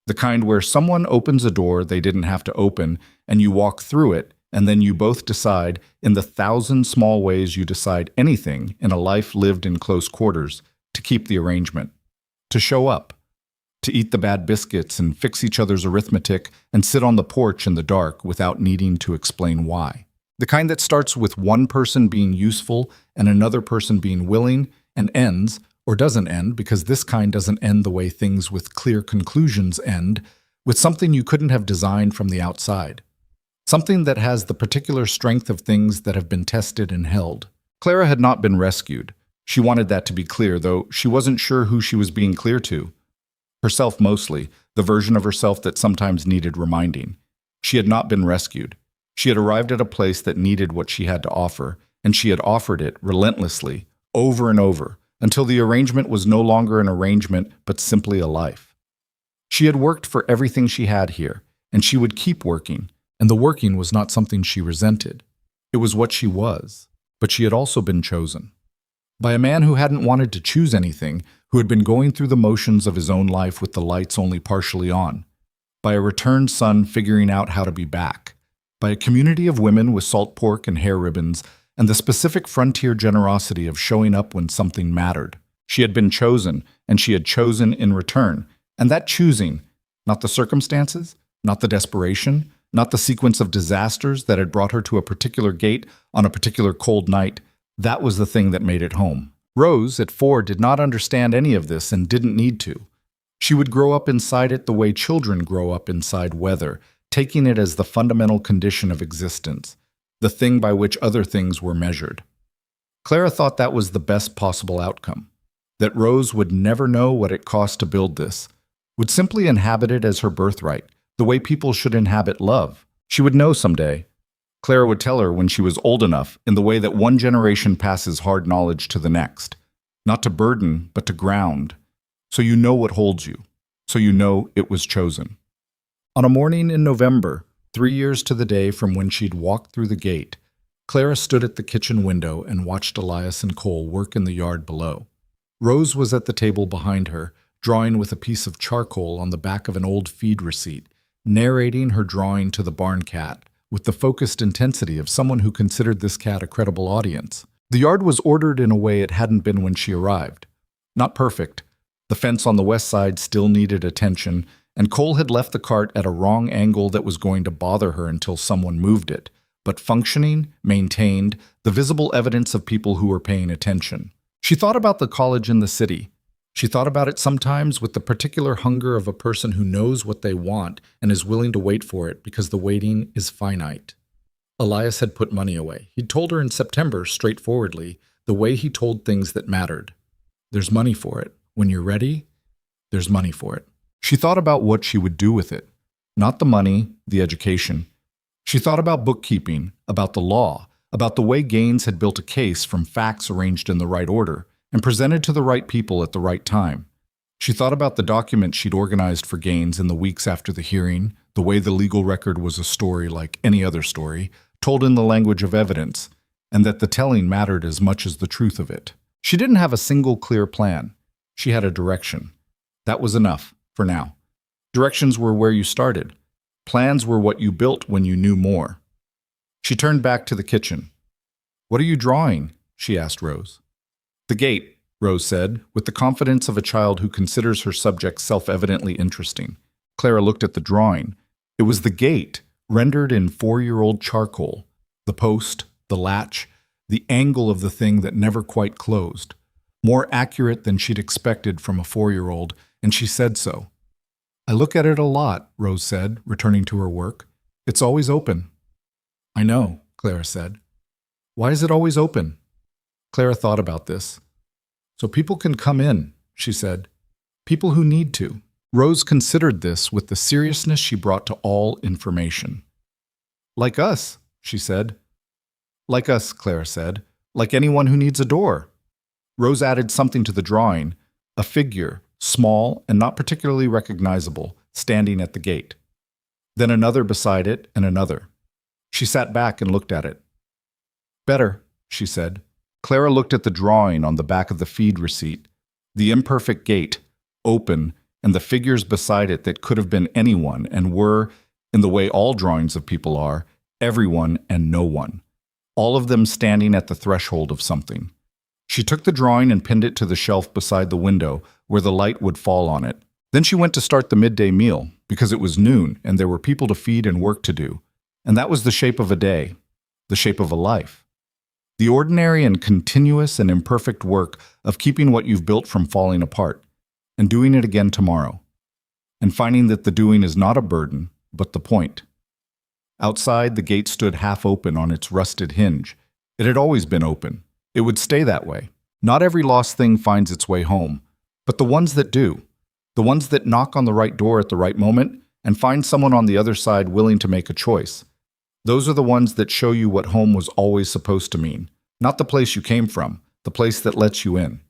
S1: The kind where someone opens a door they didn't have to open, and you walk through it, and then you both decide, in the 1,000 small ways you decide anything in a life lived in close quarters, to keep the arrangement, to show up, to eat the bad biscuits and fix each other's arithmetic and sit on the porch in the dark without needing to explain why. The kind that starts with one person being useful and another person being willing and ends, or doesn't end, because this kind doesn't end the way things with clear conclusions end, with something you couldn't have designed from the outside. Something that has the particular strength of things that have been tested and held. Clara had not been rescued. She wanted that to be clear, though she wasn't sure who she was being clear to. Herself mostly, the version of herself that sometimes needed reminding. She had not been rescued. She had arrived at a place that needed what she had to offer, and she had offered it relentlessly, over and over, until the arrangement was no longer an arrangement, but simply a life. She had worked for everything she had here, and she would keep working, and the working was not something she resented. It was what she was, but she had also been chosen. By a man who hadn't wanted to choose anything, who had been going through the motions of his own life with the lights only partially on. By a returned son figuring out how to be back. By a community of women with salt pork and hair ribbons, and the specific frontier generosity of showing up when something mattered. She had been chosen, and she had chosen in return. And that choosing, not the circumstances, not the desperation, not the sequence of disasters that had brought her to a particular gate on a particular cold night, that was the thing that made it home. Rose, at 4, did not understand any of this and didn't need to. She would grow up inside it the way children grow up inside weather, taking it as the fundamental condition of existence, the thing by which other things were measured. Clara thought that was the best possible outcome, that Rose would never know what it cost to build this, would simply inhabit it as her birthright, the way people should inhabit love. She would know someday. Clara would tell her when she was old enough, in the way that one generation passes hard knowledge to the next, not to burden, but to ground, so you know what holds you, so you know it was chosen. On a morning in November, 3 years to the day from when she'd walked through the gate, Clara stood at the kitchen window and watched Elias and Cole work in the yard below. Rose was at the table behind her, drawing with a piece of charcoal on the back of an old feed receipt, narrating her drawing to the barn cat with the focused intensity of someone who considered this cat a credible audience. The yard was ordered in a way it hadn't been when she arrived. Not perfect. The fence on the west side still needed attention, and Cole had left the cart at a wrong angle that was going to bother her until someone moved it, but functioning, maintained, the visible evidence of people who were paying attention. She thought about the college in the city. She thought about it sometimes with the particular hunger of a person who knows what they want and is willing to wait for it because the waiting is finite. Elias had put money away. He'd told her in September, straightforwardly, the way he told things that mattered. There's money for it. When you're ready, there's money for it. She thought about what she would do with it. Not the money, the education. She thought about bookkeeping, about the law, about the way Gaines had built a case from facts arranged in the right order and presented to the right people at the right time. She thought about the documents she'd organized for Gaines in the weeks after the hearing, the way the legal record was a story like any other story, told in the language of evidence, and that the telling mattered as much as the truth of it. She didn't have a single clear plan. She had a direction. That was enough, for now. Directions were where you started. Plans were what you built when you knew more. She turned back to the kitchen. "What are you drawing?" she asked Rose. "The gate," Rose said, with the confidence of a child who considers her subject self-evidently interesting. Clara looked at the drawing. It was the gate, rendered in 4-year-old charcoal. The post, the latch, the angle of the thing that never quite closed. More accurate than she'd expected from a 4-year-old, and she said so. "I look at it a lot," Rose said, returning to her work. "It's always open." "I know," Clara said. "Why is it always open?" Clara thought about this. "So people can come in," she said. "People who need to." Rose considered this with the seriousness she brought to all information. "Like us," she said. "Like us," Clara said. "Like anyone who needs a door." Rose added something to the drawing, a figure, small and not particularly recognizable, standing at the gate. Then another beside it and another. She sat back and looked at it. "Better," she said. Clara looked at the drawing on the back of the feed receipt, the imperfect gate, open, and the figures beside it that could have been anyone and were, in the way all drawings of people are, everyone and no one. All of them standing at the threshold of something. She took the drawing and pinned it to the shelf beside the window where the light would fall on it. Then she went to start the midday meal because it was noon and there were people to feed and work to do. And that was the shape of a day, the shape of a life. The ordinary and continuous and imperfect work of keeping what you've built from falling apart and doing it again tomorrow. And finding that the doing is not a burden, but the point. Outside, the gate stood half open on its rusted hinge. It had always been open. It would stay that way. Not every lost thing finds its way home, but the ones that do. The ones that knock on the right door at the right moment and find someone on the other side willing to make a choice. Those are the ones that show you what home was always supposed to mean. Not the place you came from, the place that lets you in.